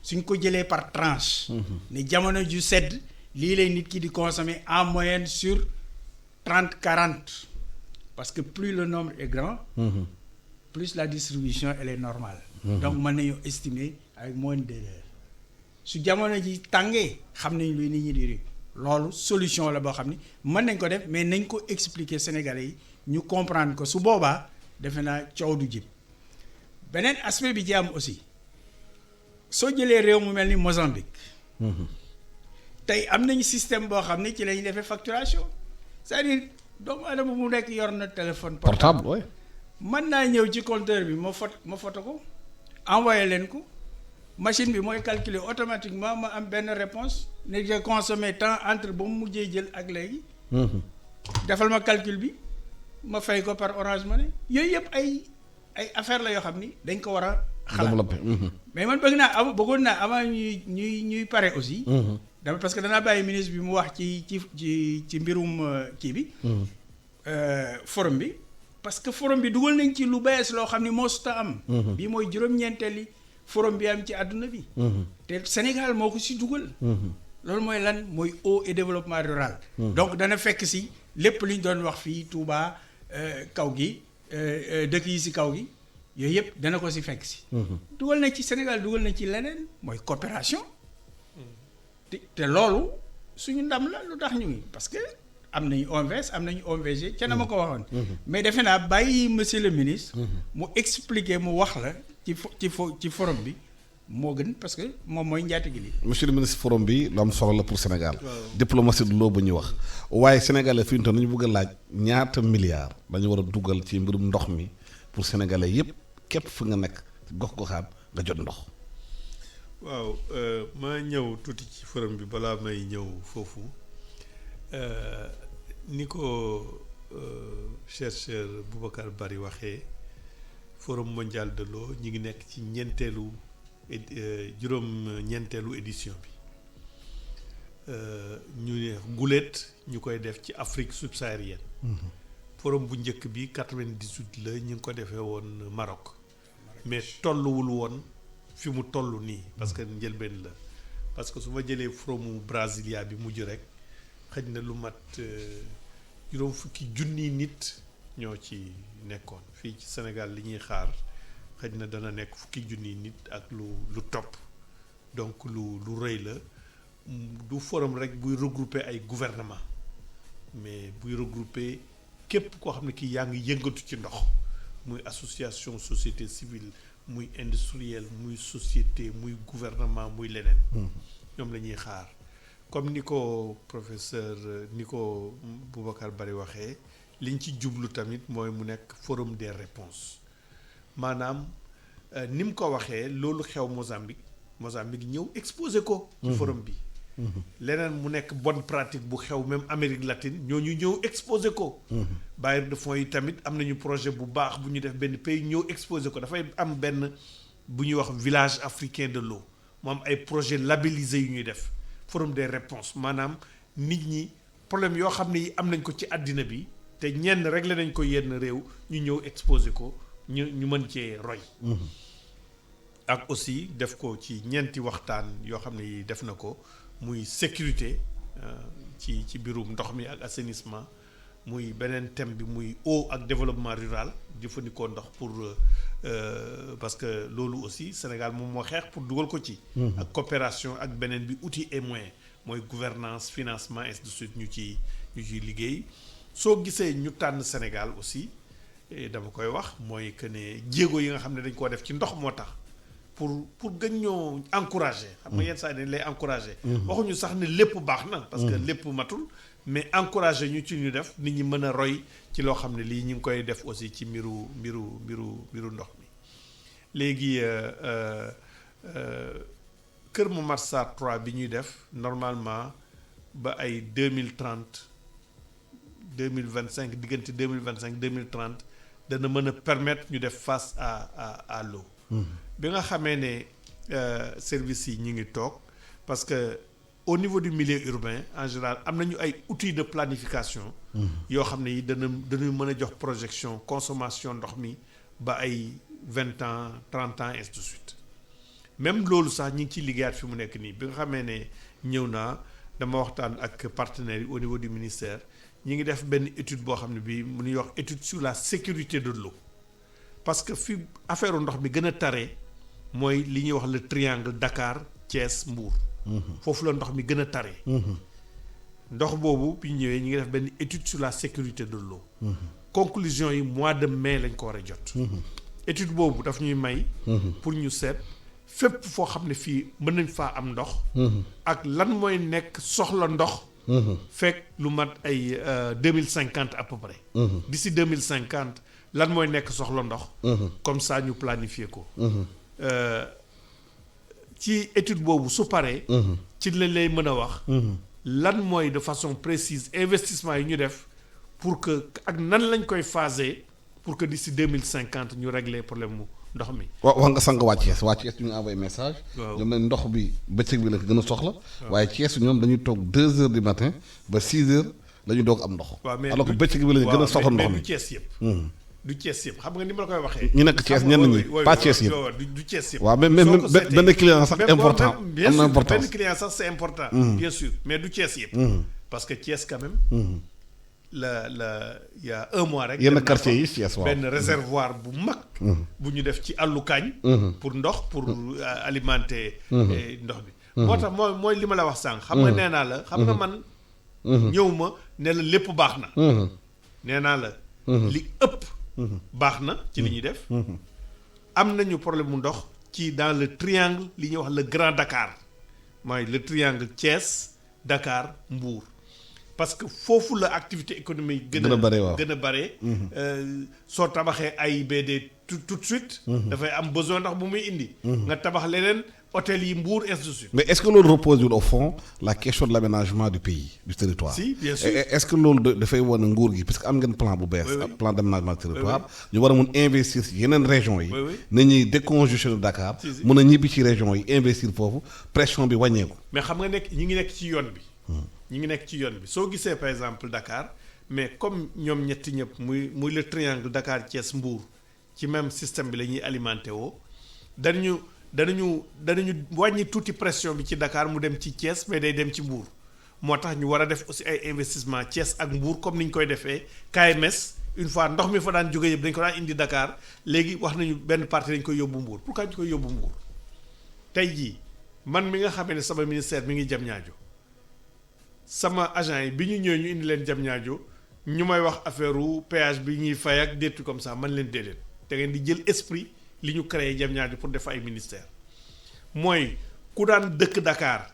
suñ ko jëlee par tranche. ne jamono ju sedd lii lay nit ki di consommer en moyenne sur 30-40 parce que plus le nombre est grand. plus la distribution elle est normale. donc mën nañu estimer avec moins d'erreur su jamono ji tàngee xam nañ luy nit ñi di loolu solution la boo xam ni mën nañ ko def mais nañ ko expliquer Sénégalais yi ñu comprendre ko su boobaa defe naa coow du jib beneen aspect bi ci am aussi soo jëlee réew mu mel ni Mozambique. tey am nañu système boo xam ne ci la ñuy defee facturation c'est-à-dire doomu adama mu nekk yor na téléphone portable oui. mën naa ñëw ci compteur bi ma photo ko envoyé leen ko machine bi mooy calculer automatiquement ma am benn réponse ne j'ai consommé temps entre ba mu mujjee jël ak léegi. defal ma calcul bi ma fay ko par Orange Money yooyu yëpp ay affaire la yoo xam ni dañ ko war a xalaat mais man bëggoon naa avant ñuy pare aussi. dama parce que danaa bàyyi ministre bi mu wax ci mbirum kii bi. forum bi parce que forum bi dugal nañ ci lu bees loo xam ni mosut a am. bii mooy juróom-ñeenteeli forum bi am ci àdduna bi. te Sénégal moo ko si dugal. loolu mooy lan mooy eau et développement rural. donc dana fekk si lépp li ñu doon wax fii Touba kaw gi dëkk yi si kaw gi yooyu yëpp dana ko si fekk si. dugal na ci Sénégal dugal na ci leneen mooy coopération. te loolu suñu ndam la lu tax ñu ngi parce que am nañu OMVS am nañu OMVG ca na ma ko waxoon. mais defe naa bàyyi monsieur le ministre. mu expliquer mu wax la ci forum bi moo gën parce que moom mooy njaatige li monsieur le ministre forum bi lu am solo la pour Sénégal. diplomatie du loo bu ñuy wax. waaye Sénégalais fi ñu toll nañu bëgg a laaj ñaata milliards dañu war a dugal ci mbirum ndox mi pour Sénégalais yépp képp fu nga nekk gox-goxaan nga jot ndox. waaw ma ñëw tuuti ci forum bi balaa may ñëw foofu ni ko chercheur Boubacar Bari waxee forum mondial de l'eau ñi ngi nekk ci juróom-ñeenteelu édition bi ñu ne guléet ñu koy def ci Afrique subsaharienne. forum bu njëkk bi 98 la ñu ngi ko defee woon Maroc mais tolluwul woon fi mu toll nii parce que njëlbeen la parce que su ma jëlee forumu Brasilia bi mujj rek xëj na lu mat juróom fukki junniy nit ñoo ci nekkoon fii ci Sénégal li ñuy xaar xëj na dana nekk fukki junniy nit ak lu topp donc lu rëy la du forum rek buy regrouper ay gouvernement mais buy regrouper képp koo xam ne kii yaa ngi yëngatu ci ndox muy association société civile muy industriel muy société muy gouvernement muy leneen ñoom la ñuy xaar comme ni ko professeur ni ko Boubacar Bari waxee liñ ci jublu tamit mooy mu nekk forum des réponses maanaam ni mu ko waxee loolu xew Mozambique ñëw exposé ko ci forum bi leneen mu nekk bonne pratique bu xew même Amérique latine ñooñu ñëw exposé ko bailleurs de fonds yi tamit am nañu projet bu baax bu ñu def benn pays ñëw exposé ko dafay am benn bu ñuy wax village africain de l'eau mu am ay projet labellisé yu ñuy def forum des réponses maanaam nit ñi problème yoo xam ne yi am nañ ko ci àddina bi te ñenn réglé nañ ko yenn réew ñu ñëw exposé ko ñu mën cee roy ak aussi def ko ci ñeenti waxtaan yoo xam ne yi def na ko muy sécurité ci biirum ndox mi ak assainissement muy beneen thème bi muy eau ak développement rural jëfandikoo ndox pour parce que loolu aussi Sénégal moom moo xeex pour dugal ko ci ak coopération ak beneen bi outils et moyens mooy gouvernance financement ainsi de suite ñu ciy liggéey soo gisee ñu tànn Sénégal aussi dama koy wax mooy que ne jéego yi nga xam ne dañ koo def ci ndox moo tax pour gën ñoo encourager xam nga yenn saa yi dañ lay encourager waxuñu sax ne lépp baax na parce que lépp matul mais encourager ñu ci ñu def nit ñi mën a roy ci loo xam ne lii ñu ngi koy def aussi ci mbiru ndox mi léegi Kër Momar Sarr 3 bi ñuy def normalement ba ay 2030 2025 diggante 2025 2030 dana mën a permettre ñu def face à l'eau bi nga xamee ne services yi ñu ngi toog parce que au niveau du milieu urbain en général am nañu ay outils de planification yoo xam ne yi dañuy mën a jox projection consommation ndox mi ba ay 20 ans 30 ans ainsi de suite même loolu sax ñi ngi ciy liggéeyaat fi mu nekk nii bi nga xamee ne ñëw naa dama waxtaan ak partenaires yi au niveau du ministère ñi ngi def benn étude boo xam ne bii mu ñuy wax étude sur la sécurité de l'eau parce que fi affaire ndox mi gën a taree mooy li ñuy wax le triangle Dakar Thiès Mbour foofu la ndox mi gën a taree ndox boobu bi ñëwee ñi ngi def benn étude sur la sécurité de l'eau conclusion yi mois de mai lañ ko war a jot étude boobu daf ñuy may pour ñu seet fépp foo xam ne fii mën nañ faa am ndox ak lan mooy nekk soxla ndox fekk lu mat ay 2050 à peu près d'ici 2050 lan mooy nekk soxla ndox comme ça ñu planifier ko ci étude boobu su paree ci lañ lay mën a wax lan mooy de façon précise investissement yi ñu def pour que ak nan lañ koy phaser pour que d'ici 2050 ñu régler problème mu ndox mi. wax nga sànq waa Thiès ñu ngi envoyé message. waaw ñoom ne ndox bi bëccëg bi la ko gën a soxla. waaye Thiès ñoom dañuy toog 2 heures du matin ba 6 heures la ñu doog am ndox. waaw mais alors que bëccëg bi la ñu gën a soxla ndox mi du Thiès yëpp. du Thiès yëpp xam nga ni ma la koy waxee. ñu nekk Thiès ñenn ñi pas Thiès yëpp. du Thiès yëpp. waaw même benn client sax important. am na importance benn client sax c'est important. bien sûr mais du Thiès yëpp. parce que Thiès quand même. il y a un mois rek. yenn quartier yi Thiès waaw benn réservoir bu mag. bu ñu def ci àllu kaañ. pour ndox pour alimenter. ndox bi. moo tax mooy li ma la wax sànq. xam nga nee naa la xam nga man. ñëw ma ne la lépp baax na. nee naa la. li ëpp. baax na ci li ñuy def. am nañu problème mu ndox ci dans le triangle li ñuy wax le Grand Dakar mooy le triangle Thiès Dakar Mbour. parce que foofu la activité économique gën a bare soo tabaxee AIBD tout de suite dafay am besoin ndax bu muy indi nga tabax leneen hôtel yi Mbour ainsi de suite. mais est-ce que loolu repose au fond la question de l'aménagement du pays du territoire. Si bien sûr. est-ce que loolu dafay wane nguur gi parce que am ngeen plan bu bees. plan d'aménagement du territoire. ñu war a mun investir ci yeneen régions yi. na ñuy décongestionner Dakar. mun a ñibbi ci régions yi investir foofu pression bi wàññeeku. mais xam nga ñi ngi nekk ci yoon bi. ñi ngi nekk ci yoon bi soo gisee par exemple Dakar mais comme ñoom ñetti ñëpp muy le triangle Dakar Thiès Mbour ci même système bi la ñuy alimenté woo danañu wàññi tuuti pression bi ci Dakar mu dem ci Thiès mais day dem ci Mbour moo tax ñu war a def aussi ay investissement Thiès ak Mbour comme ni ñu koy defee KMS une fois ndox mi fa daan jóge yëpp dañ ko daan indi Dakar léegi wax nañu benn partie dañ koy yóbbu Mbour pourquoi ñu koy yóbbu Mbour tey jii man mi nga xamee ne sama ministère mi ngi Diamniadio sama agent yi bi ñu ñëwee ñu indi leen Diamniadio ñu may wax affaire péage bi ñuy fay ak des trucs comme ça man leen déedéet da ngeen di jël esprit li ñu créé Diamniadio pour def ay ministère mooy ku daan dëkk Dakar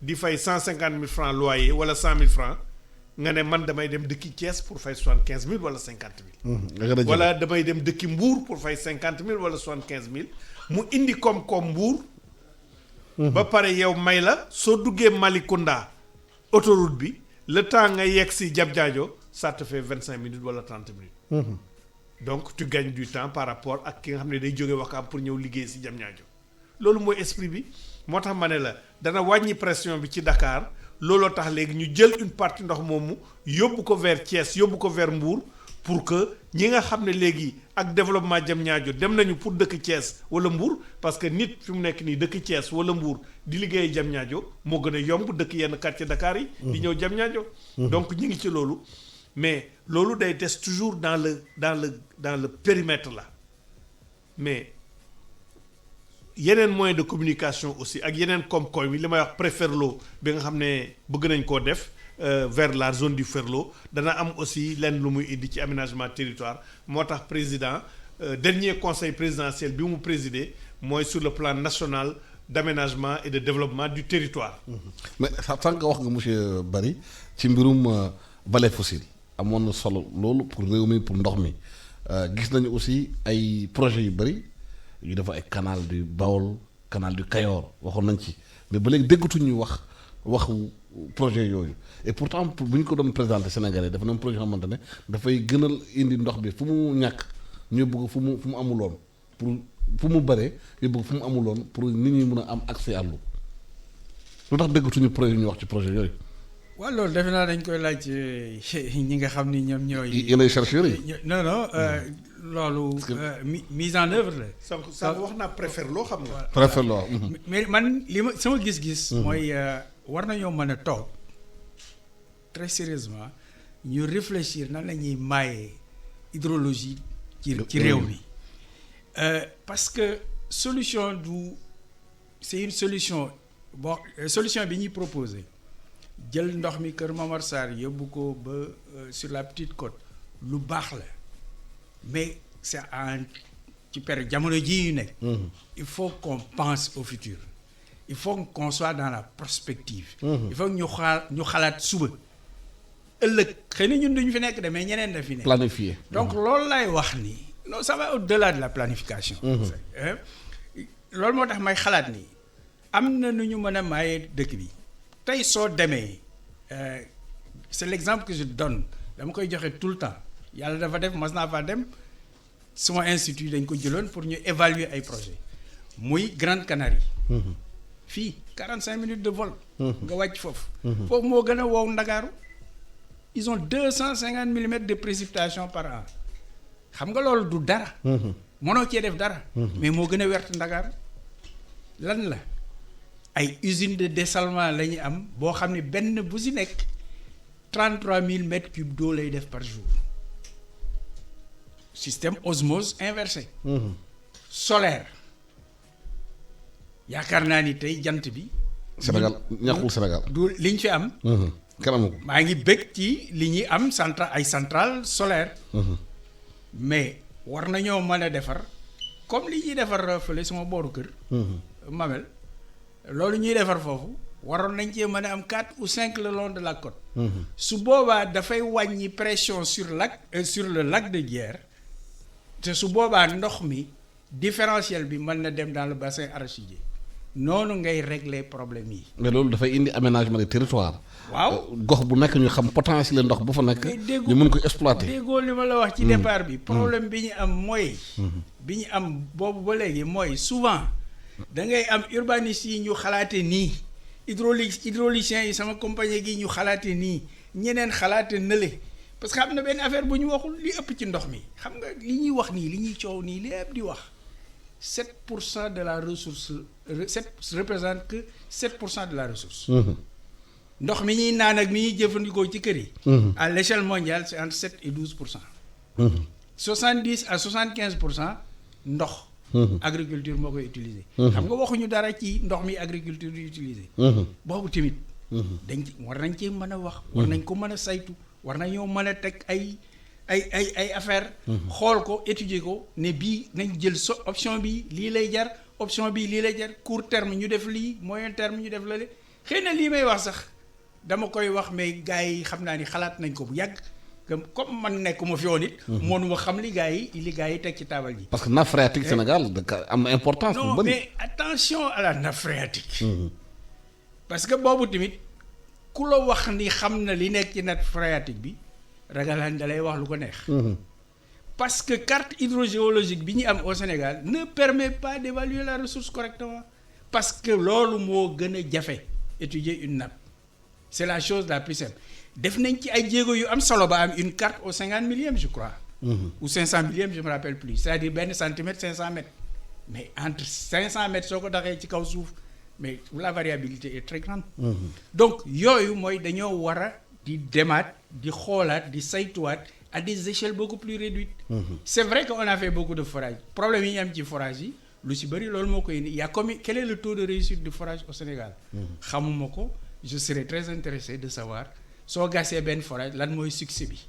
di fay 150 000 francs loyer wala 100 000 francs nga ne man damay dem dëkki Thiès pour fay 75 000 wala 50 000. wala damay dem dëkki Mbour pour fay 50 000 wala 75 000 mu indi koom-koom Mbour. ba pare yow may la soo duggee Malicounda. autoroute bi le temps nga yegg si Diamniadio ça te fait 25 minutes wala 30 minutes. donc tu gagnes du temps par rapport ak ki nga xam ne day jóge Wakaam pour ñëw liggéey si Diamniadio loolu mooy esprit bi moo tax ma ne la dana wàññi pression bi ci Dakar looloo tax léegi ñu jël une partie ndox moomu yóbbu ko vers Thiès yóbbu ko vers Mbour pour que ñi nga xam ne léegi ak développement Diamniadio dem nañu pour dëkk Thiès wala Mbour parce que nit fi mu nekk nii dëkk Thiès wala Mbour di liggéey Diamniadio moo gën a yomb dëkk yenn quartier Dakar yi. di ñëw Diamniadio. donc ñu ngi ci loolu mais loolu day des toujours dans le périmètre là mais yeneen moyen de communication aussi ak yeneen koom-koom yi li may wax Préferlo bi nga xam ne bëgg nañ koo def. vers la zone du Ferlo dana am aussi lenn lu muy indi ci aménagement territoire moo tax président dernier conseil présidentiel bi mu présidé mooy sur le plan national d'aménagement et de développement du territoire. mais sànq wax nga monsieur Barry ci mbirum balai fossile amoon na solo loolu pour réew mi pour ndox mi gis nañu aussi ay projets yu bëri yu dafa ay canal du Baol canal du Kayor waxoon nañ ci mais ba léegi déggatuñu waxu projet yooyu et pourtant bu ñu ko doon présenté Sénégalais dafa na projet xamante ne dafay gënal indi ndox bi fu mu ñàkk ñu bëgg fu mu amuloon pour mu bare yóbbu fu mu amuloon pour nit ñi mën a am accès à l'eau lu tax déggatuñu projet ñu wax ci projet yooyu. waaw loolu defe naa dañ koy laaj ñi nga xam ni ñoom ñooy. yéenay chercheurs yi. non loolu. mise en œuvre la. sànq wax naa préfère loo xam nga. préfère loo. mais man li ma sama gis-gis. mooy war nañoo mën a toog très sérieusement ñu réfléchir nan la ñuy maayee hydrologie ci réew mi. Parce que solution c'est une solution bon solution bi ñuy proposé jël ndox mi Kër Momar Sarr yóbbu ko ba sur la petite côte lu baax la mais c'est ci période jamono ji ñu nekk. il faut qu'on pense au futur il faut qu'on soit dans la prospective. il faut ñu xalaat suba ëllëg xëy na ñun duñu fi nekk de mais ñeneen da fi nekk. planifier. donc loolu lay wax ni. non ça va au-delà de la planification. loolu moo tax may xalaat ni am na nu ñu mën a maye dëkk bi tey soo demee c'est l'exemple que je donne dama koy joxe tout le temps yàlla dafa def mas naa faa dem suma institut dañ ko jëloon pour ñu évaluer ay projets muy Grande Canarie. fii 45 minutes de vol. nga wàcc foofu. foofu moo gën a wow Ndakaaru ils ont 250 millimètres de précipitation par an. xam nga loolu du dara. mënoo cee def dara. mais moo gën a wert Ndakaar lan la ay usine de dessalement la ñu am boo xam ne benn bu si nekk 33 000 mètres cubes d'eau lay def par jour système osmose inversé. solaire yaakaar naa ni tey jant bi. Sénégal ñàkkul Sénégal. du liñ fi am. kenn amu ko. maa ngi bëgg ci li ñuy am ay centrale solaire. mais war nañoo mën a defar comme li ñuy defar fële sama booru kër. Mamel loolu ñuy defar foofu waroon nañ cee mën a am 4 ou 5 le long de la côte. su boobaa dafay wàññi pression sur le lac de Guiers te su boobaa ndox mi différentiel bi mën na dem dans le bassin arachidier noonu ngay régler problème yi. mais loolu dafay indi aménagement des territoires. waaw gox bu nekk ñu xam potentiel ndox bu fa nekk. ñu mën ko exploiter. déggoo li ma la wax ci départ bi. problème bi ñu am mooy. bi ñu am boobu ba léegi mooy souvent da ngay am urbanistes yi ñu xalaate nii hydrauliciens yi sama compagnie gi ñu xalaate nii ñeneen xalaate nële parce que am na benn affaire bu ñu waxul li ëpp ci ndox mi xam nga li ñuy wax nii li ñuy coow nii lépp di wax 7% de la ressource représente que 7% de la ressource. ndox mi ñuy naan ak mi ñuy jëfandikoo ci kër yi. à l'échelle mondiale c'est entre 7 et 12%. 70 à 75% ndox. agriculture moo koy utiliser. xam nga waxuñu dara ci ndox mi agriculture di utiliser. boobu tamit. war nañ cee mën a wax. war nañ ko mën a saytu war nañoo mën a teg ay affaire xool ko étudier ko ne bii nañ jël option bi lii lay jar option bi lii lay jar court terme ñu def lii moyen terme ñu def lale xëy na lii may wax sax dama koy wax mais gars yi xam naa ni xalaat nañ ko bu yàgg comme man nekkuma fi woon it. mënuma xam li gars yi teg ci taabal ji. parce que nappe phréatique Sénégal am na importance. non mais attention à la nappe phréatique. parce que boobu tamit ku la wax ni xam na li nekk ci nappe phréatique bi ragalaan da lay wax lu ko neex. parce que carte hydrogéologique bi ñu am au Sénégal ne permet pas d'évaluer la ressource correctement parce que loolu moo gën a jafe étudier une nappe c'est la chose la plus simple def nañ ci ay jéego yu am solo ba am une carte au 50 millième je crois. ou 500 millième je me rappelle plus c'est-à-dire benn centimètre 500 mètres mais entre 500 mètres soo ko daxee ci kaw suuf mais la variabilité est très grande. donc yooyu mooy dañoo war a di demaat di xoolaat di saytuwaat à des échelles beaucoup plus réduites. C'est vrai qu'on a fait beaucoup de forage problème yi ñu am ci forage yi lu ci bëri loolu moo koy indi quel est le taux de réussite du forage au Sénégal. xamuma ko je serais très intéressé de savoir soo gasee benn forage lan mooy succès bi.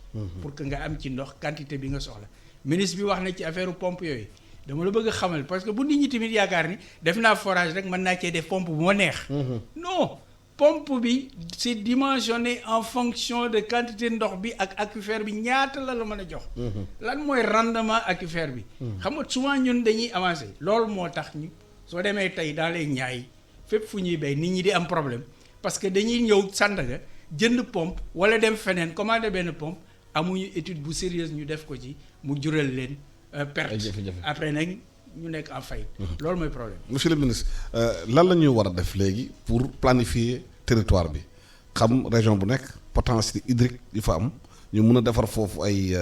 pour que nga am ci ndox quantité bi nga soxla ministre bi wax na ci affaire pompe yooyu dama la bëgg a xamal parce que bu nit ñi tamit yaakaar ni def naa forage rek mën naa cee def pompe bu ma neex. non. pompe bi c'est dimensionné en fonction de quantité ndox bi ak aquifère bi ñaata la mën a jox. lan mooy rendement aquifère bi. xam nga souvent ñun dañuy avancer loolu moo tax ñu soo demee tey dans les Niayes fépp fu ñuy bay nit ñi di am problème parce que dañuy ñëw Sandaga jënd pompe wala dem feneen commander benn pompe amuñu étude bu sérieuse ñu def ko ci mu jural leen perte. après nag ñu nekk en faillite. loolu mooy problème. monsieur le ministre lan la ñuy war a def léegi pour planifier territoire bi xam région bu nekk potentiel hydrique yi fa am ñu mun a defar foofu ay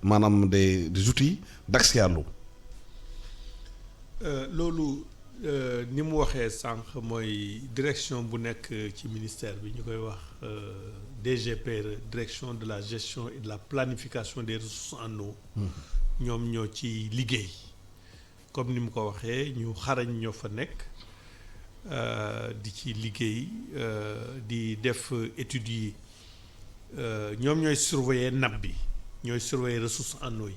maanaam des outils d'accès à l'eau. loolu ni mu waxee sànq mooy direction bu nekk ci ministère bi ñu koy wax DGPRE, direction de la gestion et de la planification des ressources en eau. ñoom ñoo ci liggéey comme ni mu ko waxee ñu xarañ ñoo fa nekk di ci liggéey di def études yi ñoom ñooy surveiller nappe bi ñooy surveiller ressources en eau yi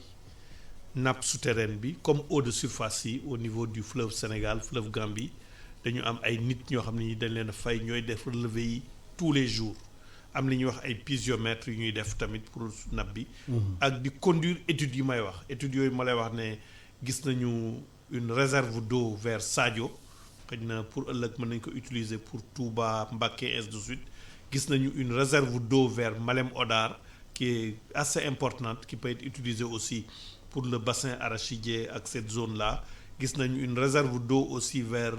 nappe souterraine bi comme eau de surface yi au niveau du fleuve Sénégal fleuve Gambie dañu am ay nit ñoo xam ne dañ leen a fay ñooy def relevé yi tous les jours am li ñuy wax ay piéziomètres yu ñuy def tamit pour nappe bi ak di conduire études yi may wax études yooyu ma lay wax ne gis nañu une réserve d'eau vers Sadio xëy na pour ëllëg mën nañ ko utiliser pour Touba Mbacké ainsi de suite gis nañu une réserve d'eau vers Malem Hodar qui est assez importante qui peut être utilisée aussi pour le bassin arachidier ak cette zone là gis nañu une réserve d'eau aussi vers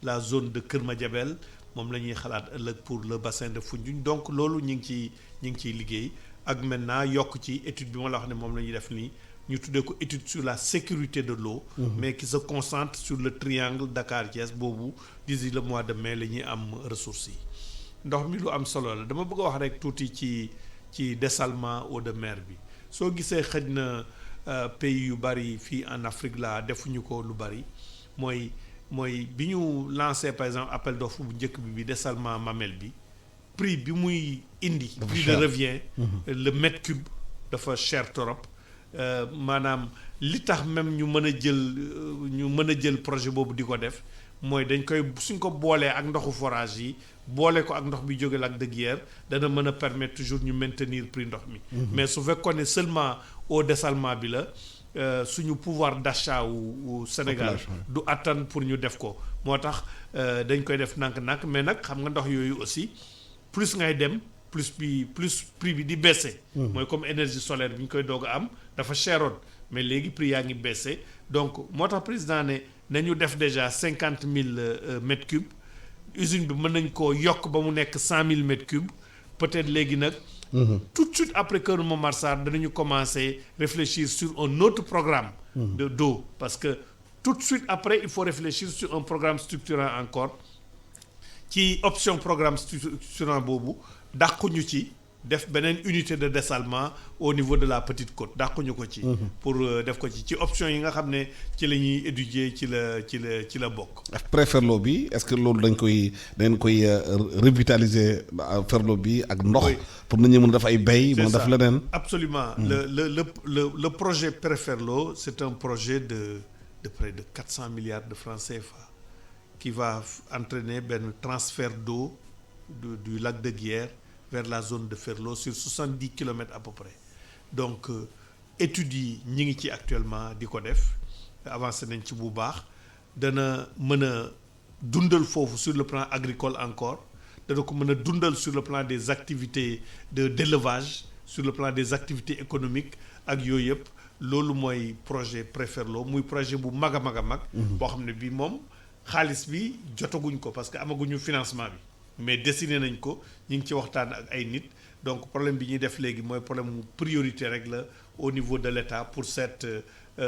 la zone de Kër Madiabel moom la ñuy xalaat ëllëg pour le bassin de Foundiougne donc loolu ñu ngi ciy liggéey ak maintenant yokk ci étude bi ma la wax ne moom la ñuy def nii ñu tuddee ko étude sur la sécurité de l'eau mais qui se concentre sur le triangle Dakar-Thiès boobu d'ici le mois de mai la ñuy am ressources yi ndox mi lu am solo la dama bëgg a wax rek tuuti ci dessalement eau de mer bi soo gisee xëj na pays yu bari fii en Afrique là defuñu ko lu bari mooy bi ñu lancé par exemple appel d'offre bu njëkk bi dessalement Mamel bi prix bi muy indi prix de revient le mètre cube dafa cher torop maanaam li tax même ñu mën a jël projet boobu di ko def mooy dañ koy suñ ko boolee ak ndoxu forage yi boole ko ak ndox bi jóge Lac de Guiers dana mën a permettre toujours ñu maintenir prix ndox mi mais su fekkoon ne seulement au dessalement bi la suñu pouvoir d'achat wu Sénégal du attan pour ñu def ko moo tax dañ koy def nànk-nànk mais nag xam nga ndox yooyu aussi plus ngay dem plus prix bi di baisser mooy comme énergie solaire bi ñu koy doog a am dafa cheroon mais léegi prix yaa ngi baisser donc moo tax président ne nañu def déjà 50 000 mètres cubes usine bi mën nañ koo yokk ba mu nekk 100 000 mètres cubes peut-être léegi nag tout de suite après Keur Momar Sarr danañu commencer réfléchir sur un autre programme d'eau parce que tout de suite après il faut réfléchir sur un programme structurant encore ci option programme structurant boobu dàquñu ci def beneen unité de dessalement au niveau de la Petite Côte dàquñu ko ci pour def ko ci option yi nga xam ne ci la ñuy étudier ci la bokk. Préferlo bi est-ce que loolu dañ koy revitaliser Ferlo bi ak ndox pour nit ñi mën a def ay bay mën a def leneen. Absolument le projet Préferlo c'est un projet de près de 400 milliards de francs CFA qui va entraîner benn transfert d'eau du lac de Guiers vers la zone de Ferlo sur 70 kilomètres à peu près donc études yi ñi ngi ci actuellement di ko def avancé nañ ci bu baax dana mën a dundal foofu sur le plan agricole encore dana ko mën a dundal sur le plan des activités d'élevage sur le plan des activités économiques ak yooyu yëpp loolu mooy projet Préferlo muy projet bu mag a mag a mag boo xam ne bii moom xaalis bi jotaguñ ko parce que amaguñu financement bi mais dessiné nañ ko ñu ngi ci waxtaan ak ay nit donc problème bi ñuy def léegi mooy problème mu priorité rek la au niveau de l'État pour cette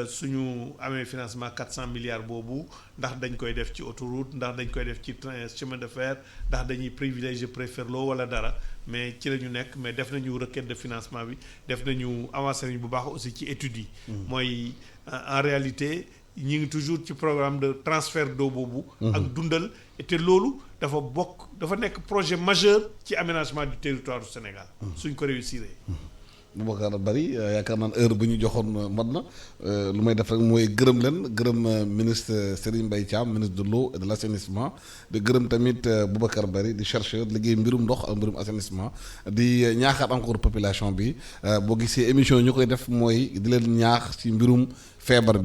suñu amee financement 400 milliards boobu ndax dañ koy def ci autoroute ndax dañ koy def ci train chemin de fer ndax dañuy privilégier Préferlo wala dara mais ci la ñu nekk mais def nañu requête de financement bi def nañu avancé nañu bu baax aussi ci études yi mooy en réalité ñi ngi toujours ci programme de transfert d'eau boobu ak dundal te loolu dafa nekk projet majeur ci aménagement du territoire du Sénégal suñ ko réussir. Boubacar Bari yaakaar naa heure bu ñu joxoon mat na lu may def rek mooy gërëm ministre Serigne Mbaye Thiam ministre de l'eau et de l'assainissement di gërëm tamit Boubacar Bari di chercheur liggéey mbirum ndox ak mbirum assainissement di ñaaxaat encore population bi boo gisee émission ñu koy def mooy di leen ñaax ci mbirum feebar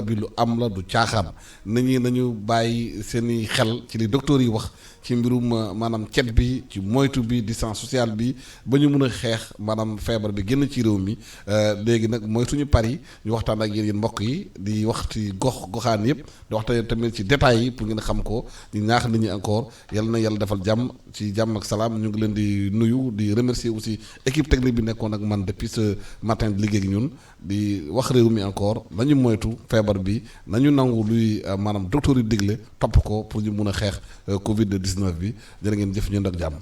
bi lu am la du caaxaan nit ñi nañu bàyyi seeni xel ci li docteur yi wax ci mbirum maanaam cet bi ci moytu bi distance sociale bi ba ñu mun a xeex maanaam feebar bi génn ci réew mi léegi nag mooy suñu pari ñu waxtaan ak yéen mbokk yi di wax ci goxaan yëpp di waxtaan tamit ci détails yi pour ngeen xam ko ñu ñaax nit ñi encore yal na yàlla defal jàmm ci jàmm ak salaam ñu ngi leen di nuyu di remercier aussi équipe technique bi nekkoon ak man depuis ce matin di liggéey ak ñun di wax réew mi encore nañu moytu feebar bi nañu nangu luy maanaam docteur yi digle topp ko pour ñu mun a xeex Covid 19 bi jërë ngeen jëf ñun ak jàmm.